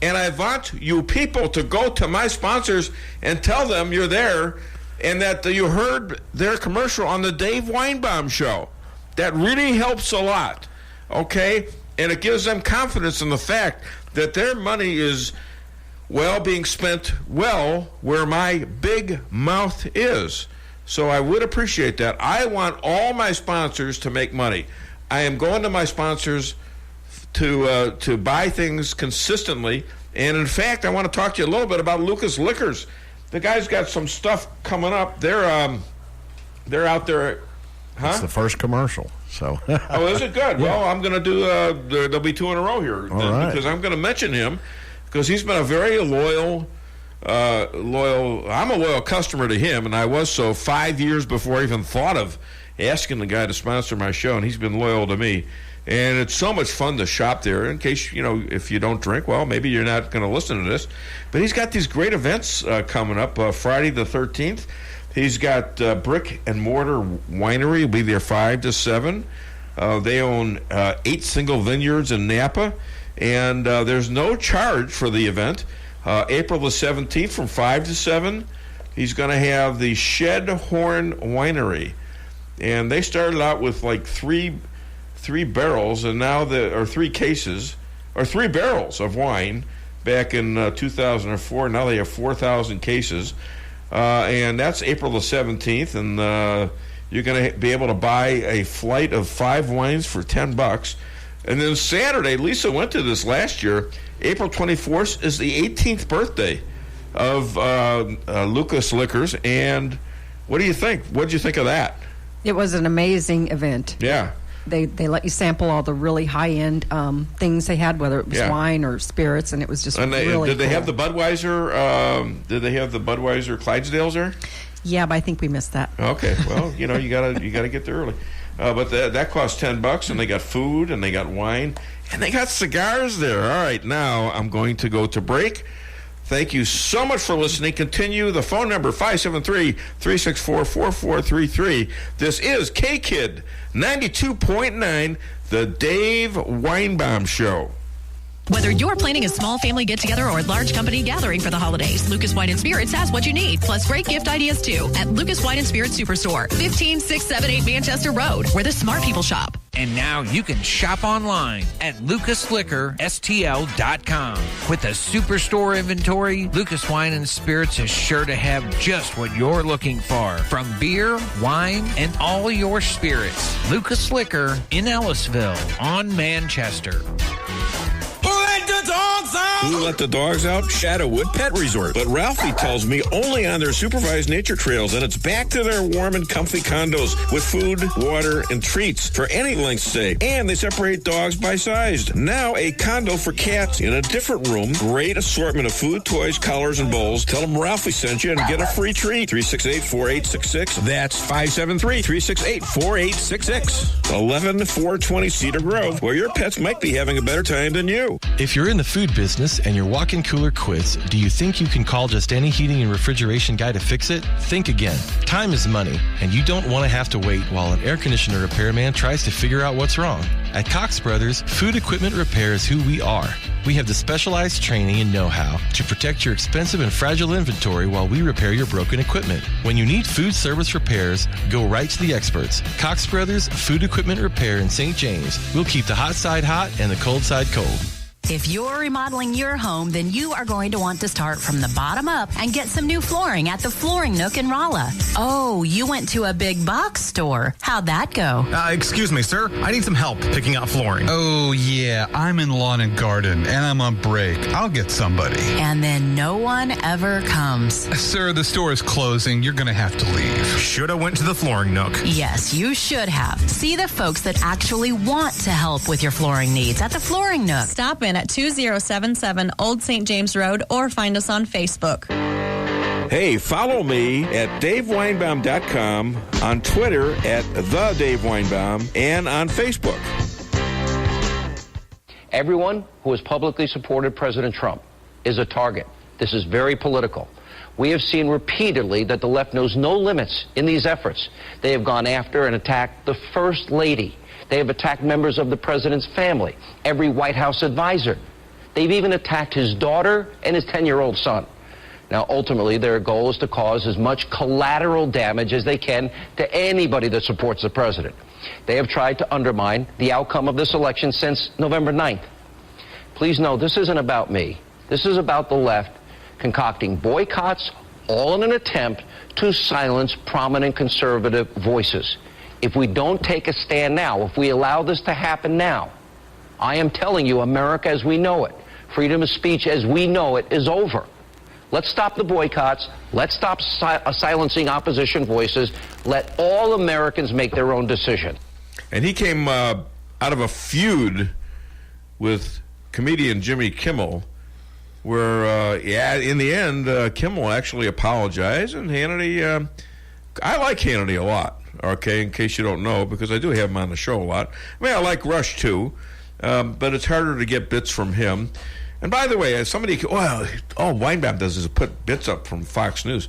And I want you people to go to my sponsors and tell them you're there and that you heard their commercial on the Dave Weinbaum Show. That really helps a lot, okay? And it gives them confidence in the fact that their money is, being spent where my big mouth is. So I would appreciate that. I want all my sponsors to make money. I am going to my sponsors to buy things consistently. And, in fact, I want to talk to you a little bit about Lucas Liquors. The guy's got some stuff coming up. They're out there. Huh? It's the first commercial. So. Oh, is it good? Yeah. Well, I'm going to do. There'll be 2 in a row here because I'm going to mention him because he's been a very loyal. I'm a loyal customer to him, and I was so 5 years before I even thought of asking the guy to sponsor my show, and he's been loyal to me. And it's so much fun to shop there. In case if you don't drink, well, maybe you're not going to listen to this. But he's got these great events coming up. Friday the 13th. He's got Brick and Mortar Winery. He'll be there 5 to 7. They own 8 single vineyards in Napa. And there's no charge for the event. April the 17th from 5 to 7. He's going to have the Shed Horn Winery. And they started out with like three barrels, and now or 3 cases, or 3 barrels of wine back in 2004. Now they have 4,000 cases. And that's April the 17th, and you're going to be able to buy a flight of 5 wines for $10. And then Saturday, Lisa went to this last year, April 24th is the 18th birthday of Lucas Liquors. And what do you think? What did you think of that? It was an amazing event. Yeah. They let you sample all the really high-end things they had, whether it was wine or spirits, and it was just really Did they cool. have the Budweiser? Did they have the Budweiser Clydesdales there? Yeah, but I think we missed that. Okay, well, you gotta get there early. But that cost $10, and they got food, and they got wine, and they got cigars there. All right, now I'm going to go to break. Thank you so much for listening. Continue the phone number 573-364-4433. This is K-Kid 92.9, the Dave Weinbaum Show. Whether you're planning a small family get-together or a large company gathering for the holidays, Lucas Wine & Spirits has what you need, plus great gift ideas, too, at Lucas Wine & Spirits Superstore, 15678 Manchester Road, where the smart people shop. And now you can shop online at lucasliquorstl.com. With a superstore inventory, Lucas Wine & Spirits is sure to have just what you're looking for, from beer, wine, and all your spirits. Lucas Liquor in Ellisville on Manchester. who let the dogs out? Shadowwood Pet Resort. But Ralphie tells me only on their supervised nature trails, and it's back to their warm and comfy condos with food, water, and treats for any length stay. And they separate dogs by size. Now a condo for cats in a different room. Great assortment of food, toys, collars, and bowls. Tell them Ralphie sent you and get a free treat. 368-4866. That's 573-368-4866. 11420 Cedar Grove, where your pets might be having a better time than you. If you're in the food business and your walk-in cooler quits, do you think you can call just any heating and refrigeration guy to fix it? Think again. Time is money, and you don't want to have to wait while an air conditioner repairman tries to figure out what's wrong. At Cox Brothers, food equipment repair is who we are. We have the specialized training and know-how to protect your expensive and fragile inventory while we repair your broken equipment. When you need food service repairs, go right to the experts. Cox Brothers Food Equipment Repair in St. James. We'll keep the hot side hot and the cold side cold. If you're remodeling your home, then you are going to want to start from the bottom up and get some new flooring at the Flooring Nook in Rolla. Oh, you went to a big box store. How'd that go? Excuse me, sir. I need some help picking out flooring. Oh, yeah. I'm in lawn and garden, and I'm on break. I'll get somebody. And then no one ever comes. Sir, the store is closing. You're going to have to leave. Should have went to the Flooring Nook. Yes, you should have. See the folks that actually want to help with your flooring needs at the Flooring Nook. Stop in at 2077 Old St. James Road or find us on Facebook. Hey, follow me at DaveWeinbaum.com, on Twitter at @TheDaveWeinbaum, and on Facebook. Everyone who has publicly supported President Trump is a target. This is very political. We have seen repeatedly that the left knows no limits in these efforts. They have gone after and attacked the First Lady. They have attacked members of the president's family, every White House advisor. They've even attacked his daughter and his 10-year-old son. Now, ultimately, their goal is to cause as much collateral damage as they can to anybody that supports the president. They have tried to undermine the outcome of this election since November 9th. Please know, this isn't about me. This is about the left concocting boycotts, all in an attempt to silence prominent conservative voices. If we don't take a stand now, if we allow this to happen now, I am telling you, America as we know it, freedom of speech as we know it, is over. Let's stop the boycotts. Let's stop silencing opposition voices. Let all Americans make their own decision. And he came out of a feud with comedian Jimmy Kimmel, where, in the end, Kimmel actually apologized, and Hannity, I like Hannity a lot. Okay, in case you don't know, because I do have him on the show a lot. I mean, I like Rush too, but it's harder to get bits from him. And by the way, somebody, all Weinbaum does is put bits up from Fox News.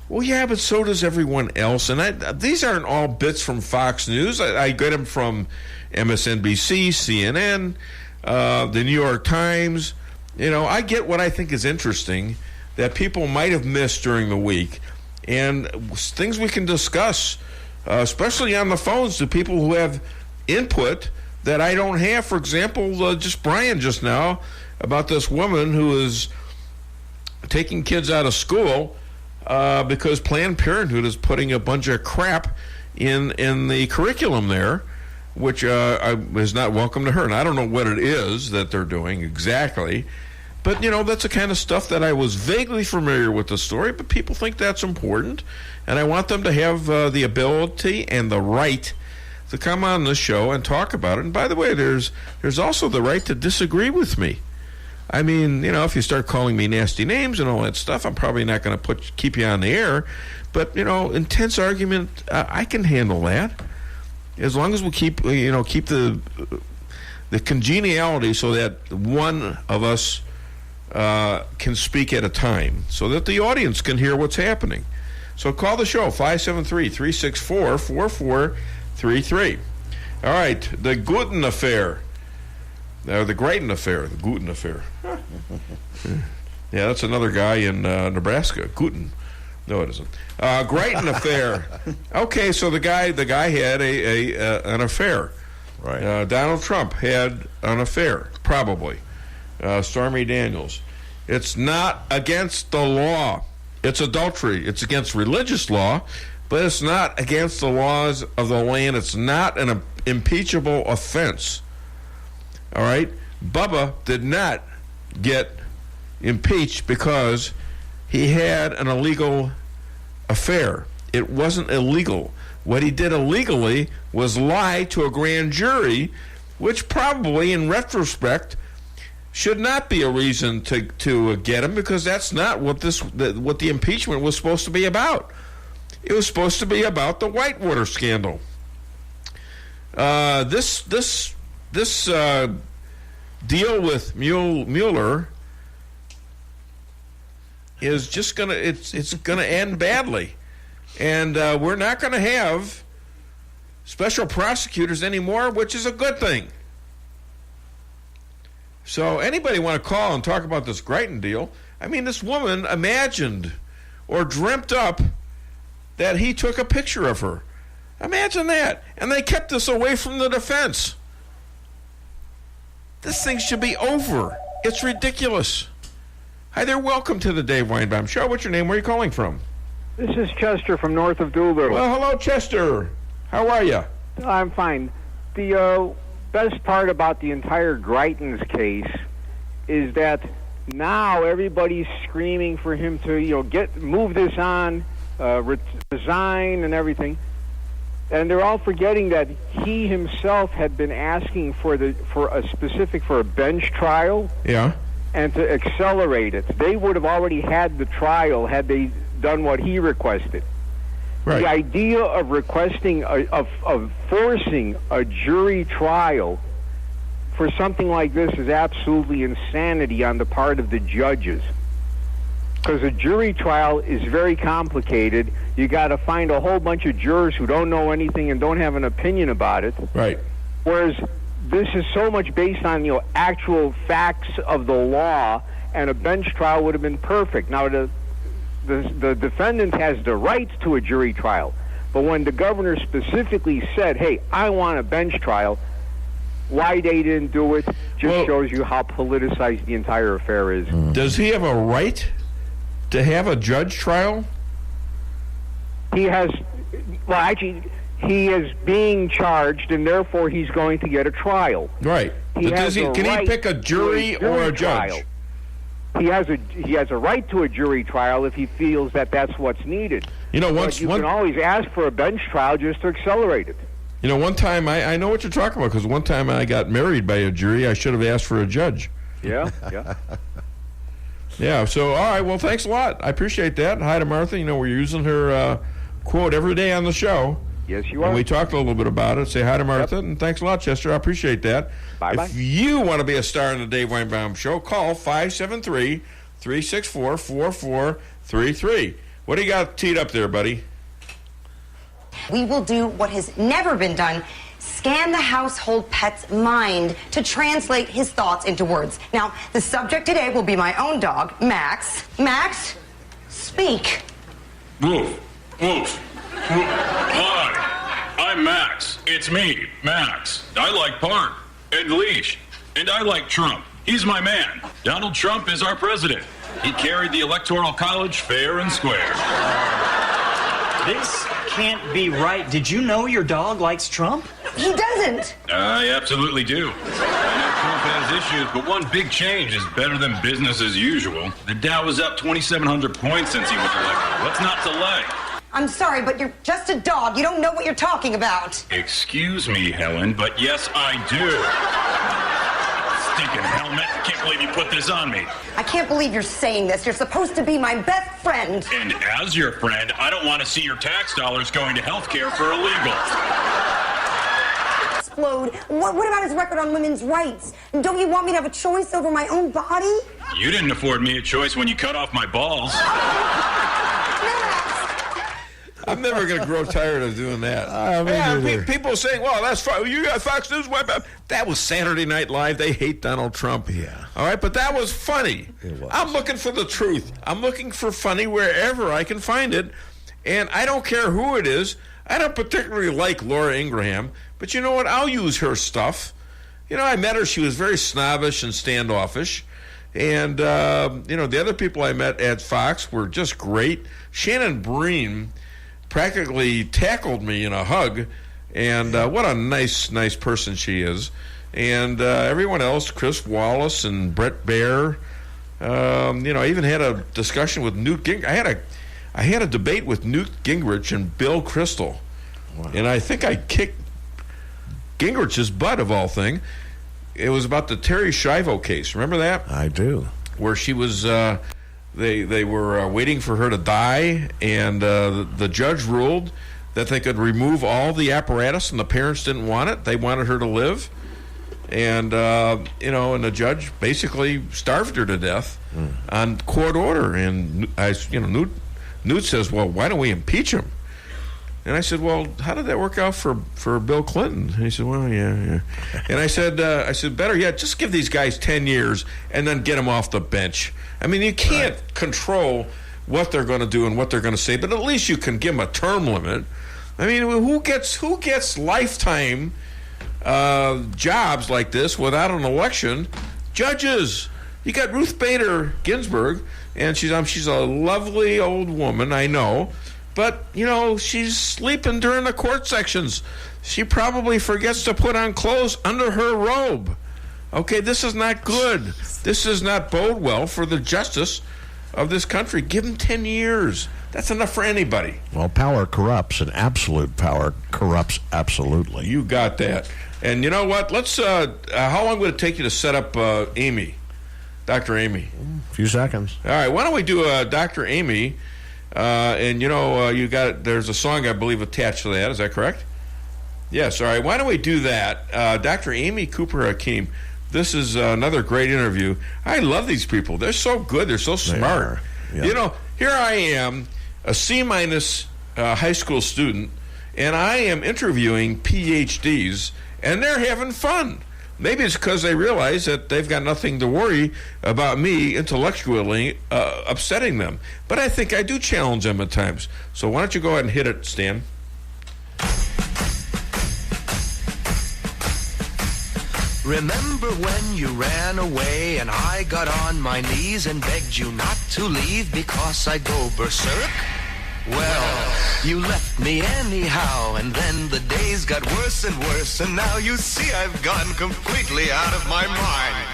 Well, yeah, but so does everyone else. And these aren't all bits from Fox News. I get them from MSNBC, CNN, the New York Times. You know, I get what I think is interesting that people might have missed during the week, and things we can discuss. Especially on the phones to people who have input that I don't have. For example, just Brian just now about this woman who is taking kids out of school because Planned Parenthood is putting a bunch of crap in the curriculum there, which is not welcome to her. And I don't know what it is that they're doing exactly. But, you know, that's the kind of stuff that I was vaguely familiar with the story, but people think that's important. And I want them to have the ability and the right to come on the show and talk about it. And by the way, there's also the right to disagree with me. I mean, you know, if you start calling me nasty names and all that stuff, I'm probably not going to keep you on the air. But, you know, intense argument, I can handle that. As long as we keep the congeniality so that one of us can speak at a time so that the audience can hear what's happening. So call the show, 573-364-4433. All right, the Guten affair. The Greiten affair, the Guten affair. Yeah, that's another guy in Nebraska, Guten. No, it isn't. Greiten affair. Okay, so the guy had an affair. Right. Donald Trump had an affair, probably. Stormy Daniels. It's not against the law. It's adultery. It's against religious law, but it's not against the laws of the land. It's not an impeachable offense. All right? Bubba did not get impeached because he had an illegal affair. It wasn't illegal. What he did illegally was lie to a grand jury, which probably, in retrospect, should not be a reason to get him, because that's not what the impeachment was supposed to be about. It was supposed to be about the Whitewater scandal. This deal with Mueller is just it's gonna end badly, and we're not gonna have special prosecutors anymore, which is a good thing. So anybody want to call and talk about this Greitens deal? I mean, this woman imagined or dreamt up that he took a picture of her. Imagine that. And they kept this away from the defense. This thing should be over. It's ridiculous. Hi there. Welcome to the Dave Weinbaum Show. What's your name? Where are you calling from? This is Chester from north of Doolittle. Well, hello, Chester. How are you? I'm fine. The best part about the entire Greitens case is that now everybody's screaming for him to, move this on, resign and everything. And they're all forgetting that he himself had been asking for a bench trial. Yeah. And to accelerate it. They would have already had the trial had they done what he requested. Right. The idea of requesting, of forcing a jury trial for something like this is absolutely insanity on the part of the judges. Because a jury trial is very complicated. You got to find a whole bunch of jurors who don't know anything and don't have an opinion about it. Right. Whereas this is so much based on actual facts of the law, and a bench trial would have been perfect. Now the defendant has the right to a jury trial, but when the governor specifically said, "Hey, I want a bench trial," why they didn't do it just shows you how politicized the entire affair is. Does he have a right to have a judge trial? He has. Well, actually, he is being charged, and therefore he's going to get a trial. Right. Can he pick a jury or a judge? Trial. He has a right to a jury trial if he feels that that's what's needed. You can always ask for a bench trial just to accelerate it. One time, I know what you're talking about, because one time I got married by a jury. I should have asked for a judge. Yeah. Yeah, so, all right, well, thanks a lot. I appreciate that. Hi to Martha. We're using her quote every day on the show. Yes, you are. And we talked a little bit about it. Say hi to Martha, and thanks a lot, Chester. I appreciate that. Bye-bye. If you want to be a star in the Dave Weinbaum Show, call 573-364-4433. What do you got teed up there, buddy? We will do what has never been done. Scan the household pet's mind to translate his thoughts into words. Now, the subject today will be my own dog, Max. Max, speak. Woof, woof. Hi, I'm Max. It's me, Max. I like Park and Leash, and I like Trump. He's my man. Donald Trump is our president. He carried the Electoral College fair and square. This can't be right. Did you know your dog likes Trump? He doesn't. I absolutely do. I know Trump has issues, but one big change is better than business as usual. The Dow is up 2,700 points since he was elected. What's not to like? I'm sorry, but you're just a dog. You don't know what you're talking about. Excuse me, Helen, but yes, I do. Stinking helmet. Can't believe you put this on me. I can't believe you're saying this. You're supposed to be my best friend. And as your friend, I don't want to see your tax dollars going to health care for illegals. Explode. What about his record on women's rights? Don't you want me to have a choice over my own body? You didn't afford me a choice when you cut off my balls. I'm never going to grow tired of doing that. People saying, well, that's fine. You got Fox News. That was Saturday Night Live. They hate Donald Trump. Yeah. All right, but that was funny. It was. I'm looking for the truth. I'm looking for funny wherever I can find it. And I don't care who it is. I don't particularly like Laura Ingraham. But you know what? I'll use her stuff. I met her. She was very snobbish and standoffish. And, the other people I met at Fox were just great. Shannon Breen practically tackled me in a hug, and what a nice person she is. And everyone else, Chris Wallace and Brett Baer, I even had a discussion with Newt Gingrich. I had a debate with Newt Gingrich and Bill Kristol, and I think I kicked Gingrich's butt of all things. It was about the Terry Schiavo case. Remember that? I do. Where she was, they were waiting for her to die, and the judge ruled that they could remove all the apparatus, and the parents didn't want it. They wanted her to live. And, and the judge basically starved her to death on court order. And, Newt says, well, why don't we impeach him? And I said, well, how did that work out for Bill Clinton? And he said, well, yeah. And I said, better yet, just give these guys 10 years and then get them off the bench. I mean, you can't control what they're going to do and what they're going to say, but at least you can give them a term limit. I mean, who gets lifetime jobs like this without an election? Judges. You got Ruth Bader Ginsburg, and she's a lovely old woman, I know, but she's sleeping during the court sections. She probably forgets to put on clothes under her robe. Okay, this is not good. This does not bode well for the justice of this country. Give them 10 years. That's enough for anybody. Well, power corrupts, and absolute power corrupts absolutely. You got that. And you know what? Let's. How long would it take you to set up Amy, Dr. Amy? A few seconds. All right. Why don't we do Dr. Amy? And you got. There's a song I believe attached to that. Is that correct? Yes. All right. Why don't we do that? Dr. Amy Cooper Hakeem. This is another great interview. I love these people. They're so good. They're so smart. Yeah. Here I am, a C- high school student, and I am interviewing PhDs, and they're having fun. Maybe it's because they realize that they've got nothing to worry about me intellectually upsetting them. But I think I do challenge them at times. So why don't you go ahead and hit it, Stan? Remember when you ran away and I got on my knees and begged you not to leave because I'd go berserk? Well, you left me anyhow, and then the days got worse and worse, and now you see I've gone completely out of my mind.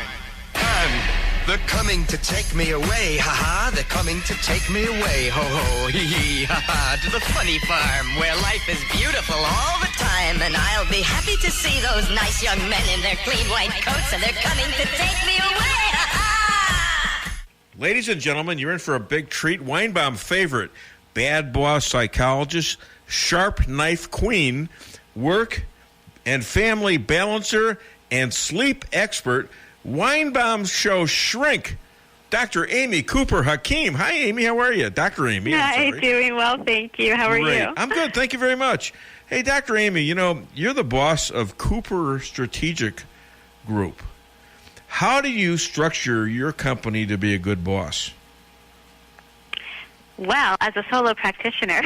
And they're coming to take me away, ha-ha, they're coming to take me away, ho-ho, hee-hee, ha-ha, to the funny farm where life is beautiful all the time, and I'll be happy to see those nice young men in their clean white coats, and they're coming to take me away, ha-ha! Ladies and gentlemen, you're in for a big treat. Weinbaum favorite, bad boss psychologist, sharp knife queen, work and family balancer, and sleep expert, Weinbaum's show Shrink, Dr. Amy Cooper Hakeem. Hi, Amy. How are you? Dr. Amy. Hi, doing well, thank you. How are you? I'm good. Thank you very much. Hey, Dr. Amy, you're the boss of Cooper Strategic Group. How do you structure your company to be a good boss? Well, as a solo practitioner.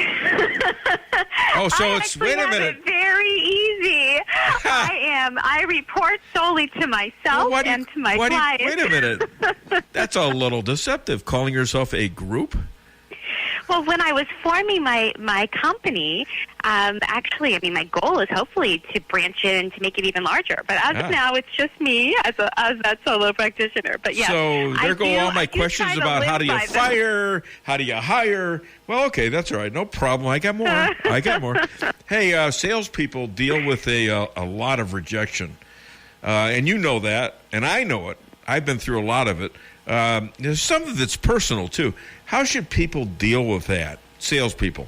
Oh, so it's, wait a minute. It's very easy. I report solely to myself and to my clients. Wait a minute. That's a little deceptive, calling yourself a group. Well, when I was forming my company, actually, my goal is hopefully to branch it and to make it even larger. But as of now, it's just me as that solo practitioner. But yeah, so there go all my questions about how do you fire, how do you hire. Well, okay, that's all right, no problem. I got more. Hey, salespeople deal with a lot of rejection, and you know that, and I know it. I've been through a lot of it. There's some of it's personal too. How should people deal with that, salespeople?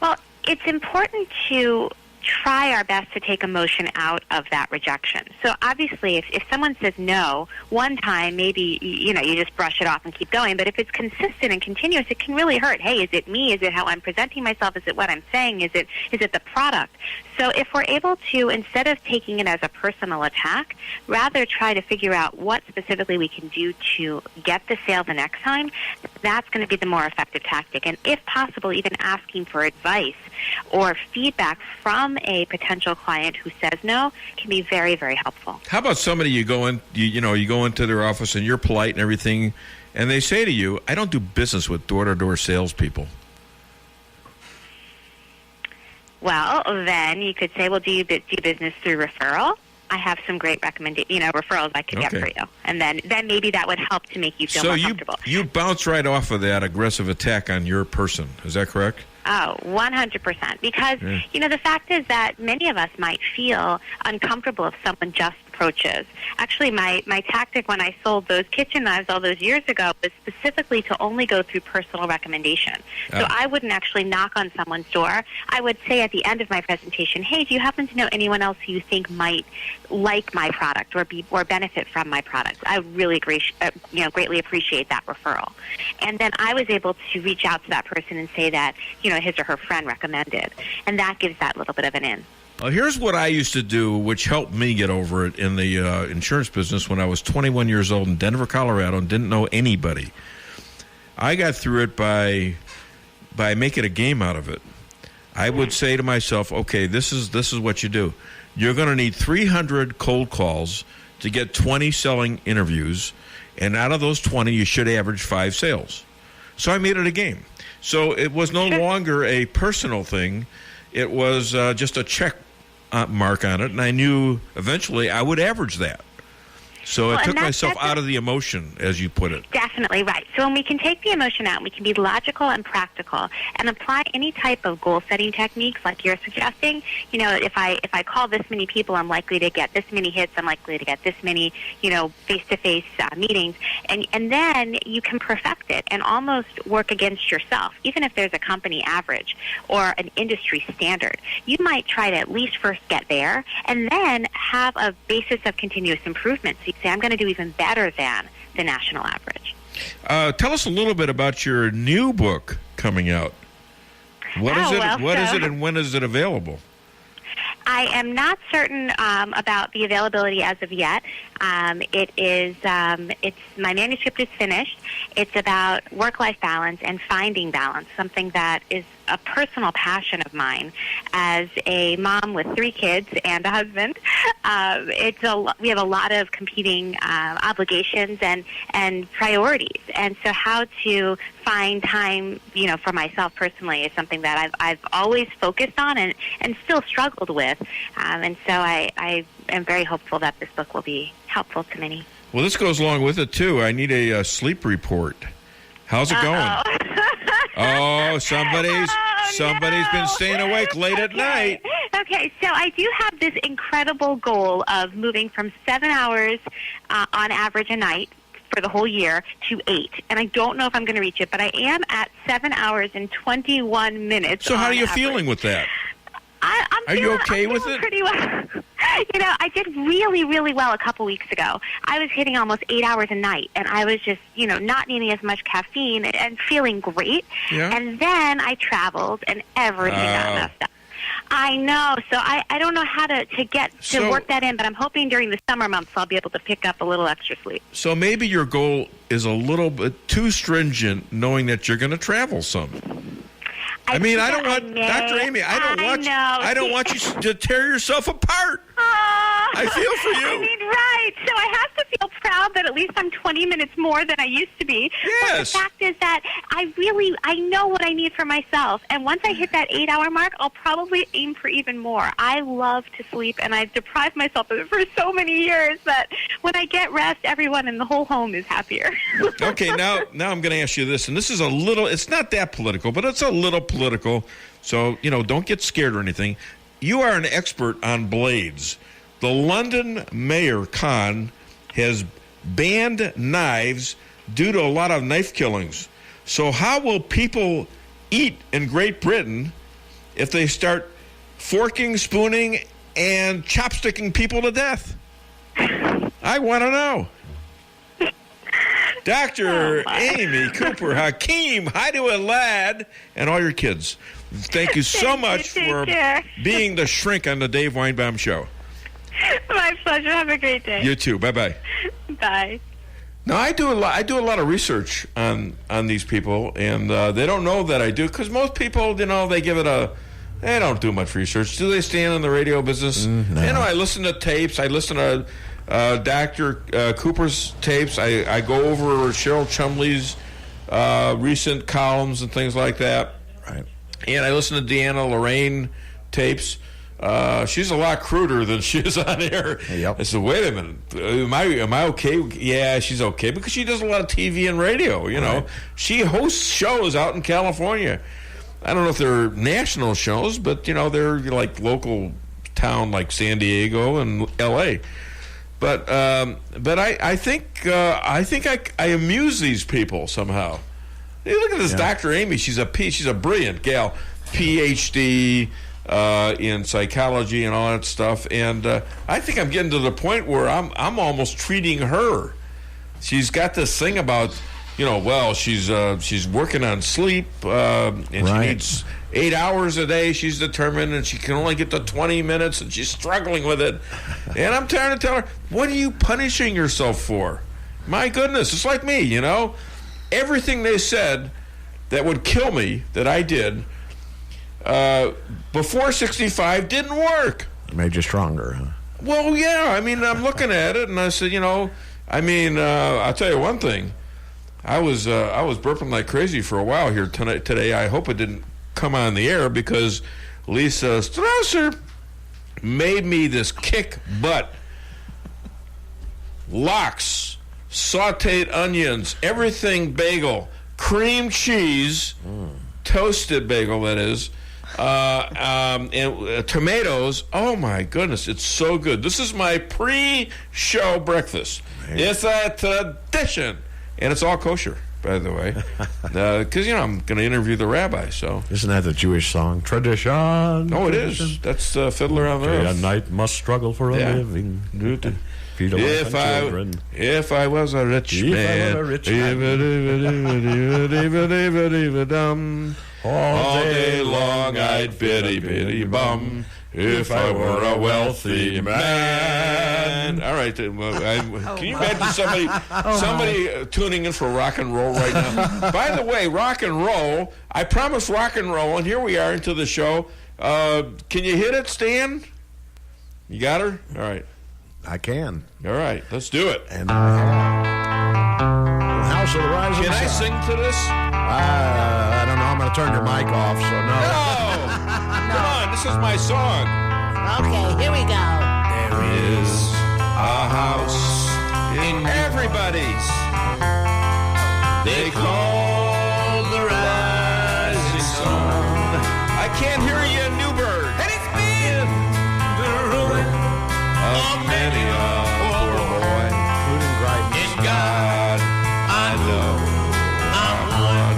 Well, it's important to try our best to take emotion out of that rejection. So obviously, if someone says no one time, maybe you just brush it off and keep going. But if it's consistent and continuous, it can really hurt. Hey, is it me? Is it how I'm presenting myself? Is it what I'm saying? Is it the product? So if we're able to, instead of taking it as a personal attack, rather try to figure out what specifically we can do to get the sale the next time, that's going to be the more effective tactic. And if possible, even asking for advice or feedback from a potential client who says no can be very, very helpful. How about somebody you go into their office and you're polite and everything, and they say to you, I don't do business with door-to-door salespeople. Well, then you could say, well, do you do business through referral? I have some great referrals I could get for you. And then maybe that would help to make you feel more comfortable. So you bounce right off of that aggressive attack on your person. Is that correct? Oh, 100%. Because, the fact is that many of us might feel uncomfortable if someone just approaches. Actually, my tactic when I sold those kitchen knives all those years ago was specifically to only go through personal recommendation. So I wouldn't actually knock on someone's door. I would say at the end of my presentation, hey, do you happen to know anyone else who you think might like my product or benefit from my product? I really greatly appreciate that referral. And then I was able to reach out to that person and say that, his or her friend recommended. And that gives that little bit of an in. Well, here's what I used to do, which helped me get over it in the insurance business when I was 21 years old in Denver, Colorado, and didn't know anybody. I got through it by making a game out of it. I would say to myself, okay, this is what you do. You're going to need 300 cold calls to get 20 selling interviews, and out of those 20, you should average 5 sales. So I made it a game. So it was no longer a personal thing. It was just a check mark on it, and I knew eventually I would average that. So I took myself out of the emotion, as you put it. Definitely right. So when we can take the emotion out, we can be logical and practical and apply any type of goal-setting techniques like you're suggesting. If I call this many people, I'm likely to get this many hits. I'm likely to get this many, face-to-face meetings. And then you can perfect it and almost work against yourself. Even if there's a company average or an industry standard, you might try to at least first get there and then have a basis of continuous improvement. So say, I'm going to do even better than the national average. Tell us a little bit about your new book coming out. What is it, and when is it available? I am not certain about the availability as of yet. It's my manuscript is finished. It's about work-life balance and finding balance, something that is a personal passion of mine as a mom with 3 kids and a husband. We have a lot of competing obligations and priorities, and so how to find time, for myself personally is something that I've always focused on and still struggled with, and so I am very hopeful that this book will be helpful to many. Well, this goes along with it too. I need a sleep report. How's it going? Oh, somebody's been staying awake late at night. Okay, so I do have this incredible goal of moving from 7 hours on average a night for the whole year to 8. And I don't know if I'm going to reach it, but I am at 7 hours and 21 minutes. So how are you feeling with that? Are you okay with it? Pretty well. I did really, really well a couple weeks ago. I was hitting almost 8 hours a night, and I was just, not needing as much caffeine and feeling great. Yeah. And then I traveled, and everything got messed up. I know. So I don't know how to work that in, but I'm hoping during the summer months I'll be able to pick up a little extra sleep. So maybe your goal is a little bit too stringent, knowing that you're going to travel some. I don't want Dr. Amy. I don't want you to tear yourself apart. I feel for you. Right. So I have to feel proud that at least I'm 20 minutes more than I used to be. Yes. But the fact is that I know what I need for myself. And once I hit that 8-hour mark, I'll probably aim for even more. I love to sleep, and I've deprived myself of it for so many years that when I get rest, everyone in the whole home is happier. Okay, now I'm going to ask you this, and this is it's not that political, but it's a little political. So, don't get scared or anything. You are an expert on blades. The London Mayor Khan has banned knives due to a lot of knife killings. So how will people eat in Great Britain if they start forking, spooning, and chopsticking people to death? I want to know. Dr. Amy Cooper Hakeem, hi to a lad, and all your kids. Thank you so much for being the shrink on the Dave Weinbaum Show. My pleasure. Have a great day. You too. Bye-bye. Bye. Now, I do a lot of research on these people, and they don't know that I do, because most people, they don't do much research. Do they stay in the radio business? No. I listen to tapes. I listen to Dr. Cooper's tapes. I go over Cheryl Chumley's recent columns and things like that. Right. And I listen to Deanna Lorraine tapes. she's a lot cruder than she is on air. Yep. I said, wait a minute, am I okay? Yeah, she's okay because she does a lot of TV and radio. You know, she hosts shows out in California. I don't know if they're national shows, but you know, they're like local town like San Diego and L.A. But I think I amuse these people somehow. Hey, look at this Dr. Amy. She's a brilliant gal, PhD in psychology and all that stuff. And I think I'm getting to the point where I'm almost treating her. She's got this thing about, you know, well, she's working on sleep and she needs 8 hours a day. She's determined, and she can only get to 20 minutes, and she's struggling with it. And I'm trying to tell her, what are you punishing yourself for? My goodness, it's like me, you know. Everything they said that would kill me that I did before 65 didn't work. It made you stronger, huh? Well, yeah. I mean, I'm looking at it, and I said, you know, I mean, I'll tell you one thing. I was burping like crazy for a while here today. I hope it didn't come on the air because Lisa Strausser made me this kick butt. Lox, sauteed onions, everything bagel, cream cheese, toasted bagel, that is, and tomatoes. Oh, my goodness, it's so good. This is my pre-show breakfast. Man. It's a tradition. And it's all kosher, by the way, because, you know, I'm going to interview the rabbi, so. Isn't that the Jewish song? Tradition. Oh, it is. That's Fiddler on the Roof. A knight must struggle for a living. If I was a rich man. All day long I'd bitty bum. If I were a wealthy man. All right. Can you imagine somebody tuning in for rock and roll right now? By the way, rock and roll, I promised rock and roll, and here we are into the show. Can you hit it, Stan? You got her? All right. I can. All right. Let's do it. And House of the Rising Sun. Can I sing to this? I don't know. I'm going to turn your mic off, so no. Come on, this is my song. Okay, here we go. There is a house in everybody's. They call the Rising Sun. I can't hear you, Newburgh. And it's been the ruin of many a poor boy. In God, I know I'm one.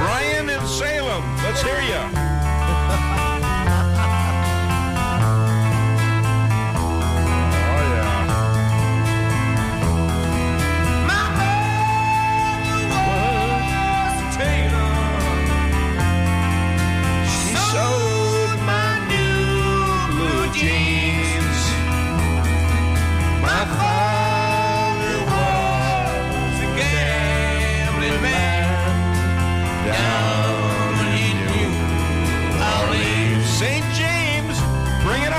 Ryan in Salem, let's hear you.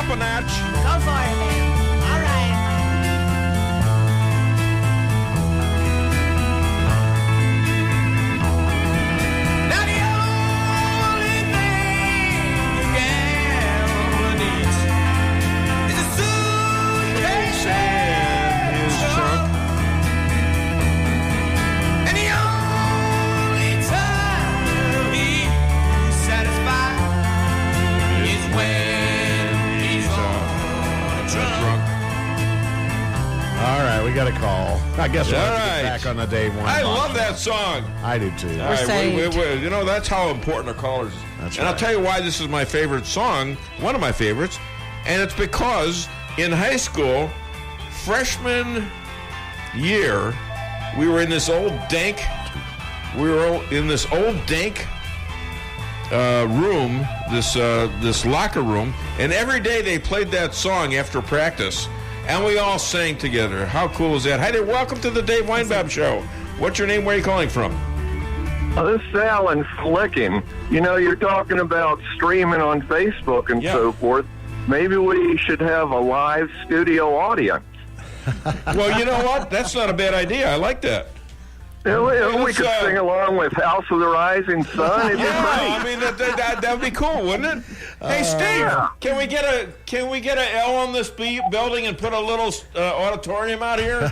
A notch. Go for it, man. All right. Now the only thing a gambler needs is a suitcase and his trunk. And the only time he's satisfied is when drunk. All right, we got a call. I guess we'll have to get back on the Dave Weinbaum. I love that song. I do too. All right, you know, that's how important a caller is. That's and right. I'll tell you why this is my favorite song, one of my favorites, and it's because in high school, freshman year, we were in this old dank room, this locker room, and every day they played that song after practice, and we all sang together. How cool is that? Hi there, welcome to the Dave Weinbaum Show. What's your name? Where are you calling from? This is Alan Flicking. You know, you're talking about streaming on Facebook and so forth. Maybe we should have a live studio audience. Well, you know what? That's not a bad idea. I like that. We could sing along with House of the Rising Sun. It'd be great. I mean, that would be cool, wouldn't it? Hey, Steve, can we get a L on this building and put a little auditorium out here?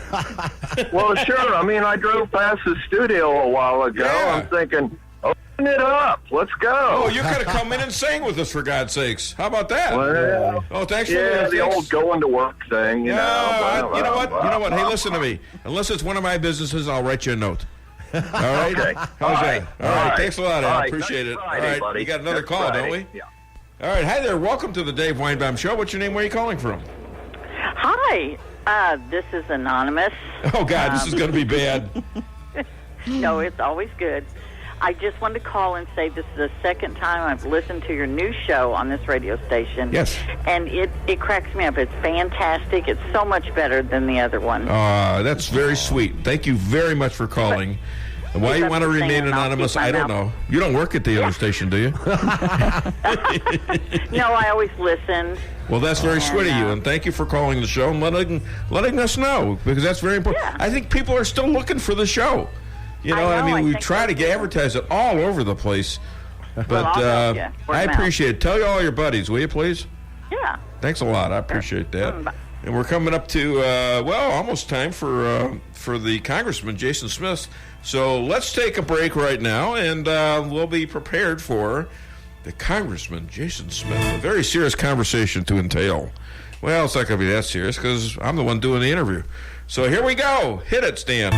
Well, sure. I mean, I drove past the studio a while ago. Yeah. I'm thinking, open it up. Let's go. Oh, you could have come in and sang with us, for God's sakes. How about that? Well, thanks for the old going to work thing. You know. You know what? Hey, listen to me. Unless it's one of my businesses, I'll write you a note. All right? Okay. How's that? All right. Thanks a lot, Al. All right. Appreciate it. Friday, All right. buddy. We got another Next call, Friday. don't we? Yeah. All right. Hi there. Welcome to the Dave Weinbaum Show. What's your name? Where are you calling from? Hi. This is Anonymous. Oh, God. This is going to be bad. No, it's always good. I just wanted to call and say this is the second time I've listened to your new show on this radio station. Yes. And it cracks me up. It's fantastic. It's so much better than the other one. That's very sweet. Thank you very much for calling. Why you want to remain anonymous, I don't know. You don't work at the other station, do you? No, I always listen. Well, that's very sweet of you, and thank you for calling the show and letting us know, because that's very important. Yeah. I think people are still looking for the show. You know, I mean, we try to advertise it all over the place, but I appreciate it. Tell all your buddies, will you, please? Yeah. Thanks a lot. I appreciate that. And we're coming up to, almost time for the Congressman, Jason Smith. So let's take a break right now, and we'll be prepared for the Congressman, Jason Smith. A very serious conversation to entail. Well, it's not going to be that serious because I'm the one doing the interview. So here we go. Hit it, Stan.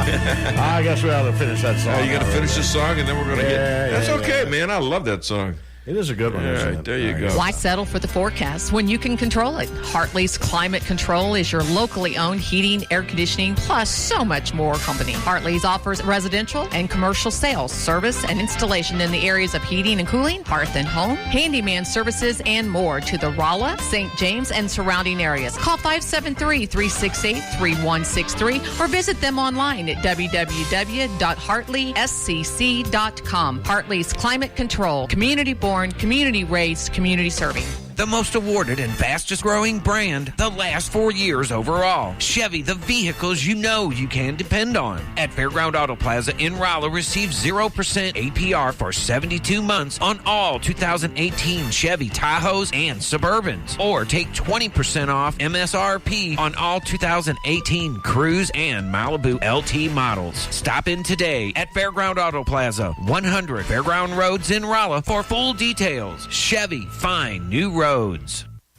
I guess we ought to finish that song. You got to finish this song, and then we're going to get... That's okay, man. I love that song. It is a good one, isn't it? There you go. Why settle for the forecast when you can control it? Hartley's Climate Control is your locally owned heating, air conditioning, plus so much more company. Hartley's offers residential and commercial sales, service, and installation in the areas of heating and cooling, hearth and home, handyman services, and more to the Rolla, St. James, and surrounding areas. Call 573-368-3163 or visit them online at www.hartleyscc.com. Hartley's Climate Control, community born, community raised, community serving. The most awarded and fastest growing brand the last 4 years overall. Chevy, the vehicles you know you can depend on. At Fairground Auto Plaza in Rolla, receive 0% APR for 72 months on all 2018 Chevy Tahoes and Suburbans. Or take 20% off MSRP on all 2018 Cruise and Malibu LT models. Stop in today at Fairground Auto Plaza, 100 Fairground Roads in Rolla for full details. Chevy, find new roads.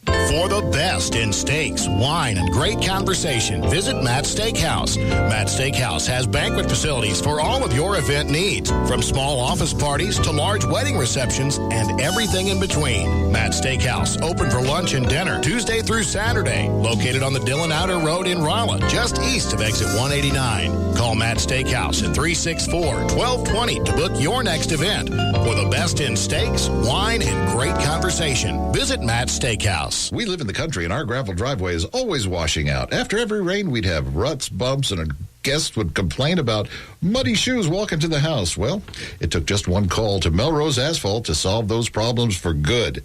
For the best in steaks, wine, and great conversation, visit Matt's Steakhouse. Matt's Steakhouse has banquet facilities for all of your event needs, from small office parties to large wedding receptions and everything in between. Matt's Steakhouse, open for lunch and dinner Tuesday through Saturday, located on the Dillon Outer Road in Rolla, just east of exit 189. Call Matt's Steakhouse at 364-1220 to book your next event. For the best in steaks, wine, and great conversation, visit Matt's Steakhouse. We live in the country, and our gravel driveway is always washing out. After every rain, we'd have ruts, bumps, and a guest would complain about muddy shoes walking to the house. Well, it took just one call to Melrose Asphalt to solve those problems for good.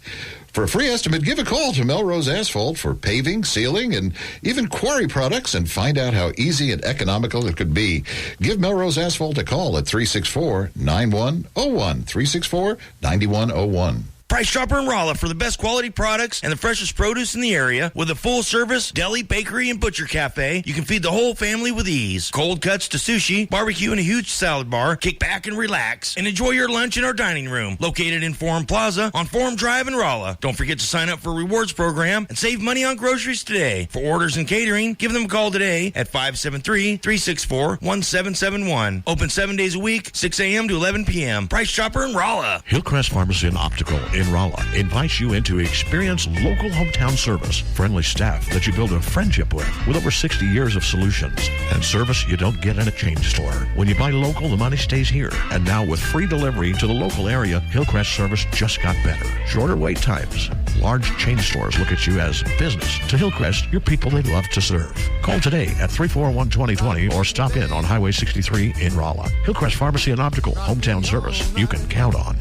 For a free estimate, give a call to Melrose Asphalt for paving, sealing, and even quarry products, and find out how easy and economical it could be. Give Melrose Asphalt a call at 364-9101, 364-9101. Price Chopper in Rolla for the best quality products and the freshest produce in the area with a full-service deli, bakery, and butcher cafe. You can feed the whole family with ease. Cold cuts to sushi, barbecue, and a huge salad bar. Kick back and relax and enjoy your lunch in our dining room located in Forum Plaza on Forum Drive in Rolla. Don't forget to sign up for a rewards program and save money on groceries today. For orders and catering, give them a call today at 573-364-1771. Open 7 days a week, 6 a.m. to 11 p.m. Price Chopper in Rolla. Hillcrest Pharmacy and Optical in Rolla invites you in to experience local hometown service, friendly staff that you build a friendship with over 60 years of solutions, and service you don't get in a chain store. When you buy local, the money stays here. And now with free delivery to the local area, Hillcrest service just got better. Shorter wait times. Large chain stores look at you as business. To Hillcrest, you're people they love to serve. Call today at 341-2020 or stop in on Highway 63 in Rolla. Hillcrest Pharmacy and Optical, hometown service you can count on.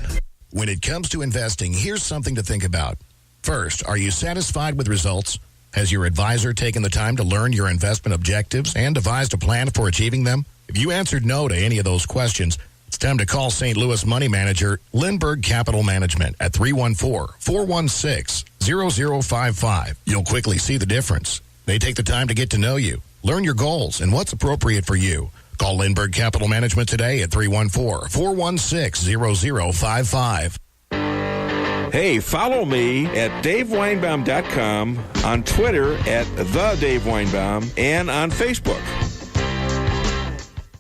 When it comes to investing, here's something to think about. First, are you satisfied with results? Has your advisor taken the time to learn your investment objectives and devised a plan for achieving them? If you answered no to any of those questions, it's time to call St. Louis money manager Lindbergh Capital Management at 314-416-0055. You'll quickly see the difference. They take the time to get to know you, learn your goals, and what's appropriate for you. Call Lindbergh Capital Management today at 314-416-0055. Hey, follow me at DaveWeinbaum.com, on Twitter at TheDaveWeinbaum, and on Facebook.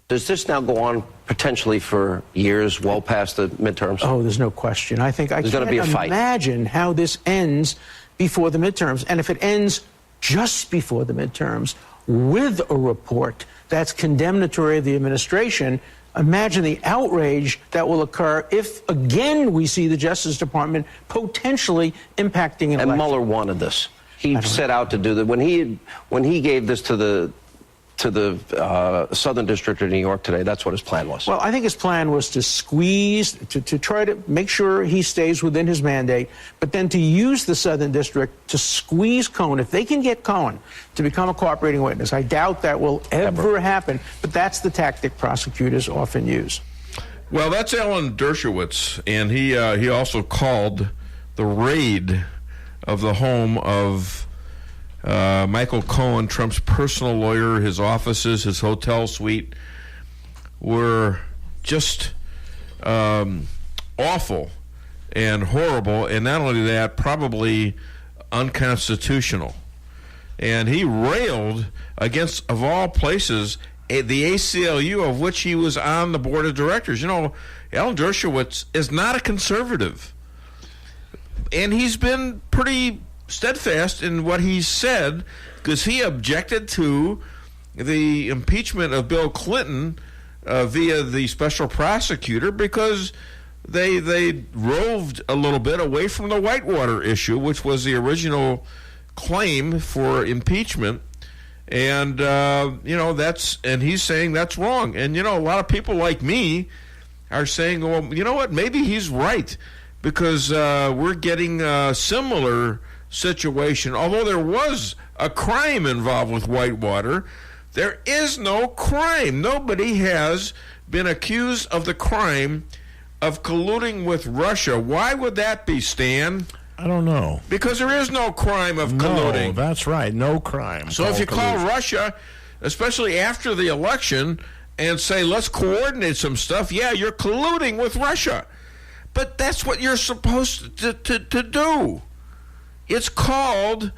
Does this now go on potentially for years, well past the midterms? Oh, there's no question. I think There's gonna be a fight. Imagine how this ends before the midterms. And if it ends just before the midterms with a report that's condemnatory of the administration, imagine the outrage that will occur if, again, we see the Justice Department potentially impacting an election. And Mueller wanted this. He set out to do that. When he gave this to the Southern District of New York today, that's what his plan was. Well, I think his plan was to squeeze, to try to make sure he stays within his mandate, but then to use the Southern District to squeeze Cohen. If they can get Cohen to become a cooperating witness, I doubt that will ever happen, but that's the tactic prosecutors often use. Well, that's Alan Dershowitz, and he also called the raid of the home of Michael Cohen, Trump's personal lawyer, his offices, his hotel suite, were just awful and horrible, and not only that, probably unconstitutional. And he railed against, of all places, the ACLU, of which he was on the board of directors. You know, Alan Dershowitz is not a conservative, and he's been pretty steadfast in what he said, because he objected to the impeachment of Bill Clinton via the special prosecutor, because they roved a little bit away from the Whitewater issue, which was the original claim for impeachment. And and he's saying that's wrong. And a lot of people like me are saying, well, you know what, maybe he's right, because we're getting similar situation. Although there was a crime involved with Whitewater, there is no crime. Nobody has been accused of the crime of colluding with Russia. Why would that be, Stan? I don't know. Because there is no crime of colluding. No, that's right. No crime. So if you call Russia, especially after the election, and say, let's coordinate some stuff, yeah, you're colluding with Russia. But that's what you're supposed to do. It's called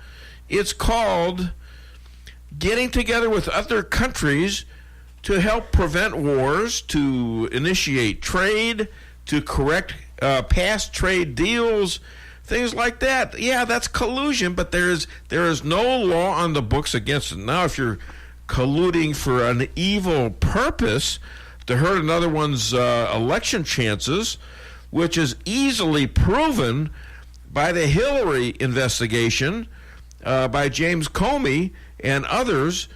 getting together with other countries to help prevent wars, to initiate trade, to correct past trade deals, things like that. Yeah, that's collusion, but there is no law on the books against it. Now, if you're colluding for an evil purpose to hurt another one's election chances, which is easily proven by the Hillary investigation, by James Comey and others,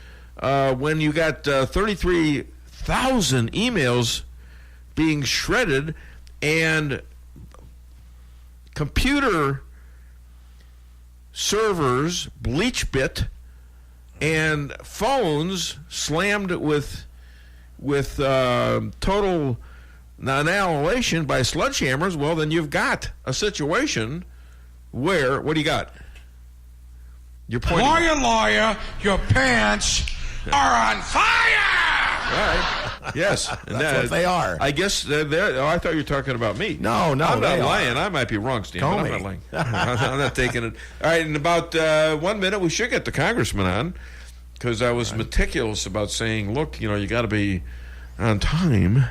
when you got 33,000 emails being shredded and computer servers, BleachBit, and phones slammed with total annihilation by sledgehammers, well, then you've got a situation where, what do you got? You're pointing. Lawyer, your pants are on fire! All right. Yes. That's what they are. I guess they're. I thought you were talking about me. No, I'm not lying. Are. I might be wrong, Steve. I'm not lying. I'm not taking it. All right, in about 1 minute, we should get the congressman on, because I was meticulous about saying, look, you got to be on time.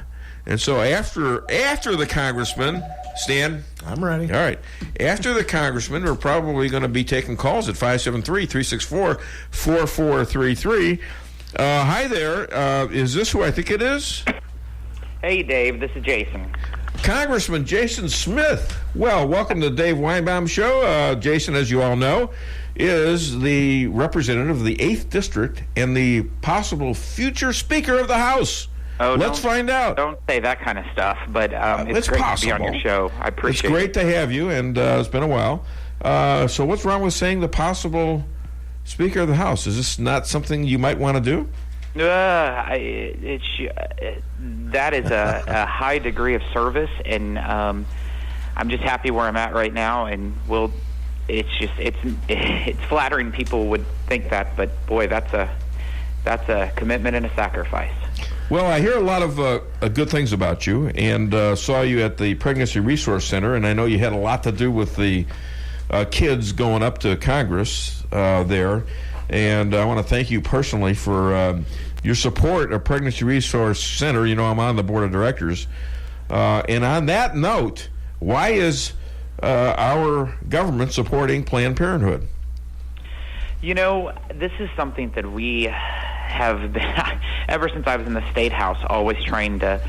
And so after the congressman, Stan? I'm ready. All right. After the congressman, we're probably going to be taking calls at 573-364-4433. Hi there. Is this who I think it is? Hey, Dave. This is Jason. Congressman Jason Smith. Well, welcome to the Dave Weinbaum Show. Jason, as you all know, is the representative of the 8th District and the possible future Speaker of the House. Oh, let's find out. Don't say that kind of stuff, but it's great possible. to be on your show. I appreciate it. It's great to have you, and it's been a while. So what's wrong with saying the possible Speaker of the House. Is this not something you might want to do? That is a high degree of service, and I'm just happy where I'm at right now. And it's flattering people would think that, but boy, that's a commitment and a sacrifice. Well, I hear a lot of good things about you, and saw you at the Pregnancy Resource Center, and I know you had a lot to do with the kids going up to Congress there. And I want to thank you personally for your support of Pregnancy Resource Center. You know, I'm on the board of directors. And on that note, why is our government supporting Planned Parenthood? You know, this is something that we have been, ever since I was in the State House, always trying to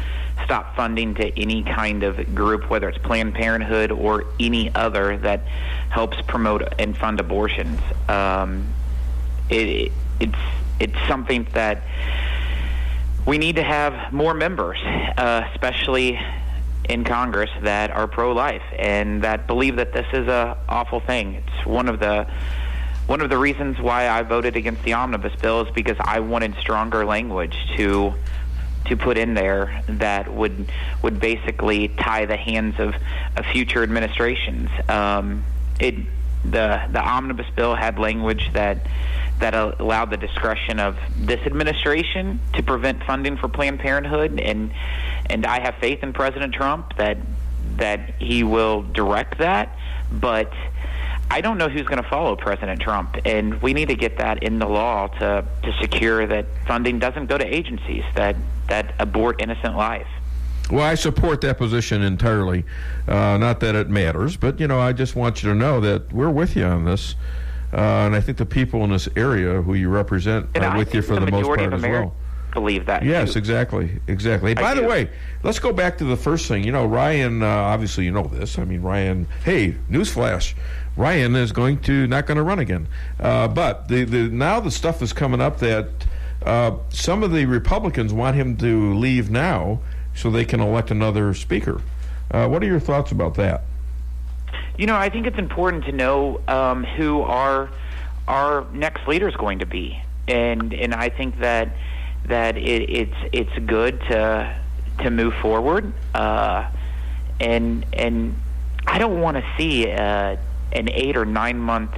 stop funding to any kind of group, whether it's Planned Parenthood or any other that helps promote and fund abortions. It's something that we need to have more members, especially in Congress, that are pro-life and that believe that this is a awful thing. It's one of the reasons why I voted against the omnibus bill is because I wanted stronger language to put in there that would basically tie the hands of future administrations. The omnibus bill had language that allowed the discretion of this administration to prevent funding for Planned Parenthood, and I have faith in President Trump that he will direct that, but I don't know who's going to follow President Trump, and we need to get that in the law to secure that funding doesn't go to agencies that abort innocent life. Well, I support that position entirely. Not that it matters, but, you know, I just want you to know that we're with you on this. And I think the people in this area who you represent are with you for the most part as well. Believe that. Yes, too. exactly. By the way, let's go back to the first thing. You know, Ryan, obviously you know this. I mean, Ryan, hey, newsflash, Ryan is not going to run again. But now the stuff is coming up that some of the Republicans want him to leave now so they can elect another speaker. What are your thoughts about that? You know, I think it's important to know who our next leader is going to be, and I think that it's good to move forward, and I don't want to see an 8 or 9 month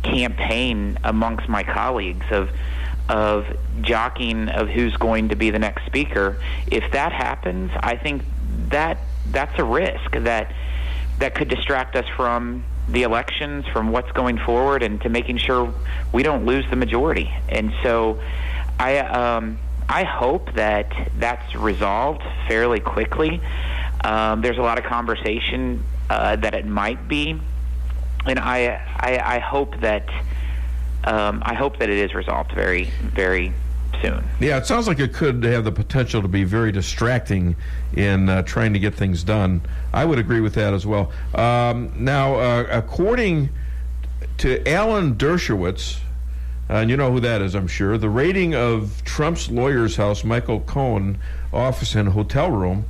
campaign amongst my colleagues of jockeying of who's going to be the next speaker. If that happens, I think that's a risk that could distract us from the elections, from what's going forward, and to making sure we don't lose the majority. And so I hope that that's resolved fairly quickly. There's a lot of conversation that it might be, and I hope that it is resolved very, very soon. Yeah, it sounds like it could have the potential to be very distracting in trying to get things done. I would agree with that as well. Now, according to Alan Dershowitz, and you know who that is, I'm sure, the rating of Trump's lawyer's house, Michael Cohen, office and hotel room,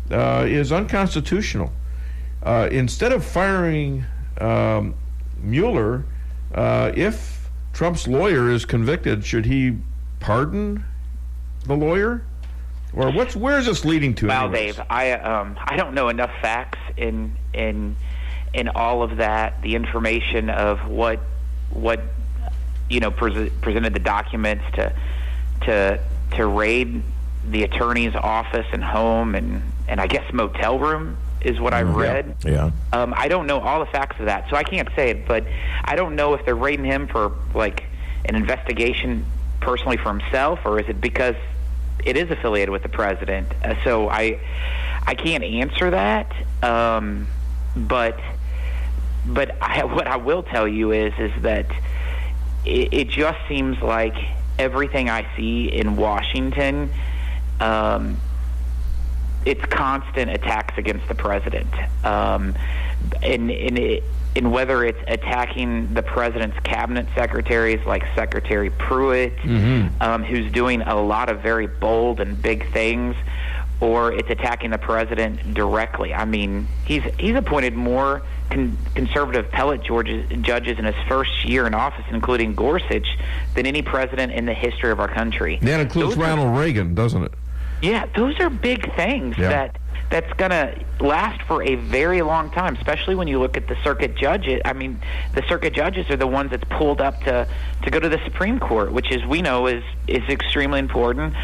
is unconstitutional. Instead of firing Mueller, if Trump's lawyer is convicted, should he pardon the lawyer? Or where is this leading to? Well, anyways? Dave, I don't know enough facts in all of that. The information of what presented the documents to raid the attorney's office and home and I guess motel room is what I read. Yeah. I don't know all the facts of that, so I can't say it. But I don't know if they're raiding him for like an investigation personally for himself, or is it because it is affiliated with the president? So I can't answer that. But what I will tell you is that it just seems like everything I see in Washington, it's constant attacks against the president, and whether it's attacking the president's cabinet secretaries like Secretary Pruitt, who's doing a lot of very bold and big things, or it's attacking the president directly. I mean, he's appointed more conservative appellate judges in his first year in office, including Gorsuch, than any president in the history of our country. That includes Ronald Reagan, doesn't it? Yeah, those are big things that's going to last for a very long time, especially when you look at the circuit judges. I mean, the circuit judges are the ones that's pulled up to go to the Supreme Court, which, as we know, is extremely important.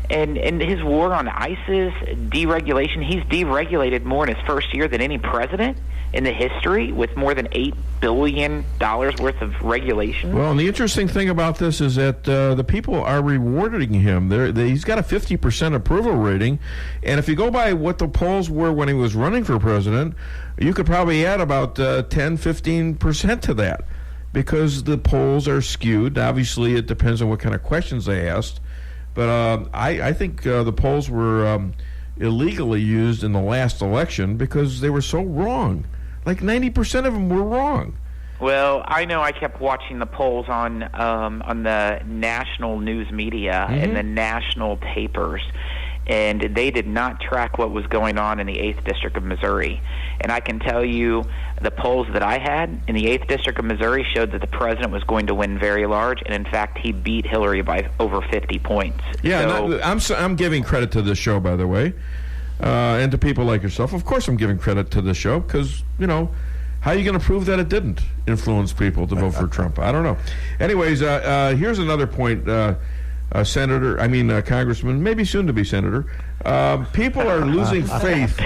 And his war on ISIS, deregulation, he's deregulated more in his first year than any president in the history, with more than $8 billion worth of regulation. Well, and the interesting thing about this is that the people are rewarding him. He's got a 50% approval rating, and if you go by what the polls were when he was running for president, you could probably add about 10-15% to that, because the polls are skewed. Obviously, it depends on what kind of questions they asked. But I think the polls were illegally used in the last election because they were so wrong. Like 90% of them were wrong. Well, I know I kept watching the polls on the national news media and the national papers, and they did not track what was going on in the 8th District of Missouri. And I can tell you the polls that I had in the 8th District of Missouri showed that the president was going to win very large, and in fact, he beat Hillary by over 50 points. Yeah, so, I'm giving credit to this show, by the way, and to people like yourself. Of course I'm giving credit to this show because, how are you going to prove that it didn't influence people to vote for Trump? I don't know. Anyways, here's another point. Congressman, maybe soon to be senator. People are losing faith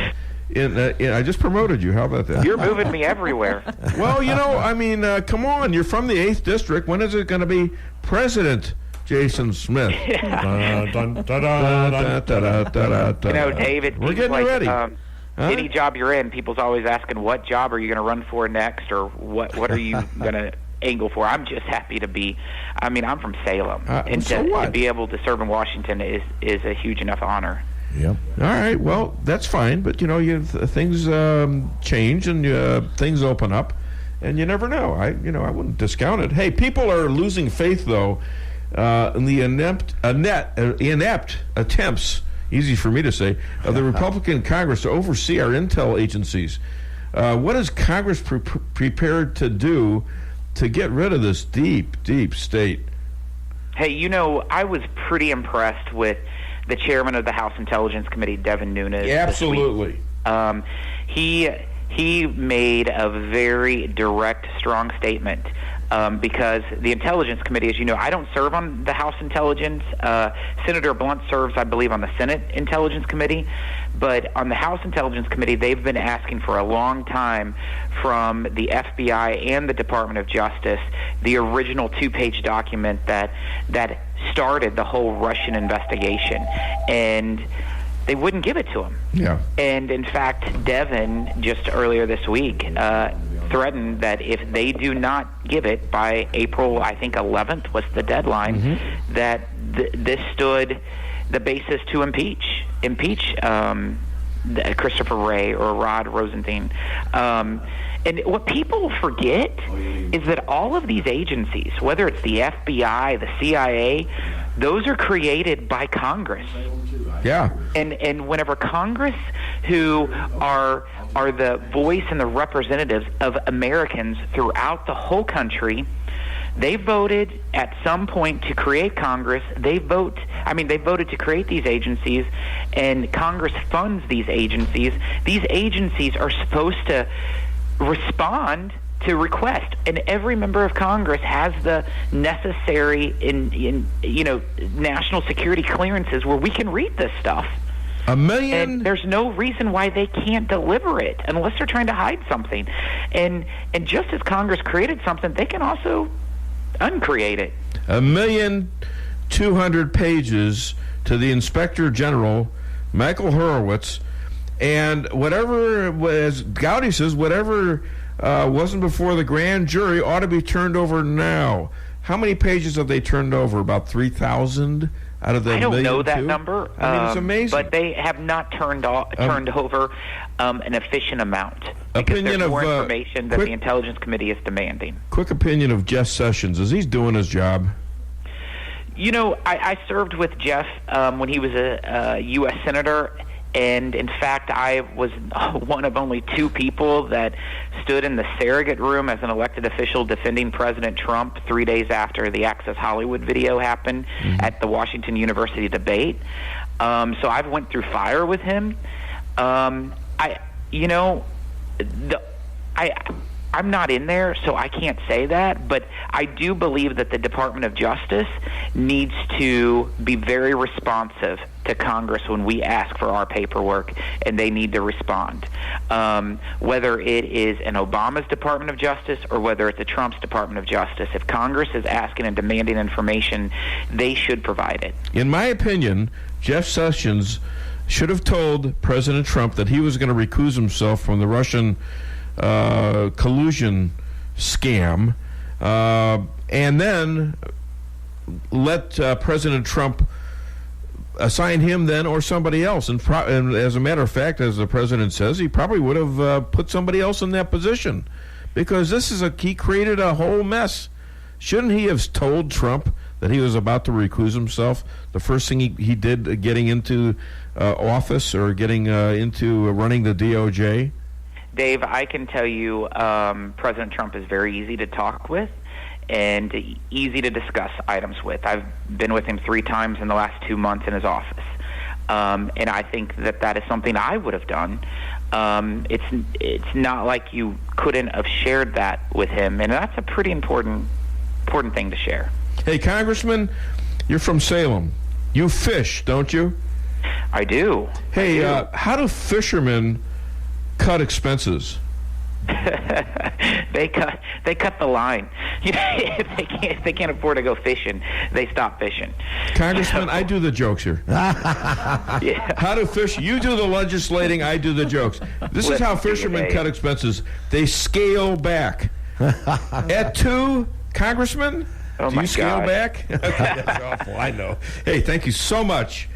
in. I just promoted you. How about that? You're moving me everywhere. Well, come on. You're from the 8th District. When is it going to be President Jason Smith? David, we're getting like, ready. Any job you're in, people's always asking, what job are you going to run for next, or what are you going to angle for? I'm just happy to be. I'm from Salem, and to be able to serve in Washington is a huge enough honor. Yep. All right. Well, that's fine, but things change and things open up, and you never know. I wouldn't discount it. Hey, people are losing faith though in the inept attempts, easy for me to say, of the Republican Congress to oversee our intel agencies. What is Congress prepared to do to get rid of this deep, deep state? Hey, I was pretty impressed with the chairman of the House Intelligence Committee, Devin Nunes. Yeah, absolutely. He made a very direct, strong statement. Because the Intelligence Committee, as you know, I don't serve on the House Intelligence. Senator Blunt serves, I believe, on the Senate Intelligence Committee. But on the House Intelligence Committee, they've been asking for a long time from the FBI and the Department of Justice the original 2-page document that started the whole Russian investigation. And they wouldn't give it to him. Yeah. And in fact, Devin, just earlier this week, threatened that if they do not give it by April, I think 11th was the deadline, that this stood the basis to impeach Christopher Wray or Rod Rosenstein. And what people forget is that all of these agencies, whether it's the FBI, the CIA, those are created by Congress. Yeah. And whenever Congress, who are the voice and the representatives of Americans throughout the whole country, they voted at some point to create Congress. They voted to create these agencies, and Congress funds these agencies. These agencies are supposed to respond to request, and every member of Congress has the necessary national security clearances where we can read this stuff. And there's no reason why they can't deliver it unless they're trying to hide something. And just as Congress created something, they can also uncreate it. 1,200,000 pages to the Inspector General, Michael Horowitz, and whatever, as Gowdy says, whatever wasn't before the grand jury ought to be turned over now. How many pages have they turned over? About 3,000 out of the I don't 1,000,000 know that number. It's amazing. But they have not turned over an efficient amount. Because Opinion there's more of, information that the Intelligence Committee is demanding. Quick opinion of Jeff Sessions. Is he doing his job? I served with Jeff when he was a U.S. Senator, And in fact, I was one of only 2 people that stood in the surrogate room as an elected official defending President Trump 3 days after the Access Hollywood video happened at the Washington University debate. So I've went through fire with him. I'm not in there, so I can't say that, but I do believe that the Department of Justice needs to be very responsive to Congress when we ask for our paperwork, and they need to respond. Whether it is an Obama's Department of Justice or whether it's a Trump's Department of Justice, if Congress is asking and demanding information, they should provide it. In my opinion, Jeff Sessions should have told President Trump that he was going to recuse himself from the Russian collusion scam, and then let President Trump assign him then or somebody else. And as a matter of fact, as the president says, he probably would have put somebody else in that position, because he created a whole mess. Shouldn't he have told Trump that he was about to recuse himself? The first thing he did getting into office or getting into running the DOJ? Dave, I can tell you President Trump is very easy to talk with and easy to discuss items with. I've been with him 3 times in the last 2 months in his office. And I think that is something I would have done. It's not like you couldn't have shared that with him, and that's a pretty important thing to share. Hey, Congressman, you're from Salem. You fish, don't you? I do. Hey, how do fishermen cut expenses? They cut the line. If they can't afford to go fishing, they stop fishing. Congressman, I do the jokes here. Yeah. How do fish? You do the legislating, I do the jokes. This is how fishermen cut expenses. They scale back. At 2, Congressman, do you scale back? That's awful. I know. Hey, thank you so much,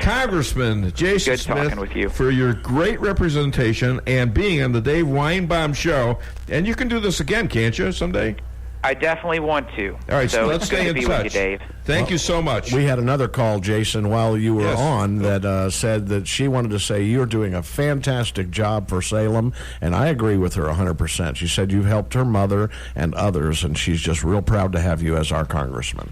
Congressman Jason Smith, with you. for your great representation and being on the Dave Weinbaum Show. And you can do this again, can't you, someday? I definitely want to. All right, so let's stay in touch. With you, Dave. Thank you so much. We had another call, Jason, while you were on that said that she wanted to say you're doing a fantastic job for Salem, and I agree with her 100%. She said you've helped her mother and others, and she's just real proud to have you as our congressman.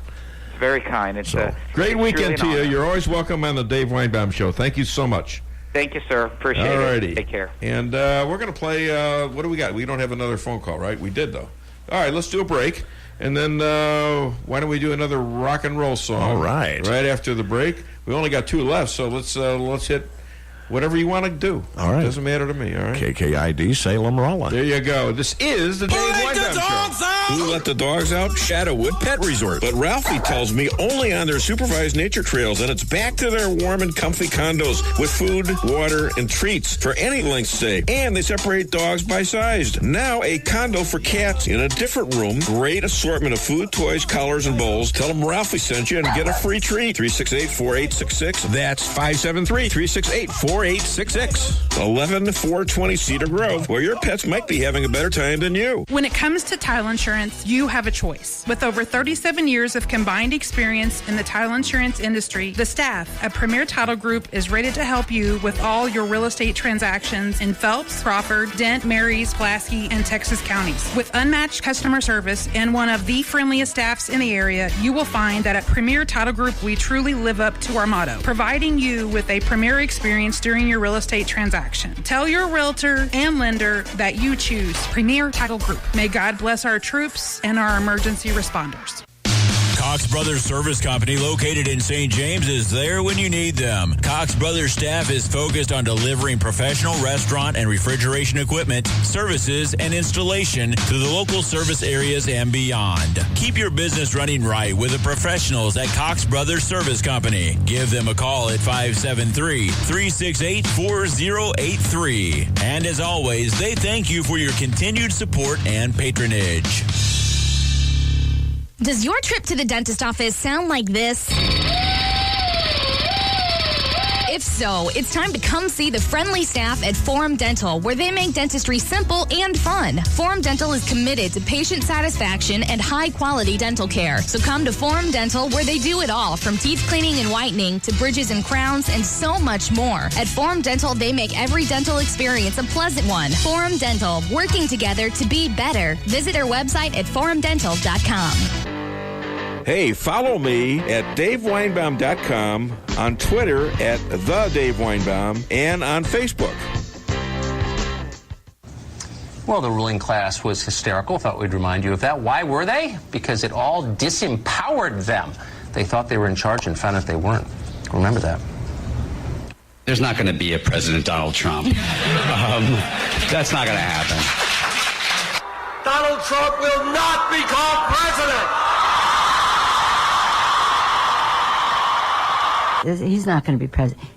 Very kind. It's a great weekend to you. You're always welcome on the Dave Weinbaum Show. Thank you so much. Thank you, sir. Appreciate it. Take care. And we're going to play, what do we got? We don't have another phone call, right? We did, though. All right, let's do a break. And then why don't we do another rock and roll song? All right. Right after the break. We only got 2 left, so let's hit whatever you want to do. All right. Doesn't matter to me, all right? KKID, Salem, Rolla. There you go. This is the Dave Weinbaum Show. Who let the dogs out? Shadowwood Pet Resort. But Ralphie tells me only on their supervised nature trails, and it's back to their warm and comfy condos with food, water, and treats for any length stay. And they separate dogs by size. Now a condo for cats in a different room. Great assortment of food, toys, collars, and bowls. Tell them Ralphie sent you and get a free treat. 368-4866. That's 573-368-4866. 11420 Cedar Grove, where your pets might be having a better time than you. When it comes to title insurance, you have a choice. With over 37 years of combined experience in the title insurance industry, the staff at Premier Title Group is ready to help you with all your real estate transactions in Phelps, Crawford, Dent, Marys, Pulaski, and Texas counties. With unmatched customer service and one of the friendliest staffs in the area, you will find that at Premier Title Group, we truly live up to our motto, providing you with a premier experience during your real estate transaction. Tell your realtor and lender that you choose Premier Title Group. May God bless our troops and our emergency responders. Cox Brothers Service Company, located in St. James, is there when you need them. Cox Brothers staff is focused on delivering professional restaurant and refrigeration equipment, services, and installation to the local service areas and beyond. Keep your business running right with the professionals at Cox Brothers Service Company. Give them a call at 573-368-4083. And as always, they thank you for your continued support and patronage. Does your trip to the dentist office sound like this? If so, it's time to come see the friendly staff at Forum Dental, where they make dentistry simple and fun. Forum Dental is committed to patient satisfaction and high-quality dental care. So come to Forum Dental, where they do it all, from teeth cleaning and whitening to bridges and crowns and so much more. At Forum Dental, they make every dental experience a pleasant one. Forum Dental, working together to be better. Visit their website at forumdental.com. Hey, follow me at DaveWeinbaum.com, on Twitter at TheDaveWeinbaum, and on Facebook. Well, the ruling class was hysterical. Thought we'd remind you of that. Why were they? Because it all disempowered them. They thought they were in charge and found out they weren't. Remember that. There's not going to be a President Donald Trump. That's not going to happen. Donald Trump will not become president. He's not going to be president.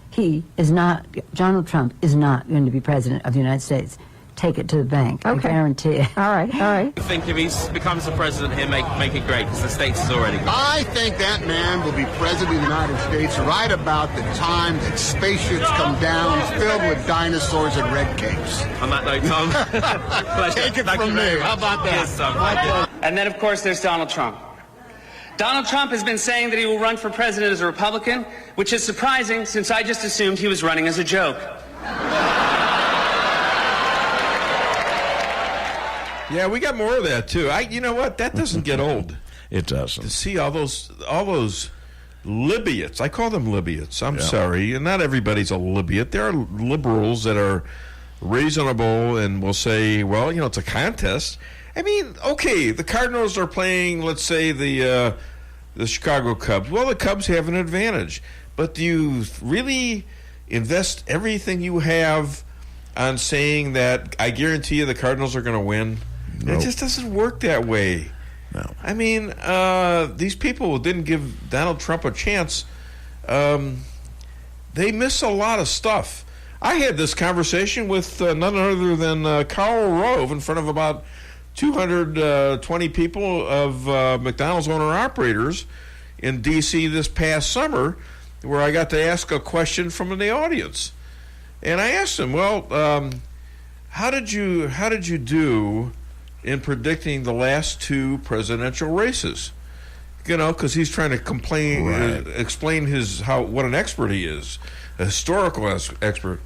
Donald Trump is not going to be president of the United States. Take it to the bank. Okay. I guarantee it. All right. I think if he becomes the president, he'll make it great, because the states is already great. I think that man will be president of the United States right about the time that spaceships come down filled with dinosaurs and red capes. On that note, Tom. Take it from me. How about that? Yes, Tom. And then, of course, there's Donald Trump. Donald Trump has been saying that he will run for president as a Republican, which is surprising since I just assumed he was running as a joke. Yeah, we got more of that too. You know what? That doesn't get old. It doesn't. To see all those Libyats. I call them Libyats. I'm sorry. And not everybody's a Libyat. There are liberals that are reasonable and will say, well, it's a contest. I mean, okay, the Cardinals are playing, let's say, the Chicago Cubs. Well, the Cubs have an advantage. But do you really invest everything you have on saying that I guarantee you the Cardinals are going to win? Nope. It just doesn't work that way. No. I mean, these people didn't give Donald Trump a chance. They miss a lot of stuff. I had this conversation with none other than Karl Rove in front of about 220 people of McDonald's owner-operators in D.C. this past summer, where I got to ask a question from the audience. And I asked him, well, how did you do in predicting the last two presidential races? Because he's trying to explain what an expert he is, a historical expert.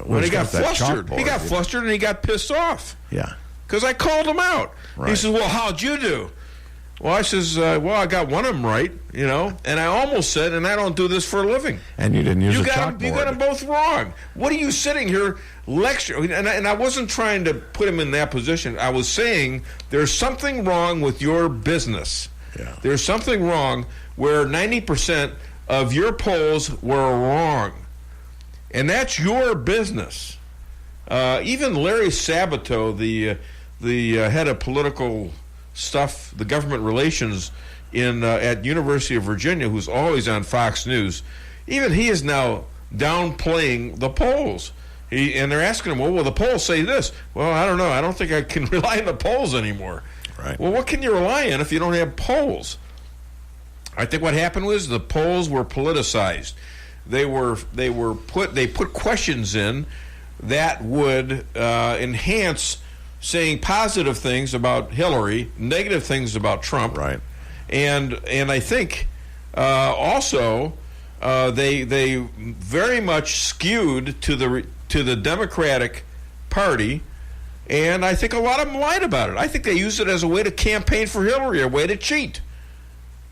When he got flustered, and he got pissed off. Yeah. Because I called him out. Right. He says, well, how'd you do? Well, I says, I got one of them right, and I almost said, and I don't do this for a living. And you didn't use a chalkboard. You got them both wrong. What are you sitting here lecturing? And I wasn't trying to put him in that position. I was saying there's something wrong with your business. Yeah. There's something wrong where 90% of your polls were wrong. And that's your business. Even Larry Sabato, the head of political stuff, the government relations at University of Virginia, who's always on Fox News, even he is now downplaying the polls. And they're asking him, well, will the polls say this? Well, I don't know. I don't think I can rely on the polls anymore. Right. Well, what can you rely on if you don't have polls? I think what happened was the polls were politicized. They put questions in that would enhance saying positive things about Hillary, negative things about Trump. Right. And I think also they very much skewed to the Democratic Party, and I think a lot of them lied about it. I think they used it as a way to campaign for Hillary, a way to cheat.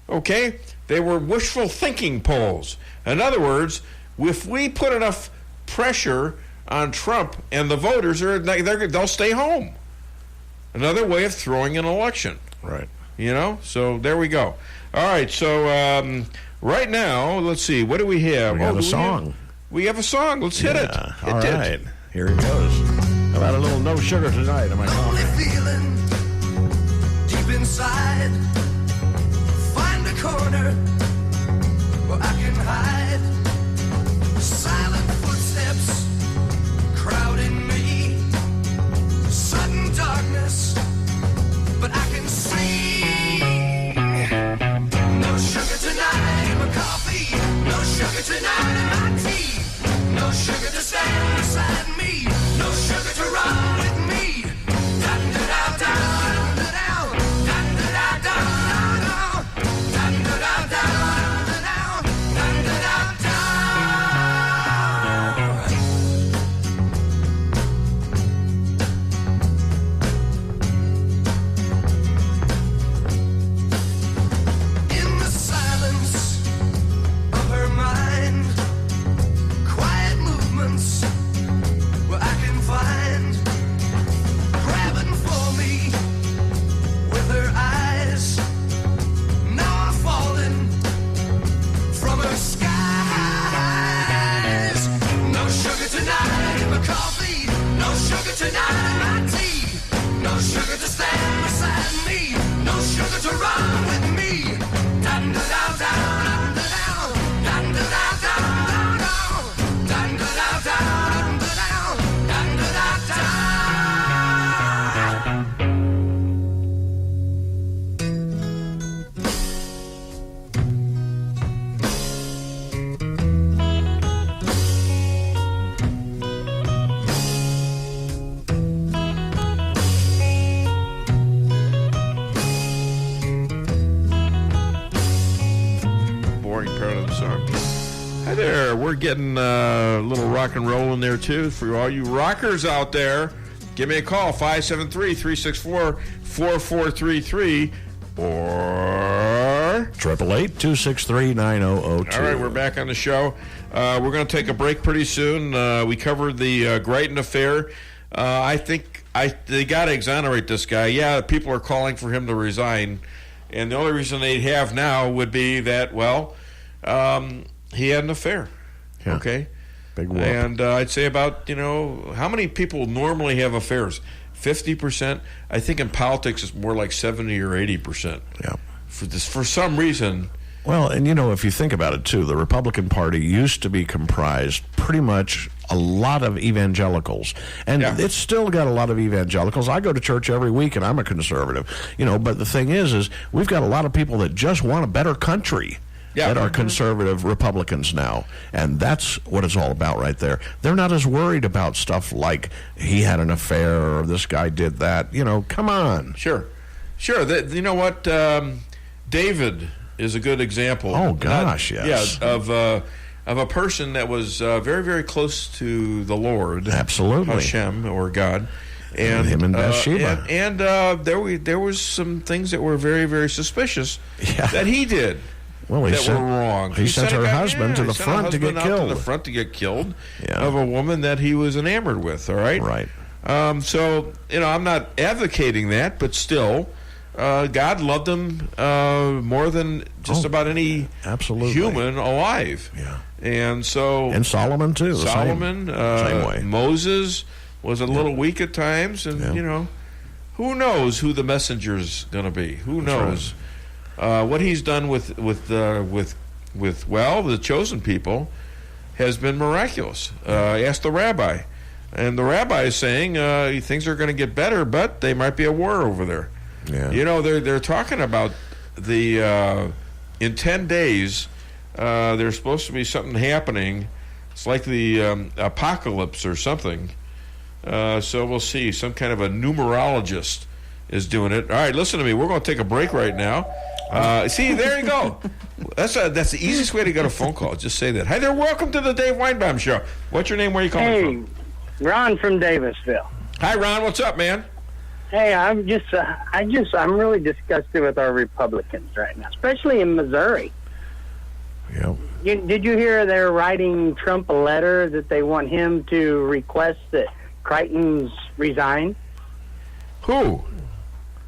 Okay? They were wishful thinking polls. In other words, if we put enough pressure on Trump and the voters, they'll stay home. Another way of throwing an election. Right. So there we go. All right, so right now, let's see, what do we have? We have a song. We have a song. Let's hit it. All right. Here it goes. How about a little No Sugar Tonight in my coffee? Feeling deep inside. Find a corner where I can hide. Silent footsteps crowding me. Sudden darkness, but I can see. No sugar tonight in my coffee. No sugar tonight in my tea. No sugar to stand beside me. No sugar to run with me. Da-da-da-da-da-da-da. Da-da-da-da-da-da. Da-da-da-da-da-da. Da-da-da-da. In the silence of her mind, quiet movements where I can find, grabbing for me with her eyes. Now I'm falling from her skies. No sugar tonight in my coffee. No sugar tonight in my tea. No sugar to stand beside me. No sugar to run with me. Dun-da-da-da-dun-da-down. Dun-da-da-da-dun-da-down. Dun-da-da-da-dun-da-down. Dun-da-da-da. Boring part of the song. Hi there. We're getting a little rock and roll in there, too. For all you rockers out there, give me a call, 573-364-4433 or 888-263-9002. All right, we're back on the show. We're going to take a break pretty soon. We covered the Greitens affair. I think they got to exonerate this guy. Yeah, people are calling for him to resign. And the only reason they'd have now would be that, well, he had an affair. Yeah. Okay? Big whoop. And I'd say about, how many people normally have affairs? 50%? I think in politics it's more like 70 or 80%. Yeah. For some reason. Well, and if you think about it, too, the Republican Party used to be comprised pretty much a lot of evangelicals. And it's still got a lot of evangelicals. I go to church every week, and I'm a conservative. But the thing is we've got a lot of people that just want a better country. That are conservative Republicans now. And that's what it's all about right there. They're not as worried about stuff like he had an affair or this guy did that. Come on. Sure. You know what? David is a good example. Oh, gosh, yes. Yeah, of a person that was very, very close to the Lord. Absolutely. Hashem, or God. And him and Bathsheba. And there was some things that were very, very suspicious that he did. Well, were wrong. He sent her husband to the front to get killed. To the front to get killed of a woman that he was enamored with. All right. Right. So I'm not advocating that, but still, God loved him more than just about any human alive. Yeah. And Solomon too. Solomon, same way. Moses was a little weak at times, and who knows who the messenger's going to be? Who knows? Right. What he's done with the chosen people has been miraculous. Ask the rabbi, and the rabbi is saying things are going to get better, but they might be a war over there. Yeah. They're talking about the in 10 days there's supposed to be something happening. It's like the apocalypse or something. So we'll see. Some kind of a numerologist is doing it. All right, listen to me. We're going to take a break right now. See, there you go. That's the easiest way to get a phone call. Just say that. Hi there. Welcome to the Dave Weinbaum Show. What's your name? Where are you calling from? Ron from Davisville. Hi, Ron. What's up, man? Hey, I'm really disgusted with our Republicans right now, especially in Missouri. Yeah. Did you hear they're writing Trump a letter that they want him to request that Greitens resign? Who?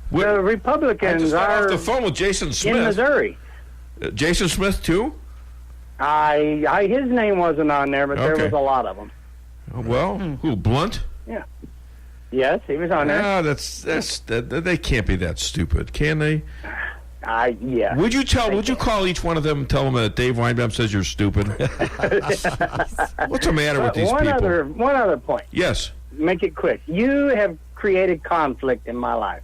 The Republicans I just got are off the phone with Jason Smith in Missouri. Jason Smith too? His name wasn't on there, but there was a lot of them. Well, who? Blunt? Yeah. Yes, he was on there. No, they can't be that stupid, can they? Yeah. Would you call each one of them and tell them that Dave Weinbaum says you're stupid? What's the matter with these people? One other point. Yes. Make it quick. You have created conflict in my life.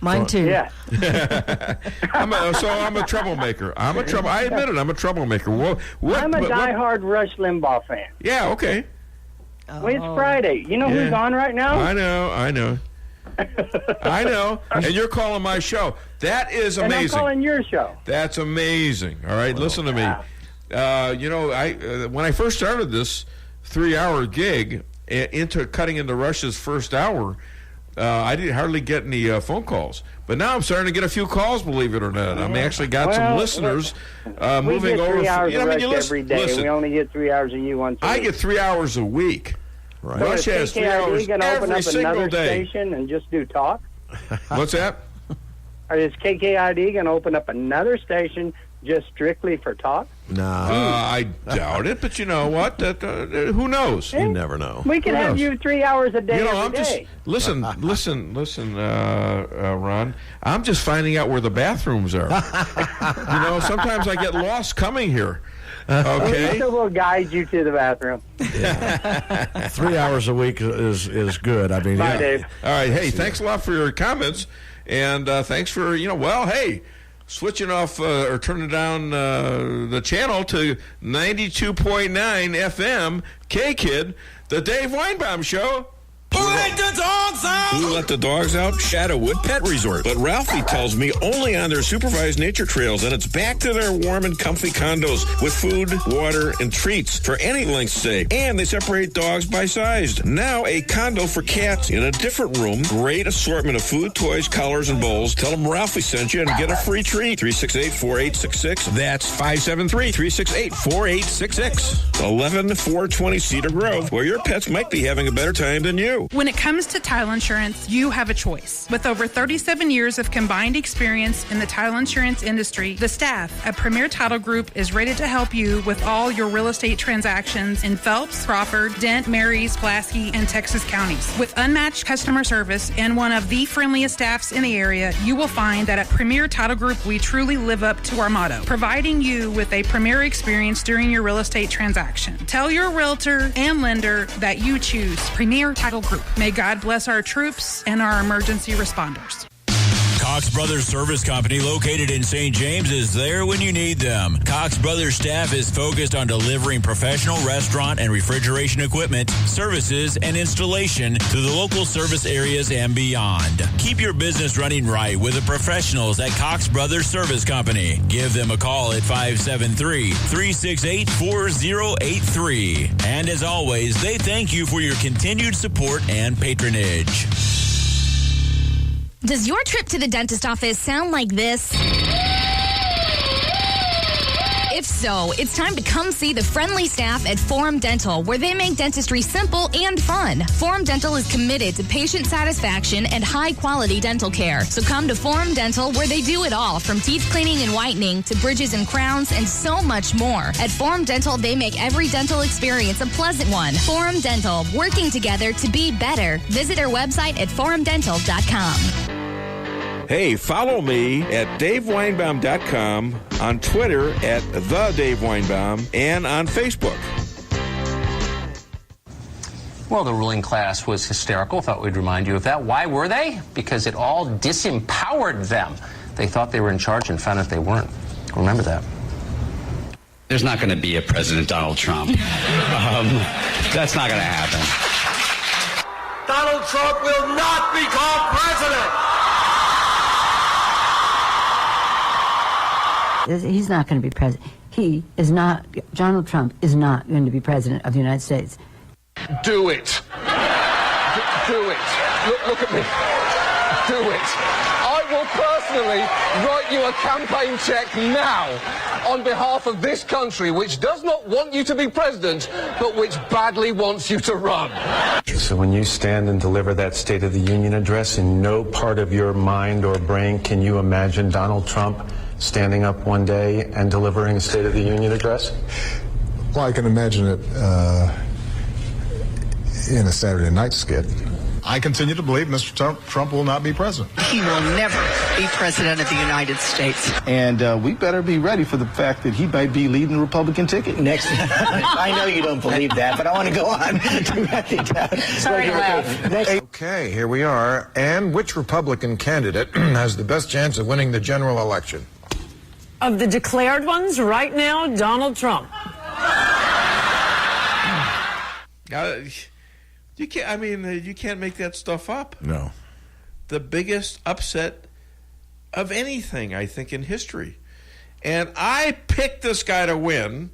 Mine too. Yeah. I'm a troublemaker. I admit it. I'm a troublemaker. I'm a diehard Rush Limbaugh fan. Yeah. Okay. Well, it's Friday. You know who's on right now? I know. I know. And you're calling my show. That is amazing. And I'm calling your show. That's amazing. All right, listen to me. When I first started this 3-hour gig cutting into Rush's first hour, I didn't hardly get any phone calls. But now I'm starting to get a few calls, believe it or not. I actually got some listeners moving over. We get 3 hours of Rush every day. Listen, we only get 3 hours of you once a week. I get 3 hours a week. Right. Rush has 3 hours every single day. Station and just do talk? What's that? Or is KKID going to open up another station just strictly for talk? No. I doubt it, but you know what? Who knows? You never know. We can have you 3 hours a day I'm day. Listen, Ron. I'm just finding out where the bathrooms are. Sometimes I get lost coming here. Okay. So we'll guide you to the bathroom. 3 hours a week is good. I mean, Bye, Dave. All right. Hey, thanks a lot for your comments, and thanks for switching off or turning down the channel to 92.9 FM K-Kid, the Dave Weinbaum Show. Who let the dogs out? Who let the dogs out? Shadowwood Pet Resort. But Ralphie tells me only on their supervised nature trails, and it's back to their warm and comfy condos with food, water, and treats for any length stay. And they separate dogs by size. Now a condo for cats in a different room. Great assortment of food, toys, collars, and bowls. Tell them Ralphie sent you and get a free treat. 368-4866. That's 573-368-4866. 11420 Cedar Grove, where your pets might be having a better time than you. When it comes to title insurance, you have a choice. With over 37 years of combined experience in the title insurance industry, the staff at Premier Title Group is ready to help you with all your real estate transactions in Phelps, Crawford, Dent, Marys, Pulaski, and Texas counties. With unmatched customer service and one of the friendliest staffs in the area, you will find that at Premier Title Group, we truly live up to our motto, providing you with a premier experience during your real estate transaction. Tell your realtor and lender that you choose Premier Title Group. May God bless our troops and our emergency responders. Cox Brothers Service Company, located in St. James, is there when you need them. Cox Brothers staff is focused on delivering professional restaurant and refrigeration equipment, services, and installation to the local service areas and beyond. Keep your business running right with the professionals at Cox Brothers Service Company. Give them a call at 573-368-4083. And as always, they thank you for your continued support and patronage. Does your trip to the dentist office sound like this? If so, it's time to come see the friendly staff at Forum Dental, where they make dentistry simple and fun. Forum Dental is committed to patient satisfaction and high-quality dental care. So come to Forum Dental, where they do it all, from teeth cleaning and whitening to bridges and crowns and so much more. At Forum Dental, they make every dental experience a pleasant one. Forum Dental, working together to be better. Visit their website at forumdental.com. Hey, follow me at DaveWeinbaum.com, on Twitter at TheDaveWeinbaum, and on Facebook. Well, the ruling class was hysterical. Thought we'd remind you of that. Why were they? Because it all disempowered them. They thought they were in charge and found out they weren't. Remember that. There's not going to be a President Donald Trump. That's not going to happen. Donald Trump will not become president. He's not going to be president. Donald Trump is not going to be president of the United States. Do it. Do it. Look at me. Do it. I will personally write you a campaign check now on behalf of this country, which does not want you to be president, but which badly wants you to run. So when you stand and deliver that State of the Union address, in no part of your mind or brain can you imagine Donald Trump standing up one day and delivering a State of the Union address? Well, I can imagine it in a Saturday night skit. I continue to believe Mr. Trump will not be president. He will never be president of the United States. And we better be ready for the fact that he might be leading the Republican ticket. Next. I know you don't believe that, but I want to go on. Sorry to laugh. Okay, here we are. And which Republican candidate has the best chance of winning the general election? Of the declared ones, right now, Donald Trump. You can't. I mean, you can't make that stuff up. No. The biggest upset of anything, I think, in history. And I picked this guy to win,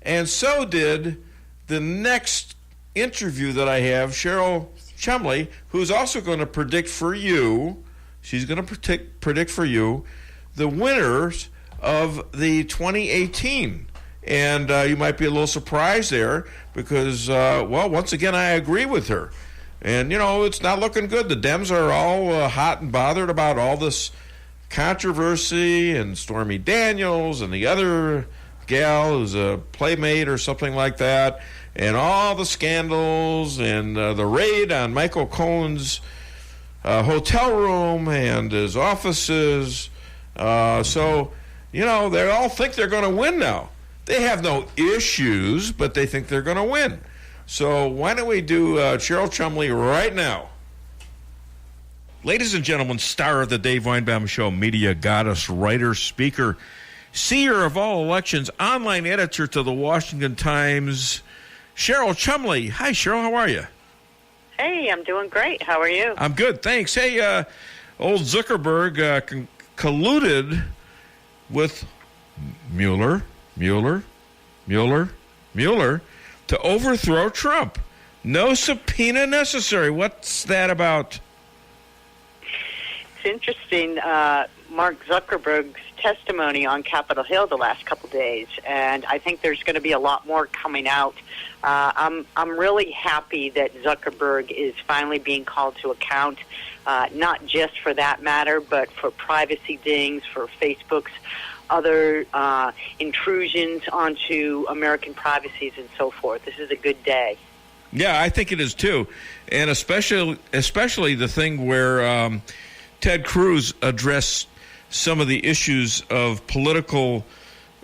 and so did the next interview that I have, Cheryl Chumley, who's also going to predict for you. She's going to predict for you the winners of the 2018. And you might be a little surprised there because, well, once again, I agree with her. And, you know, it's not looking good. The Dems are all hot and bothered about all this controversy and Stormy Daniels and the other gal who's a playmate or something like that, and all the scandals and the raid on Michael Cohen's hotel room and his offices. So, you know, they all think they're going to win now. They have no issues, but they think they're going to win. So why don't we do Cheryl Chumley right now? Ladies and gentlemen, star of the Dave Weinbaum Show, media goddess, writer, speaker, seer of all elections, online editor to the Washington Times, Cheryl Chumley. Hi, Cheryl. How are you? Hey, I'm doing great. How are you? I'm good, thanks. Hey, old Zuckerberg colluded with Mueller to overthrow Trump. No subpoena necessary. What's that about? It's interesting. Mark Zuckerberg's testimony on Capitol Hill the last couple days, and I think there's going to be a lot more coming out. I'm really happy that Zuckerberg is finally being called to account, not just for that matter, but for privacy dings, for Facebook's other intrusions onto American privacies and so forth. This is a good day. Yeah, I think it is too, and especially the thing where Ted Cruz addressed some of the issues of political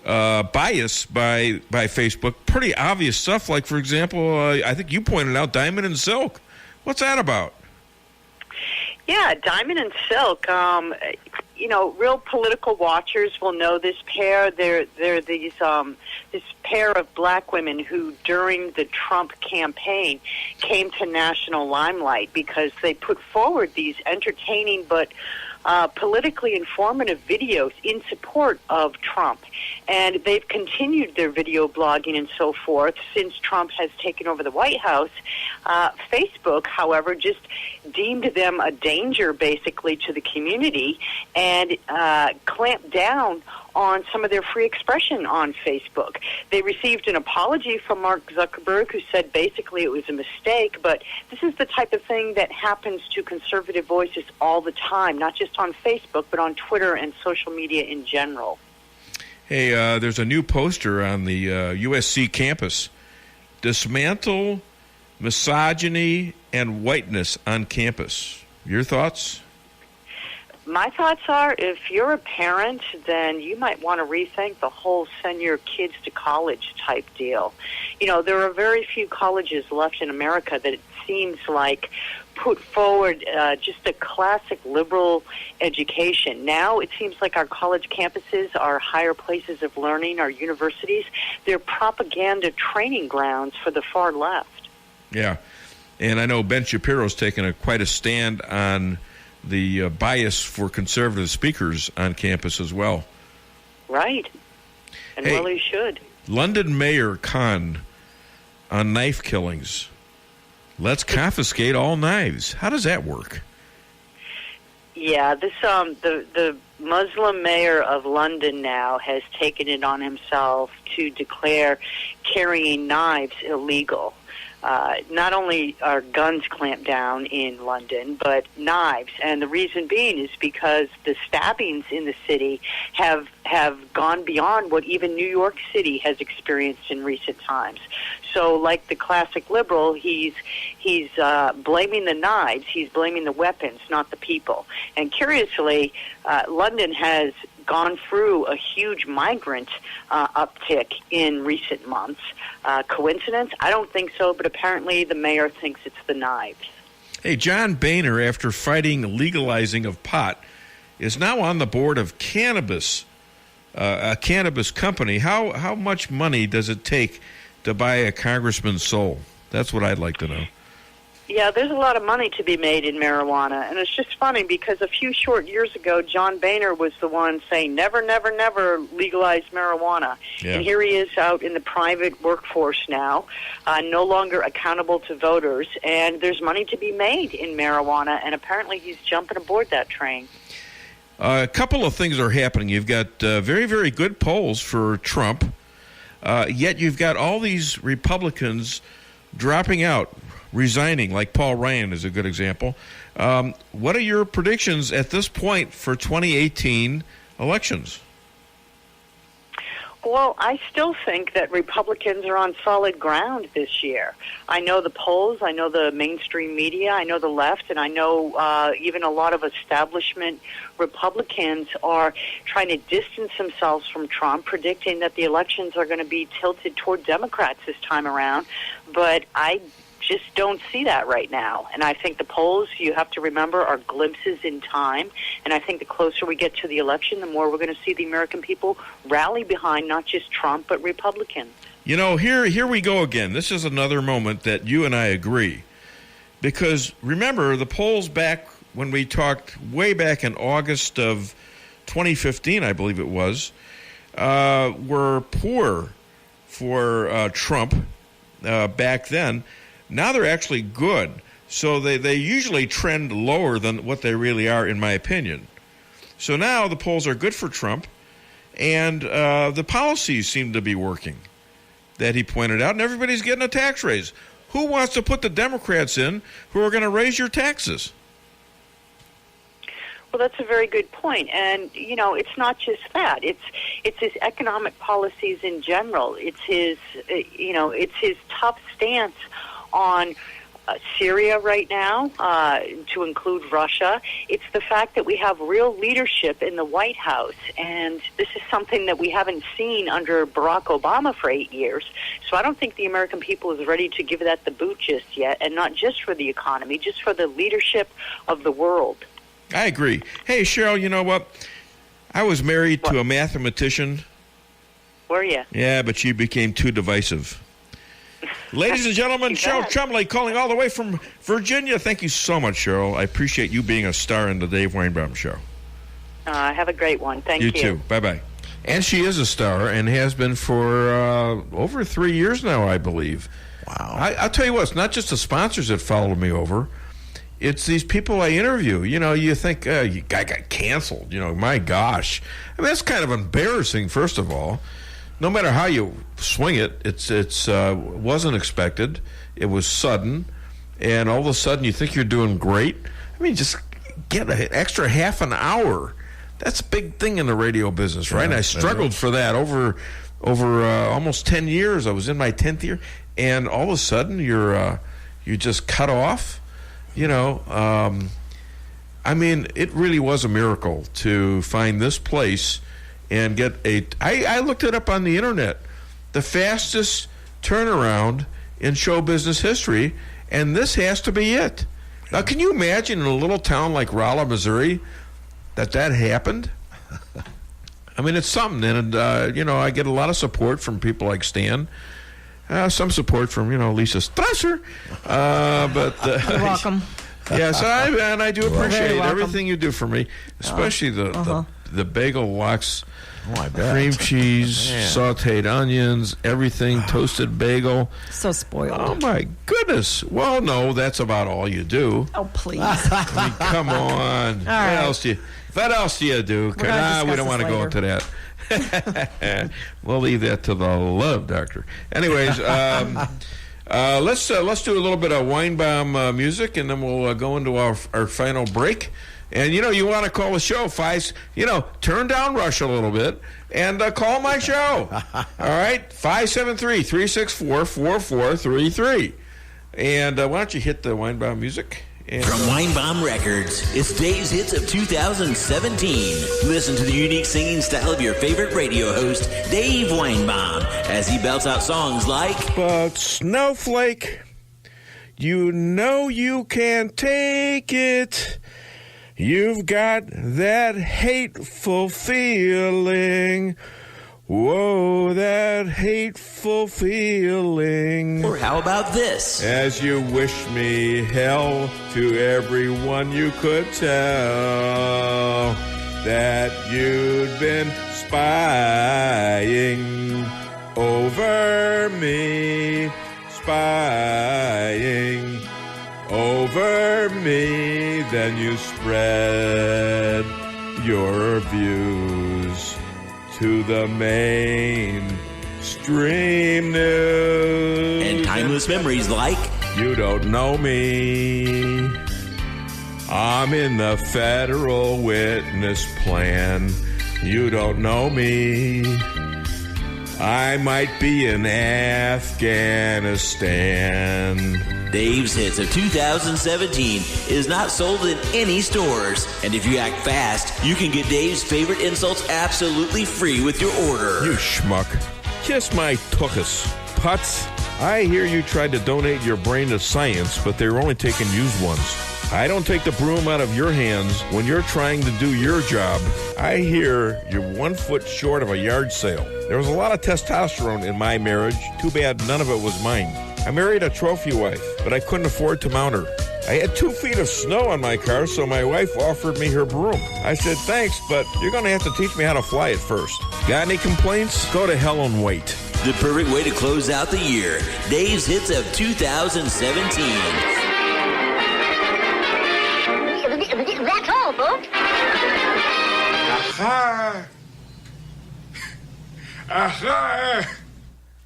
bias by Facebook. Pretty obvious stuff, like, for example, I think you pointed out Diamond and Silk. What's that about? Yeah, Diamond and Silk. You know, real political watchers will know this pair. They're these this pair of black women who, during the Trump campaign, came to national limelight because they put forward these entertaining but politically informative videos in support of Trump. And they've continued their video blogging and so forth since Trump has taken over the White House. Facebook, however, just deemed them a danger, basically, to the community and clamped down on some of their free expression on Facebook. They received an apology from Mark Zuckerberg, who said basically it was a mistake, but this is the type of thing that happens to conservative voices all the time, not just on Facebook, but on Twitter and social media in general. Hey, there's a new poster on the USC campus. Dismantle misogyny and whiteness on campus. Your thoughts? My thoughts are, if you're a parent, then you might want to rethink the whole send your kids to college type deal. You know, there are very few colleges left in America that it seems like put forward just a classic liberal education. Now it seems like our college campuses are higher places of learning, our universities. They're propaganda training grounds for the far left. Yeah, and I know Ben Shapiro's taken quite a stand on the bias for conservative speakers on campus as well. Right. And hey, well, he should. London Mayor Khan on knife killings. Let's confiscate all knives. How does that work? Yeah, this the Muslim mayor of London now has taken it on himself to declare carrying knives illegal. not only are guns clamped down in London, but knives. And the reason being is because the stabbings in the city have gone beyond what even New York City has experienced in recent times. So like the classic liberal, he's blaming the knives, he's blaming the weapons, not the people. And curiously, London has gone through a huge migrant uptick in recent months. Coincidence? I don't think so, but apparently the mayor thinks it's the knives. Hey, John Boehner, after fighting legalizing of pot, is now on the board of cannabis, a cannabis company. How much money does it take to buy a congressman's soul? That's what I'd like to know. Yeah, there's a lot of money to be made in marijuana, and it's just funny because a few short years ago, John Boehner was the one saying, never, never, never legalize marijuana. Yeah. And here he is out in the private workforce now, no longer accountable to voters, and there's money to be made in marijuana, and apparently he's jumping aboard that train. A couple of things are happening. You've got very, very good polls for Trump, yet you've got all these Republicans dropping out, resigning, like Paul Ryan is a good example. What are your predictions at this point for 2018 elections? Well, I still think that Republicans are on solid ground this year. I know the polls, I know the mainstream media, I know the left, and I know even a lot of establishment Republicans are trying to distance themselves from Trump, predicting that the elections are going to be tilted toward Democrats this time around. But I just don't see that right now. And I think the polls, you have to remember, are glimpses in time. And I think the closer we get to the election, the more we're going to see the American people rally behind not just Trump, but Republicans. You know, here we go again. This is another moment that you and I agree. Because remember, the polls back when we talked way back in August of 2015, I believe it was, were poor for Trump back then. Now they're actually good. So they usually trend lower than what they really are, in my opinion. So now the polls are good for Trump, and the policies seem to be working that he pointed out, and everybody's getting a tax raise. Who wants to put the Democrats in who are going to raise your taxes? Well, that's a very good point. And, you know, it's not just that. It's his economic policies in general. It's his, it's his tough stance on Syria right now, to include Russia. It's the fact that we have real leadership in the White House, and this is something that we haven't seen under Barack Obama for 8 years. So I don't think the American people is ready to give that the boot just yet, and not just for the economy, just for the leadership of the world. I agree. Hey, Cheryl, you know what? I was married to a mathematician. Were you? Yeah, but she became too divisive. Ladies and gentlemen, Cheryl Chumley calling all the way from Virginia. Thank you so much, Cheryl. I appreciate you being a star in the Dave Weinbaum Show. Have a great one. Thank you. You too. Bye-bye. And she is a star and has been for over 3 years now, I believe. Wow. I'll tell you what, it's not just the sponsors that follow me over. It's these people I interview. You know, you think, you guy got canceled. You know, my gosh. I mean, that's kind of embarrassing, first of all. No matter how you swing it, it's wasn't expected. It was sudden, and all of a sudden you think you're doing great. I mean, just get an extra half an hour. That's a big thing in the radio business, right? Yeah, and I struggled for that over almost 10 years. I was in my 10th year, and all of a sudden you're just cut off. You know, I mean, it really was a miracle to find this place and get I looked it up on the internet, the fastest turnaround in show business history, and this has to be it. Now, can you imagine in a little town like Rolla, Missouri, that happened? I mean, it's something, and I get a lot of support from people like Stan, some support from Lisa Strasser, but you're welcome. Yes, I do appreciate everything you do for me, especially the bagel lox. Oh, I bet. Cream cheese, sauteed onions, everything, toasted bagel. So spoiled. Oh, my goodness. Well, no, that's about all you do. Oh, please. I mean, come on. What else do you do? We don't want to go into that. We'll leave that to the love doctor. Anyways, Let's do a little bit of Weinbaum music, and then we'll go into our final break. And, you want to call the show, turn down Rush a little bit and call my show. All right? 573-364-4433. And why don't you hit the Weinbaum music? And, from Weinbaum Records, it's Dave's Hits of 2017. Listen to the unique singing style of your favorite radio host, Dave Weinbaum, as he belts out songs like... But Snowflake, you know you can't take it. You've got that hateful feeling. Whoa, that hateful feeling. Or how about this? As you wish me hell, to everyone you could tell that you'd been spying over me, spying over me. Then you spread your views to the mainstream news. And timeless memories like... You don't know me. I'm in the federal witness plan. You don't know me. I might be in Afghanistan. Dave's Hits of 2017 is not sold in any stores. And if you act fast, you can get Dave's favorite insults absolutely free with your order. You schmuck. Kiss my tuchus. Putz. I hear you tried to donate your brain to science, but they were only taking used ones. I don't take the broom out of your hands when you're trying to do your job. I hear you're 1 foot short of a yard sale. There was a lot of testosterone in my marriage. Too bad none of it was mine. I married a trophy wife, but I couldn't afford to mount her. I had 2 feet of snow on my car, so my wife offered me her broom. I said, thanks, but you're going to have to teach me how to fly it first. Got any complaints? Go to hell and wait. The perfect way to close out the year. Dave's Hits of 2017. That's all, folks. Aha! Aha!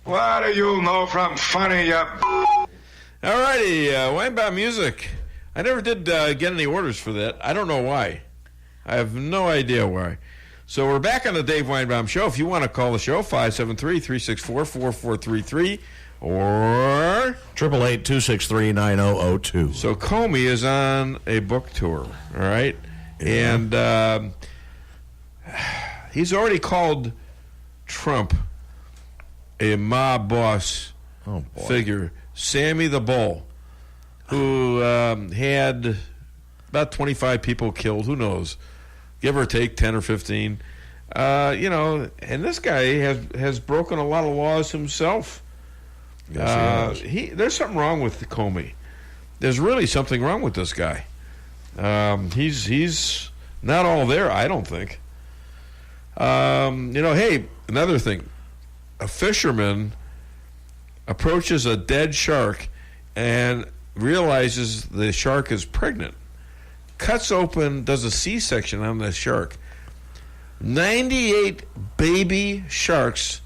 What do you know from funny, All righty, Weinbaum music. I never did get any orders for that. I don't know why. I have no idea why. So we're back on the Dave Weinbaum Show. If you want to call the show, 573-364-4433 or 888-263-9002. So Comey is on a book tour, all right? Yeah. And he's already called Trump a mob boss figure, Sammy the Bull, who had about 25 people killed. Who knows? Give or take 10 or 15. And this guy has broken a lot of laws himself. Yes, there's something wrong with Comey. There's really something wrong with this guy. He's not all there, I don't think. Hey, another thing. A fisherman approaches a dead shark and realizes the shark is pregnant. Cuts open, does a C-section on the shark. 98 baby sharks,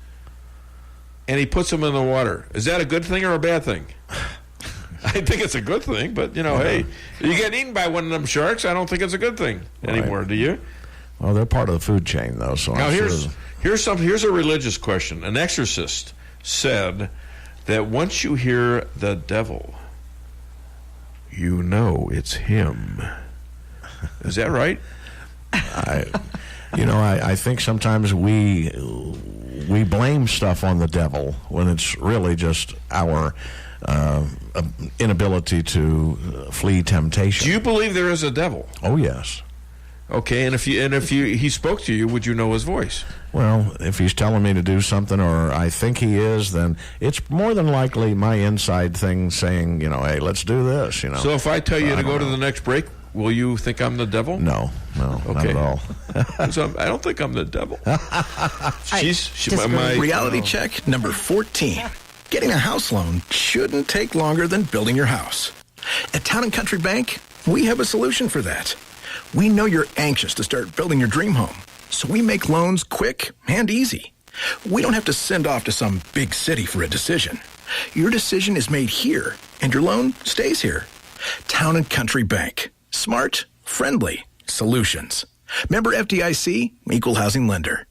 and he puts them in the water. Is that a good thing or a bad thing? I think it's a good thing, but, hey, you get eaten by one of them sharks, I don't think it's a good thing anymore, do you? Well, they're part of the food chain, though. So now here's a religious question. An exorcist said that once you hear the devil, you know it's him. Is that right? I think sometimes we blame stuff on the devil when it's really just our inability to flee temptation. Do you believe there is a devil? Oh, yes. Okay, and if he spoke to you, would you know his voice? Well, if he's telling me to do something, or I think he is, then it's more than likely my inside thing saying, hey, let's do this. So if I tell you to go to the next break, will you think I'm the devil? No, okay. Not at all. So I don't think I'm the devil. Reality check number 14. Getting a house loan shouldn't take longer than building your house. At Town & Country Bank, we have a solution for that. We know you're anxious to start building your dream home, so we make loans quick and easy. We don't have to send off to some big city for a decision. Your decision is made here, and your loan stays here. Town & Country Bank. Smart, friendly solutions. Member FDIC, Equal Housing Lender.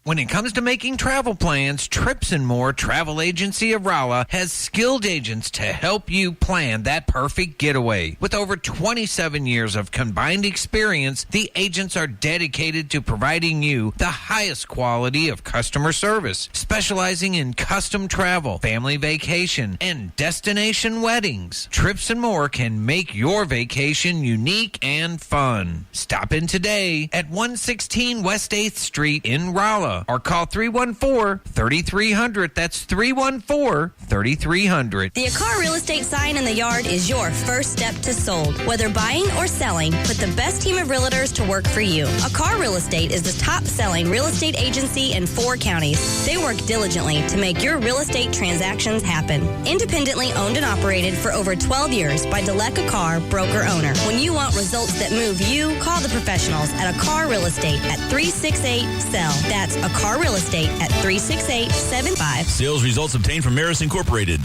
When it comes to making travel plans, Trips and More Travel Agency of Rolla has skilled agents to help you plan that perfect getaway. With over 27 years of combined experience, the agents are dedicated to providing you the highest quality of customer service, specializing in custom travel, family vacation, and destination weddings. Trips and More can make your vacation unique and fun. Stop in today at 116 West 8th Street in Rolla, or call 314-3300. That's 314-3300. The Akar Real Estate sign in the yard is your first step to sold. Whether buying or selling, put the best team of realtors to work for you. Akar Real Estate is the top-selling real estate agency in 4 counties. They work diligently to make your real estate transactions happen. Independently owned and operated for over 12 years by Delek Akar, broker-owner. When you want results that move you, call the professionals at Akar Real Estate at 368-SELL. That's Akar Real Estate at 368-75. Sales results obtained from Maris Incorporated.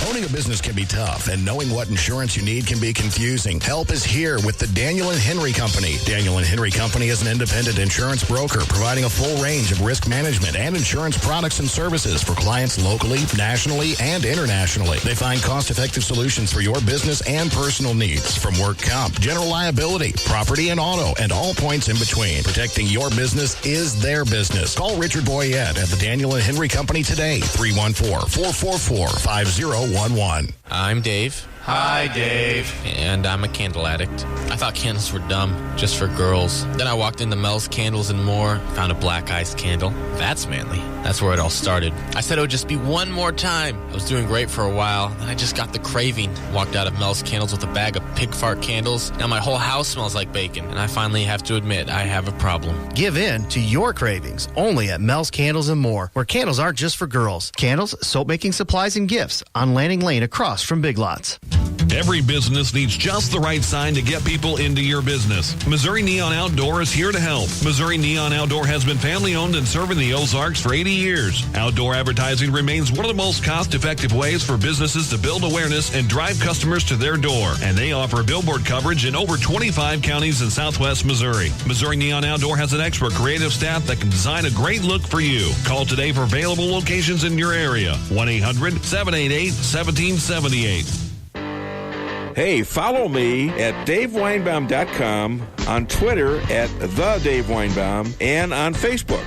Owning a business can be tough, and knowing what insurance you need can be confusing. Help is here with the Daniel & Henry Company. Daniel & Henry Company is an independent insurance broker providing a full range of risk management and insurance products and services for clients locally, nationally, and internationally. They find cost-effective solutions for your business and personal needs, from work comp, general liability, property and auto, and all points in between. Protecting your business is their business. Call Richard Boyette at the Daniel & Henry Company today, 314-444-5011. I'm Dave. Hi, Dave. And I'm a candle addict. I thought candles were dumb, just for girls. Then I walked into Mel's Candles and More, found a black ice candle. That's manly. That's where it all started. I said it would just be one more time. I was doing great for a while, then I just got the craving. Walked out of Mel's Candles with a bag of pig fart candles. Now my whole house smells like bacon, and I finally have to admit I have a problem. Give in to your cravings only at Mel's Candles and More, where candles aren't just for girls. Candles, soap-making supplies, and gifts on Lanning Lane across from Big Lots. Every business needs just the right sign to get people into your business. Missouri Neon Outdoor is here to help. Missouri Neon Outdoor has been family-owned and serving the Ozarks for 80 years. Outdoor advertising remains one of the most cost-effective ways for businesses to build awareness and drive customers to their door. And they offer billboard coverage in over 25 counties in southwest Missouri. Missouri Neon Outdoor has an expert creative staff that can design a great look for you. Call today for available locations in your area. 1-800-788-1778. Hey, follow me at DaveWeinbaum.com, on Twitter at TheDaveWeinbaum, and on Facebook.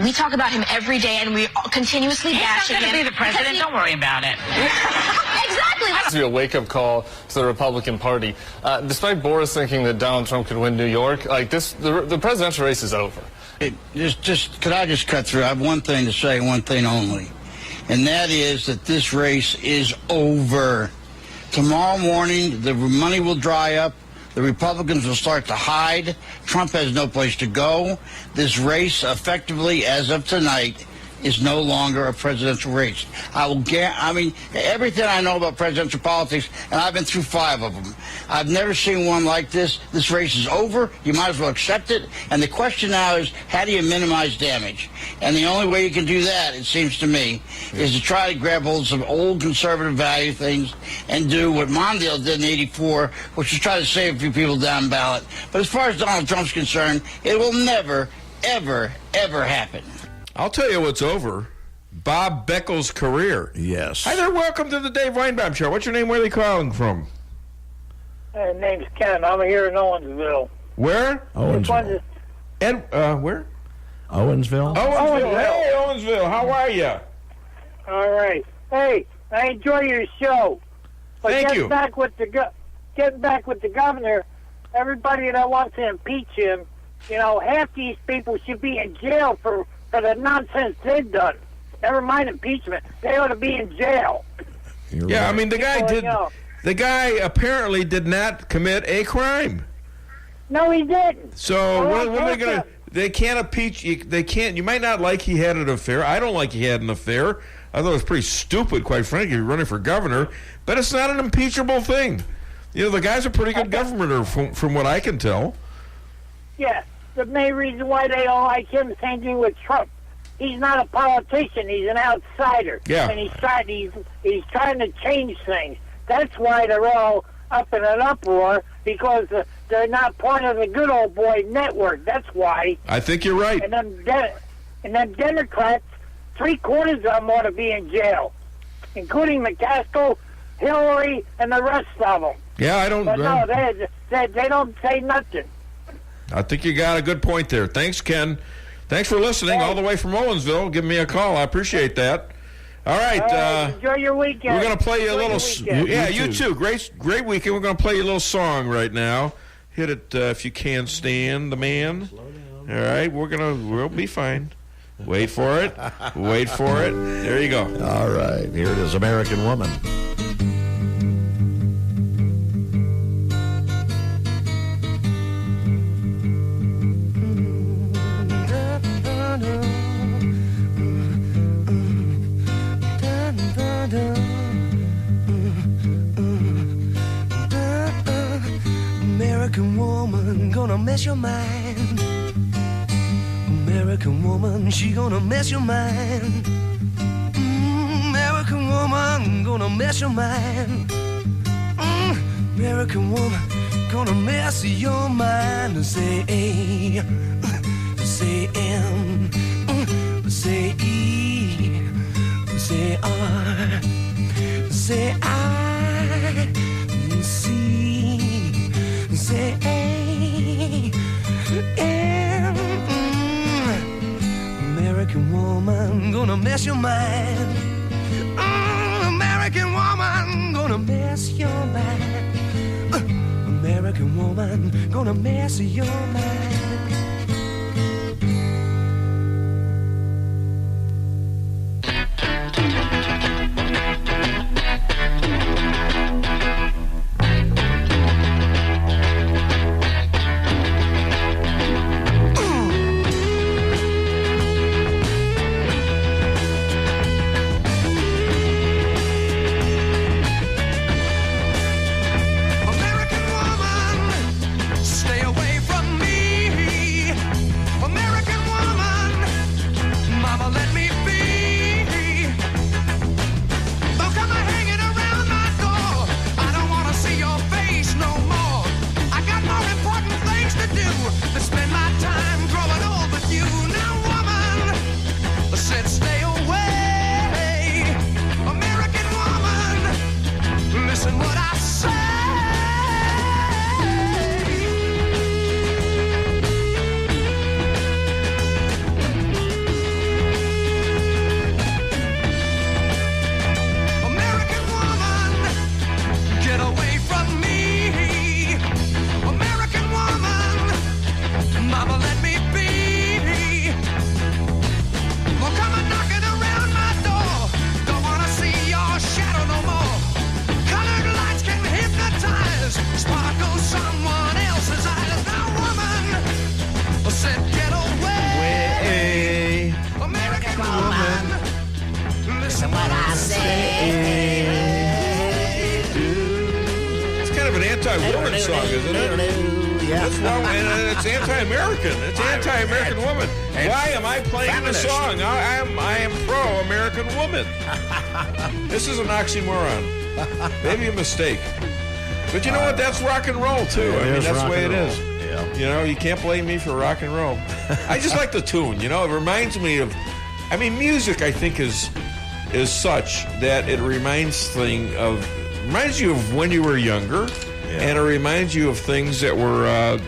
We talk about him every day, and we continuously bash him. He's not going to be the president. Don't worry about it. Exactly. It has to be a wake-up call to the Republican Party. Despite Boris thinking that Donald Trump could win New York, the presidential race is over. Could I just cut through? I have one thing to say, one thing only. And that is that this race is over. Tomorrow morning, the money will dry up. The Republicans will start to hide. Trump has no place to go. This race, effectively, as of tonight, is no longer a presidential race. Everything I know about presidential politics, and I've been through 5 of them, I've never seen one like this. This race is over. You might as well accept it. And the question now is, how do you minimize damage? And the only way you can do that, it seems to me, is to try to grab hold of some old conservative value things and do what Mondale did in '84, which is try to save a few people down ballot. But as far as Donald Trump's concerned, it will never, ever, ever happen. I'll tell you what's over. Bob Beckel's career. Yes. Hi there. Welcome to the Dave Weinbaum Show. What's your name? Where are they calling from? My name's Ken. I'm here in Owensville. Where? Owensville. Where? Owensville. Owensville. Hey, Owensville. How are you? All right. Hey, I enjoy your show. But Thank you. Getting back with the governor, everybody that wants to impeach him, half these people should be in jail for the nonsense they've done. Never mind impeachment. They ought to be in jail. Yeah, I mean, the guy apparently did not commit a crime. No, he didn't. So what are they going to... They can't impeach... You might not like he had an affair. I don't like he had an affair. I thought it was pretty stupid, quite frankly, running for governor. But it's not an impeachable thing. The guy's a pretty good governor from what I can tell. Yeah. The main reason why they don't like him, same thing with Trump. he's not a politician. He's an outsider. Yeah. And he's trying to change things. That's why they're all up in an uproar, because they're not part of the good old boy network. That's why. I think you're right. And them Democrats, 3/4 of them ought to be in jail, including McCaskill, Hillary, and the rest of them. Yeah, I don't. But no, they don't say nothing. I think you got a good point there. Thanks, Ken. Thanks for listening all the way from Owensville. Give me a call. I appreciate that. All right. Enjoy your weekend. We're going to play you a little. Yeah, you too. Great weekend. We're going to play you a little song right now. Hit it if you can stand the man. All right. We'll be fine. Wait for it. Wait for it. There you go. All right. Here it is, American Woman. American woman, gonna mess your mind. American woman, she gonna mess your mind. American woman, gonna mess your mind. American woman, gonna mess your mind. Say A, say M, say E, say R, say I, C, say A, M. American woman, gonna mess your mind. American woman, gonna mess your mind. American woman, gonna mess your mind. Anti-woman song, isn't it? Yeah. What's wrong? And it's anti-American. It's anti-American woman. Why am I playing the song? I am pro-American woman. This is an oxymoron. Maybe a mistake. But you know what? That's rock and roll, too. I mean, that's the way it is. Yeah. You know, you can't blame me for rock and roll. I just like the tune. You know, it reminds me of... I mean, music, I think, is such that it reminds you of when you were younger, and it reminds you of things that were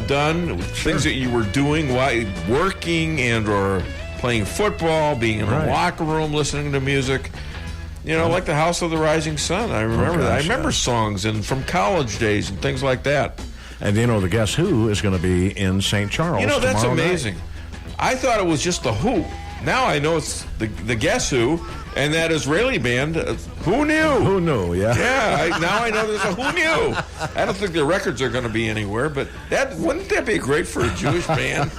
done, things that you were doing while working and or playing football, being in a locker room, listening to music. You know, like the House of the Rising Sun. I remember that. I remember songs from college days and things like that. And you know, the Guess Who is going to be in St. Charles. You know, that's amazing. Night. I thought it was just the Who. Now I know it's the Guess Who, and that Israeli band. Who knew? Who knew? Yeah. Yeah. Now I know there's a Who knew. I don't think their records are going to be anywhere, but wouldn't that be great for a Jewish band?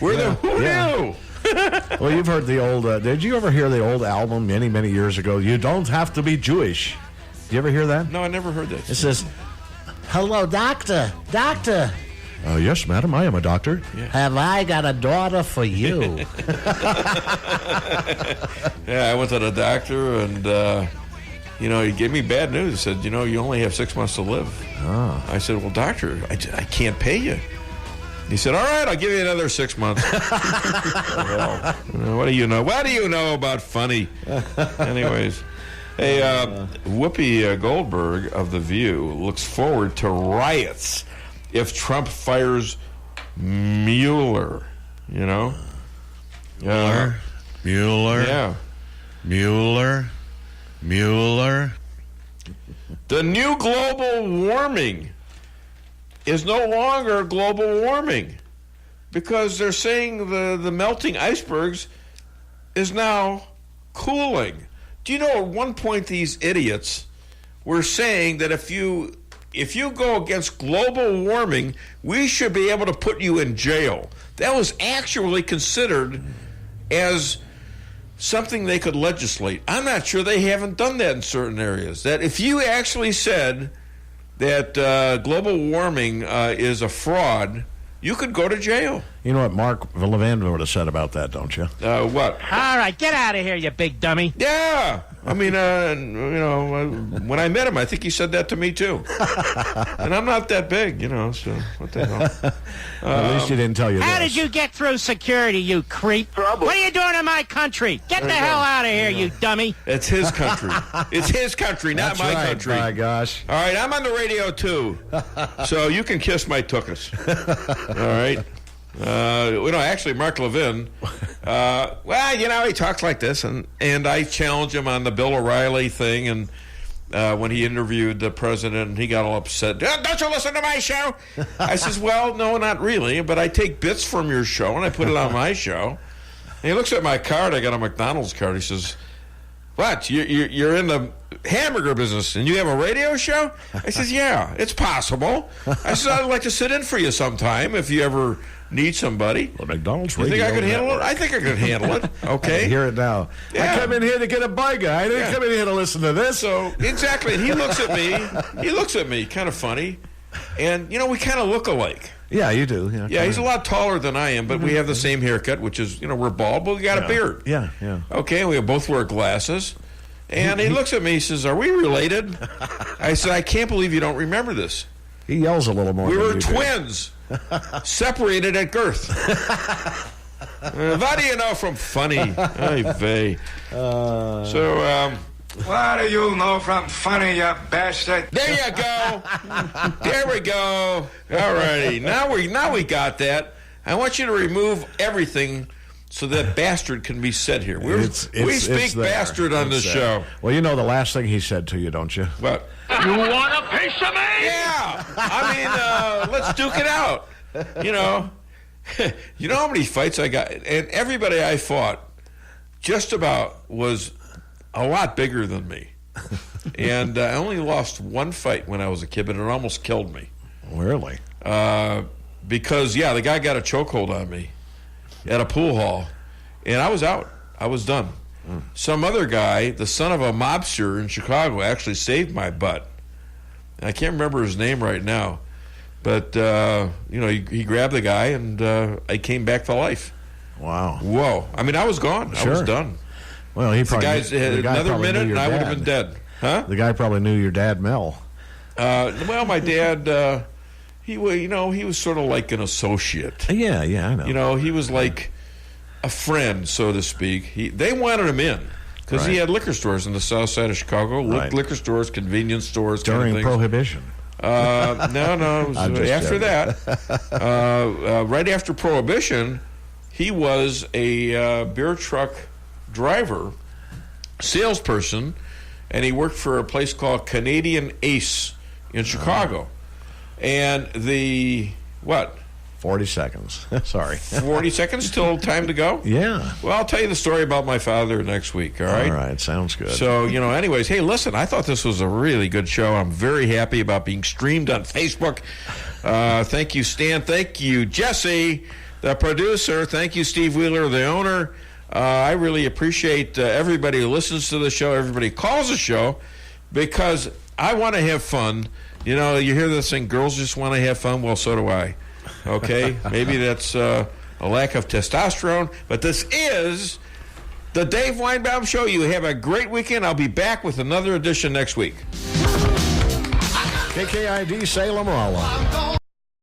We're the Who knew. Well, you've heard the old. Did you ever hear the old album many years ago? You don't have to be Jewish. Did you ever hear that? No, I never heard that. It says, "Hello, doctor. Yes, madam, I am a doctor. Yeah. Have I got a daughter for you? Yeah, I went to the doctor, and, he gave me bad news. He said, you only have 6 months to live. Oh. I said, well, doctor, I can't pay you. He said, all right, I'll give you another 6 months. Well, what do you know? What do you know about funny? Anyways. Hey, Whoopi Goldberg of The View looks forward to riots if Trump fires Mueller, Mueller? Yeah. Mueller? The new global warming is no longer global warming because they're saying the melting icebergs is now cooling. Do you know at one point these idiots were saying that if you go against global warming, we should be able to put you in jail? That was actually considered as something they could legislate. I'm not sure they haven't done that in certain areas. That if you actually said that global warming is a fraud, you could go to jail. You know what Mark Levin would have said about that, don't you? What? All right, get out of here, you big dummy. Yeah. I mean, when I met him, I think he said that to me, too. And I'm not that big, so what the hell? At least he didn't tell you How this. did you get through security, you creep? What are you doing in my country? Get the hell out of here, you dummy. It's his country. It's his country, not That's my right, country. My gosh. All right, I'm on the radio, too. So you can kiss my tuchus. All right? Actually, Mark Levin, he talks like this, and I challenged him on the Bill O'Reilly thing, and when he interviewed the president, he got all upset. Don't you listen to my show? I says, well, no, not really, but I take bits from your show, and I put it on my show. And he looks at my card. I got a McDonald's card. He says, what, you're in the hamburger business, and you have a radio show? I says, yeah, it's possible. I said, I'd like to sit in for you sometime if you ever need somebody. The McDonald's you radio think I could handle network. it? I think I could handle it. Okay. I hear it now. Yeah. I come in here to get a burger. I didn't come in here to listen to this. So, exactly. He looks at me, kind of funny. And, we kind of look alike. Yeah, you do. Yeah, he's a lot taller than I am, but we have the same haircut, which is, we're bald, but we got a beard. Yeah. Okay, we both wear glasses. And he looks at me, he says, are we related? I said, I can't believe you don't remember this. He yells a little more We than were you twins, separated at girth. What do you know from funny? Ay vey. What do you know from funny, you bastard? There you go. There we go. All righty. Now we got that. I want you to remove everything so that bastard can be said here. We speak bastard on this show. Well, you know the last thing he said to you, don't you? What? You want a piece of me? Yeah. I mean, let's duke it out. You know how many fights I got? And everybody I fought just about was a lot bigger than me. And I only lost one fight when I was a kid, but it almost killed me. Really? Because, the guy got a chokehold on me at a pool hall, and I was out. I was done. Some other guy, the son of a mobster in Chicago, actually saved my butt. I can't remember his name right now, but he grabbed the guy, and I came back to life. Wow! Whoa! I mean, I was gone. Sure. I was done. Well, he probably the guy another minute, and I would have been dead. Huh? The guy probably knew your dad, Mel. Well, my dad, he was sort of like an associate. Yeah, I know. He was like a friend, so to speak. They wanted him in because he had liquor stores in the south side of Chicago. Right. Liquor stores, convenience stores. During kind of Prohibition. No, it was after that. Right after Prohibition, he was a beer truck driver, salesperson, and he worked for a place called Canadian Ace in Chicago. And 40 seconds. Sorry. 40 seconds till time to go? Yeah. Well, I'll tell you the story about my father next week, all right? All right, sounds good. So, anyways, hey, listen, I thought this was a really good show. I'm very happy about being streamed on Facebook. Thank you, Stan. Thank you, Jesse, the producer. Thank you, Steve Wheeler, the owner. I really appreciate everybody who listens to the show, everybody who calls the show, because I want to have fun. You hear this thing, girls just want to have fun. Well, so do I. Okay, maybe that's a lack of testosterone, but this is the Dave Weinbaum Show. You have a great weekend. I'll be back with another edition next week. KKID Salem, Rolla.